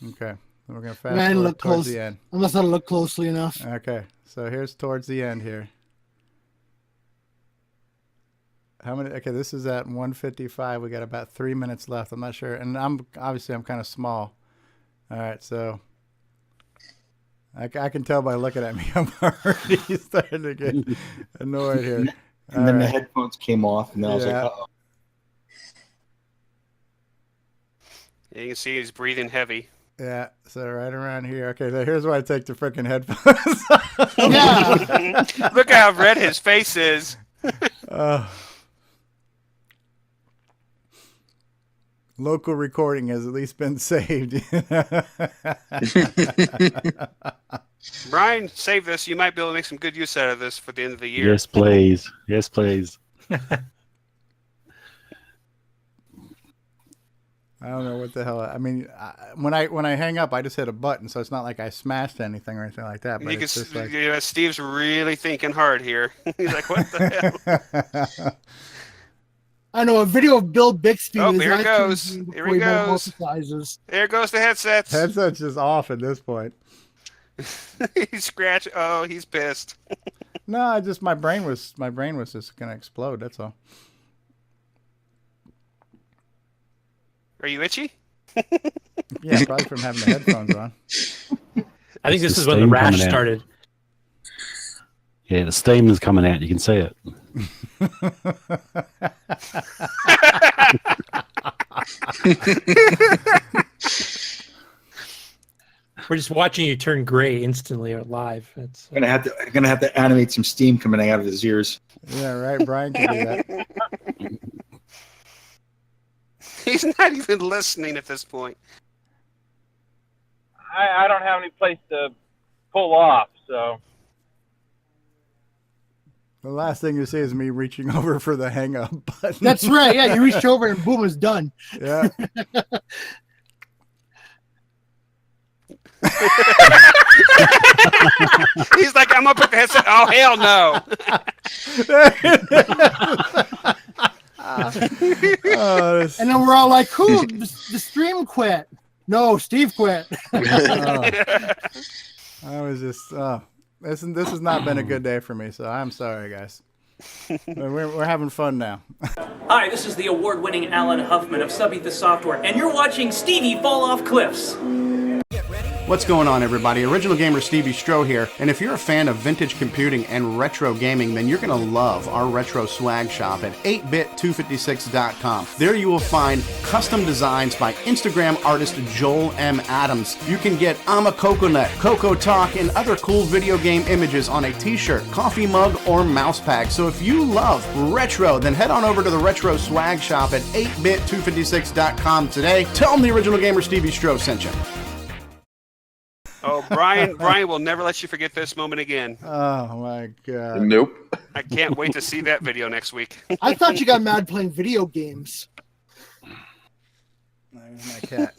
Okay, we're gonna fast forward towards the end. Unless I look closely enough. Okay, so here's towards the end here. How many? Okay, this is at 1:55. We got about 3 minutes left. I'm not sure, and I'm kind of small. All right, so I can tell by looking at me, I'm already starting to get annoyed here. And then the headphones came off, and I was like, "Uh-oh." You can see he's breathing heavy. Yeah, so right around here. Okay, so here's why I take the freaking headphones off. Yeah. Look how red his face is. Local recording has at least been saved. Brian, save this. You might be able to make some good use out of this for the end of the year. Yes, please. Yes, please. I don't know what the hell. I mean, when I hang up, I just hit a button, so it's not like I smashed anything or anything like that. But You can, it's just like, Steve's really thinking hard here. He's like, "What the hell?" I know a video of Bill Bixby. Oh, with his here it iTunes goes. game Here before he bought goes. multi-sizes. There goes the headsets. Headset's just off at this point. He's scratching. Oh, he's pissed. No, my brain was just gonna explode. That's all. Are you itchy? Yeah, probably from having the headphones on. I think this is when the rash started. Yeah, the steam is coming out. You can see it. We're just watching you turn gray instantly live. It's I'm gonna have to animate some steam coming out of his ears. Yeah, right. Brian can do that. He's not even listening at this point. I don't have any place to pull off, so. The last thing you see is me reaching over for the hang up button. That's right. Yeah, you reached over and boom, it's done. Yeah. He's like, "I'm up at the headset." Oh, hell no. And then we're all like, "Who? The stream quit." No, Steve quit. I was just, this has not been a good day for me, so I'm sorry, guys. We're having fun now. Hi, this is the award-winning Alan Huffman of Subby the Software, and you're watching Stevie Fall Off Cliffs. What's going on, everybody? Original Gamer Stevie Strow here, and if you're a fan of vintage computing and retro gaming, then you're going to love our retro swag shop at 8bit256.com. There you will find custom designs by Instagram artist Joel M. Adams. You can get I'm a Coconut, CoCoTALK, and other cool video game images on a t-shirt, coffee mug, or mouse pad. So if you love retro, then head on over to the retro swag shop at 8bit256.com today. Tell them the Original Gamer Stevie Strow sent you. Oh, Brian will never let you forget this moment again. Oh my God. Nope. I can't wait to see that video next week. I thought you got mad playing video games. There's my cat.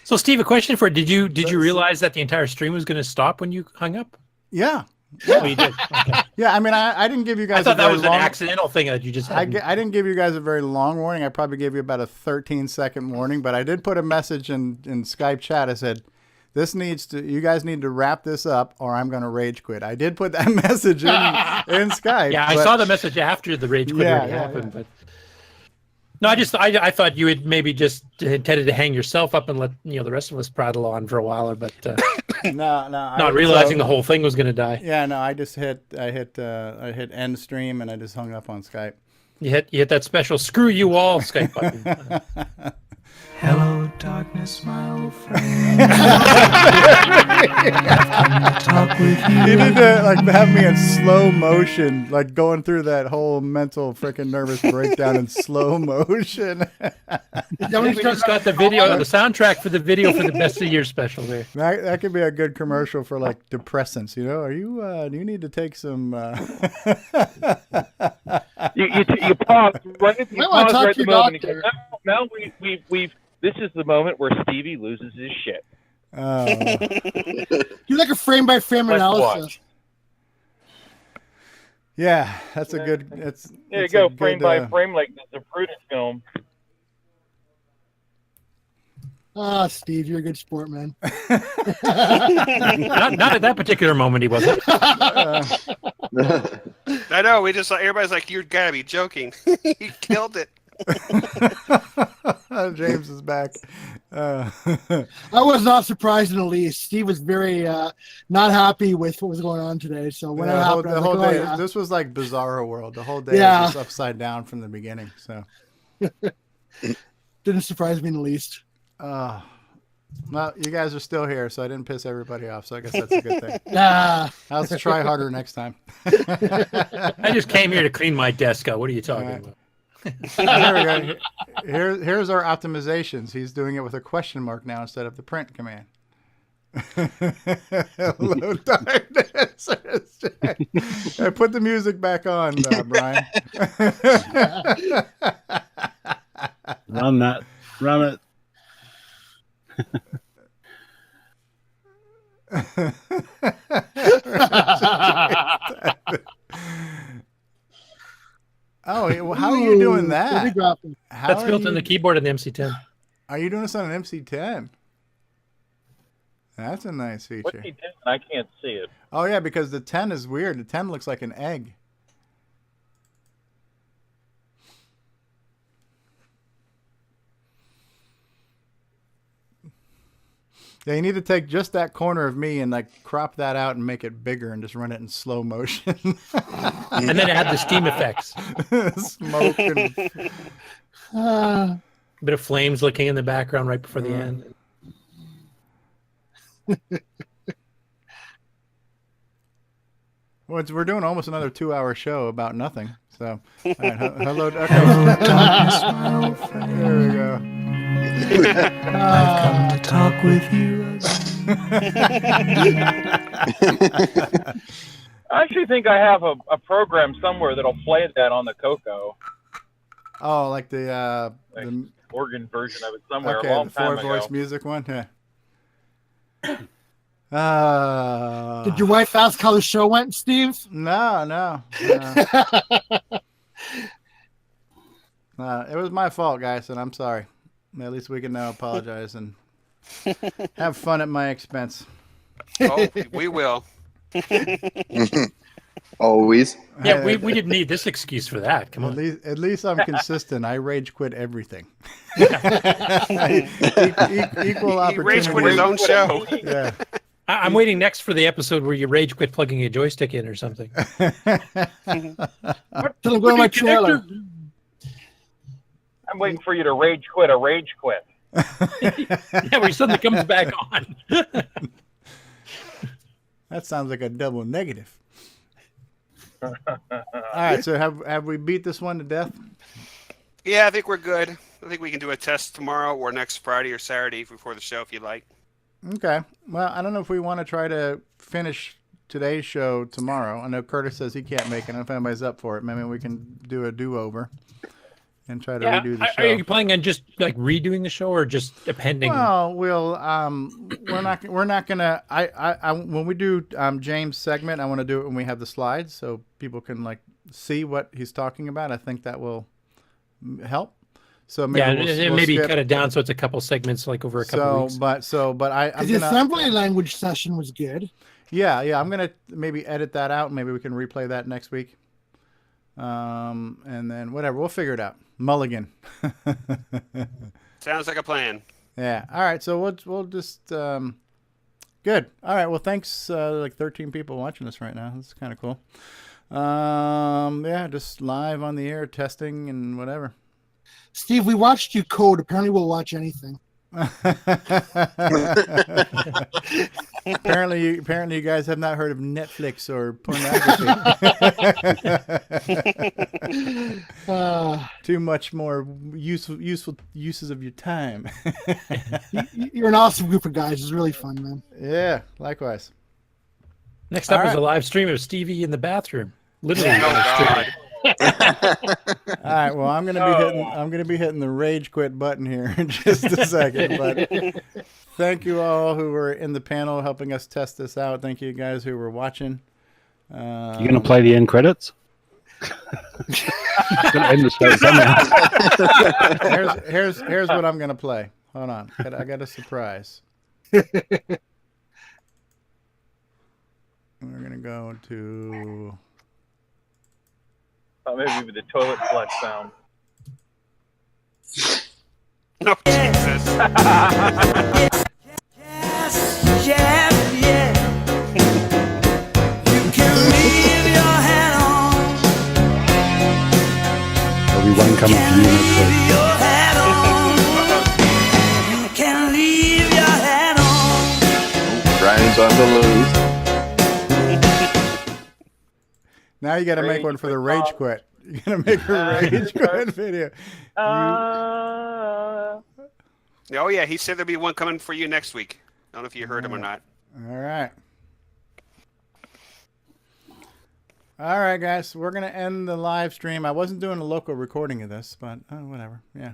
So, Steve, a question for you. Did you realize that the entire stream was going to stop when you hung up? Yeah. Oh, you did. Okay. Yeah, I mean, I didn't give you guys. I thought a that very was long... an accidental thing that you just. I didn't give you guys a very long warning. I probably gave you about a 13-second warning, but I did put a message in Skype chat. I said, you guys need to wrap this up or I'm going to rage quit. I did put that message in Skype. Yeah, I saw the message after the rage quit already happened. But No, I thought you had maybe just intended to hang yourself up and let the rest of us prattle on for a while, but no, not realizing the whole thing was going to die. Yeah, no, I hit end stream and I just hung up on Skype. You hit that special "screw you all" Skype button. Hello, darkness, my old friend. Talk with you. You need to have me in slow motion, going through that whole mental freaking nervous breakdown in slow motion. We just got the video, the soundtrack for the video for the Best of Year special there. That could be a good commercial for depressants. Are you? Do you need to take some? You pause right at the moment. Doctor. Now we've. This is the moment where Stevie loses his shit. Do like a frame by frame analysis. Yeah, that's a good. There you go, frame by frame, like the Prudence film. Steve, you're a good sport, man. not at that particular moment, he wasn't. I know. We just everybody's like, "You're gotta be joking." He killed it. James is back. I was not surprised in the least. Steve was very not happy with what was going on today. So when it happened, the whole day, this was like Bizarro World. The whole day was just upside down from the beginning. So didn't surprise me in the least. Well, you guys are still here, so I didn't piss everybody off. So I guess that's a good thing. I'll try harder next time. I just came here to clean my desk out. What are you talking about? There we go. Here's our optimizations. He's doing it with a question mark now instead of the print command. Hello, darkness. Hey, put the music back on, Brian. Run that. Run it. Oh, how are you doing that? That's built in the keyboard of the MC10. Are you doing this on an MC10? That's a nice feature. What's he doing? I can't see it. Oh, yeah, because the 10 is weird. The 10 looks like an egg. Yeah, you need to take just that corner of me and crop that out and make it bigger and just run it in slow motion. And then add the steam effects. Smoke and a bit of flames looking in the background right before the end. Well, we're doing almost another 2-hour show about nothing. So, all right, hello. Okay. There we go. I've come to talk with you. I actually think I have a program somewhere that'll play that on the CoCo. Oh, like the organ version of it somewhere okay, a long the time ago. four-voice music one? Yeah. Did your wife ask how the show went, Steve? No. It was my fault, guys, and I'm sorry. At least we can now apologize and have fun at my expense. Oh, we will. Always. Yeah, we didn't need this excuse for that. Come on. At least I'm consistent. I rage quit everything. Equal opportunity. He rage quit his own show. Yeah. I'm waiting next for the episode where you rage quit plugging a joystick in or something. Till go to my trailer. I'm waiting for you to rage quit a rage quit. Yeah, where he suddenly comes back on. That sounds like a double negative. All right, so have we beat this one to death? Yeah, I think we're good. I think we can do a test tomorrow or next Friday or Saturday before the show if you'd like. Okay. Well, I don't know if we want to try to finish today's show tomorrow. I know Curtis says he can't make it. I don't know if anybody's up for it. Maybe we can do a do-over and try to redo the show. Are you planning on just redoing the show or just appending? Well, we're not gonna. I when we do James' segment, I want to do it when we have the slides so people can see what he's talking about. I think that will help. So maybe maybe cut it down so it's a couple segments over a couple weeks. But the assembly language session was good. Yeah, I'm gonna maybe edit that out and maybe we can replay that next week. And then whatever, we'll figure it out. Mulligan. Sounds like a plan. Yeah. All right. So we'll just good. All right. Well, thanks. Like 13 people watching us right now. That's kind of cool. Yeah, just live on the air, testing and whatever. Steve, we watched you code. Apparently, we'll watch anything. apparently you guys have not heard of Netflix or pornography. Too much more useful uses of your time. You're an awesome group of guys. It's really fun, man. Yeah, likewise. Next up is a live stream of Stevie in the bathroom. Literally. God. All right, well, I'm gonna be hitting the rage quit button here in just a second. But thank you all who were in the panel helping us test this out. Thank you guys who were watching. You gonna play the end credits? Gonna end the show somehow. Here's what I'm gonna play. Hold on, I got a surprise. We're gonna go to. Oh, maybe with the toilet flush sound. No, Jesus. There'll be one coming for you next week. Brian's on the loose. Now you got to make one for the rage quit. You got to make a rage quit video. Oh yeah, he said there'll be one coming for you next week. I don't know if you heard him or not. All right. All right, guys. We're going to end the live stream. I wasn't doing a local recording of this, but whatever. Yeah.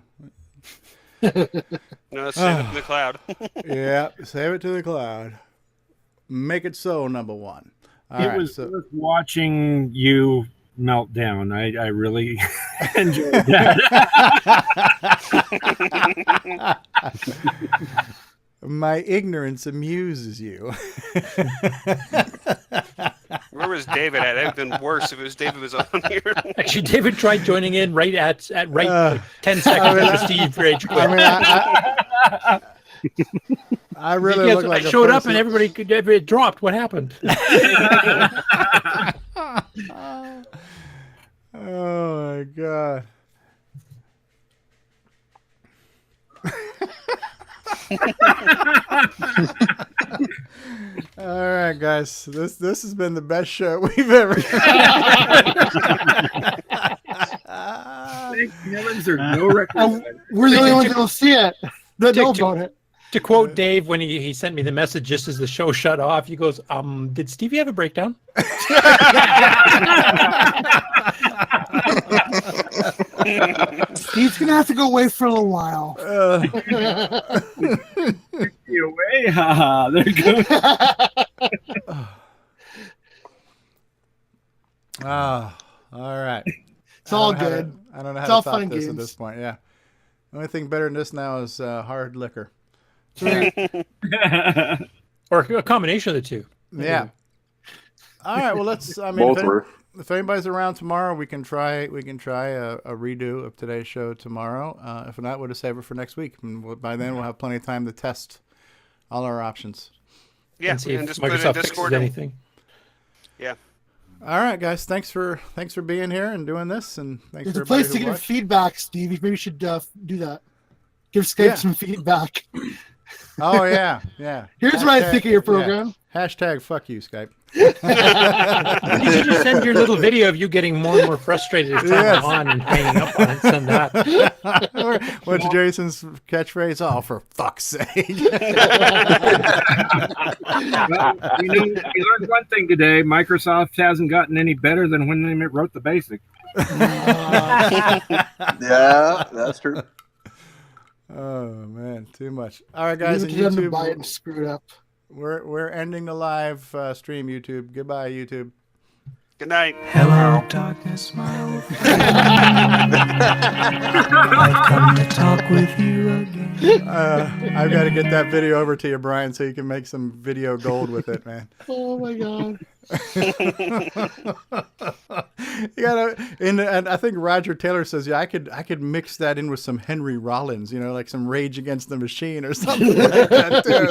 No, save it to the cloud. Yeah, save it to the cloud. Make it so, number one. All it right, was worth watching you melt down. I really enjoyed that. My ignorance amuses you. Where was David at? It would have been worse if it was David was on here. Actually, David tried joining in right at 10 seconds after Steve rage quit. I really look like I showed up and everybody dropped. What happened? Oh my God. All right, guys. This has been the best show we've ever had. Thank heavens there's no record. We're the only ones that'll see it. That know about it. To quote Dave when he sent me the message just as the show shut off, he goes, did Stevie have a breakdown? Steve's gonna have to go away for a little while. You away? Haha, there you go. All right. It's all good. I don't know It's how all to fun top and this games. at this point. Yeah. The only thing better than this now is hard liquor. Or a combination of the two. Yeah. All right. Well, if anybody's around tomorrow, we can try a redo of today's show tomorrow. If not, we'll just save it for next week. And by then, we'll have plenty of time to test all our options. Yeah, and see if just put it in Microsoft Discord. fixes anything. Yeah. All right, guys. Thanks for being here and doing this, and thanks There's for a place to everybody who give watched. feedback, Steve. You maybe should do that. Give Skype some feedback. Oh yeah, yeah. Here's what I think of your program. Yeah. Hashtag fuck you, Skype. You should just send your little video of you getting more and more frustrated as time goes on and hanging up on it. Send that. What's Jason's catchphrase? Oh, for fuck's sake. Well, we learned one thing today. Microsoft hasn't gotten any better than when they wrote the BASIC. Yeah, that's true. Oh man, too much. All right, guys, on You have to YouTube, buy it and screw it up. we're ending the live stream. YouTube, goodbye, YouTube. Good night. Hello, darkness, my old friend. I've come to talk with you again. I've got to get that video over to you, Brian, so you can make some video gold with it, man. Oh my god. You gotta, and I think Roger Taylor says, yeah, I could mix that in with some Henry Rollins, you know, like some Rage Against the Machine or something like that too.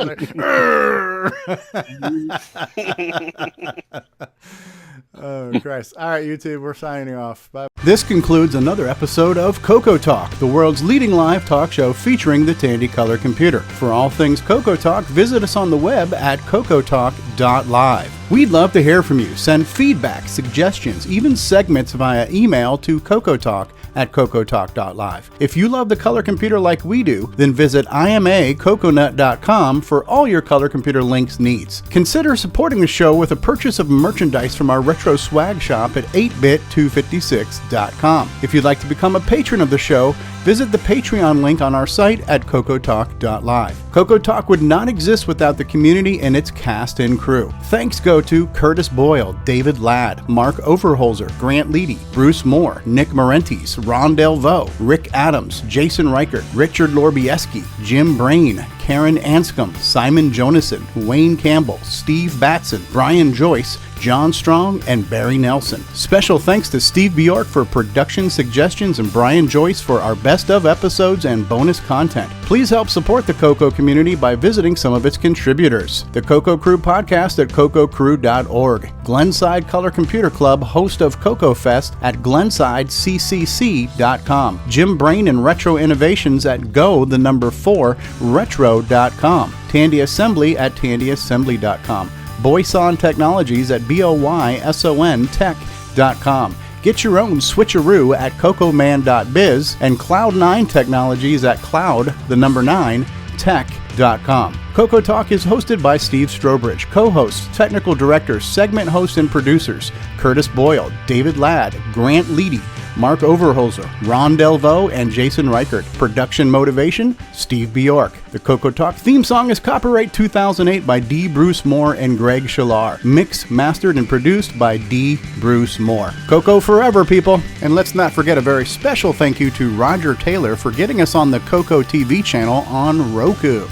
Oh, Christ. All right, YouTube, we're signing off. Bye. This concludes another episode of CoCoTALK, the world's leading live talk show featuring the Tandy Color Computer. For all things CoCoTALK, visit us on the web at CoCoTalk.live. We'd love to hear from you. Send feedback, suggestions, even segments via email to CoCoTalk@CoCoTalk.live. If you love the color computer like we do, then visit IMACoconut.com for all your color computer links needs. Consider supporting the show with a purchase of merchandise from our retro swag shop at 8bit256.com. If you'd like to become a patron of the show, visit the Patreon link on our site at CoCoTalk.live. CoCoTalk would not exist without the community and its cast and crew. Thanks go to Curtis Boyle, David Ladd, Mark Overholzer, Grant Leedy, Bruce Moore, Nick Marentes, Ron Delvaux, Rick Adams, Jason Reichert, Richard Lorbieski, Jim Brain, Karen Anscombe, Simon Jonason, Wayne Campbell, Steve Batson, Brian Joyce, John Strong, and Barry Nelson. Special thanks to Steve Bjork for production suggestions and Brian Joyce for our best of episodes and bonus content. Please help support the CoCo community by visiting some of its contributors. The CoCo Crew podcast at CoCoCrew.org. Glenside Color Computer Club, host of CoCo Fest at GlensideCCC.com. Jim Brain and Retro Innovations at Go4Retro.com. Tandy Assembly at TandyAssembly.com. Boyson Technologies at BOYSONTech.com. Get your own switcheroo at cocoman.biz and Cloud9 Technologies at cloud9tech.com. CoCoTalk is hosted by Steve Strobridge, co-hosts, technical directors, segment hosts, and producers Curtis Boyle, David Ladd, Grant Leedy, Mark Overholzer, Ron Delvaux, and Jason Reichert. Production motivation, Steve Bjork. The CoCoTalk theme song is copyright 2008 by D. Bruce Moore and Greg Schalar. Mixed, mastered, and produced by D. Bruce Moore. CoCo forever, people. And let's not forget a very special thank you to Roger Taylor for getting us on the CoCo TV channel on Roku.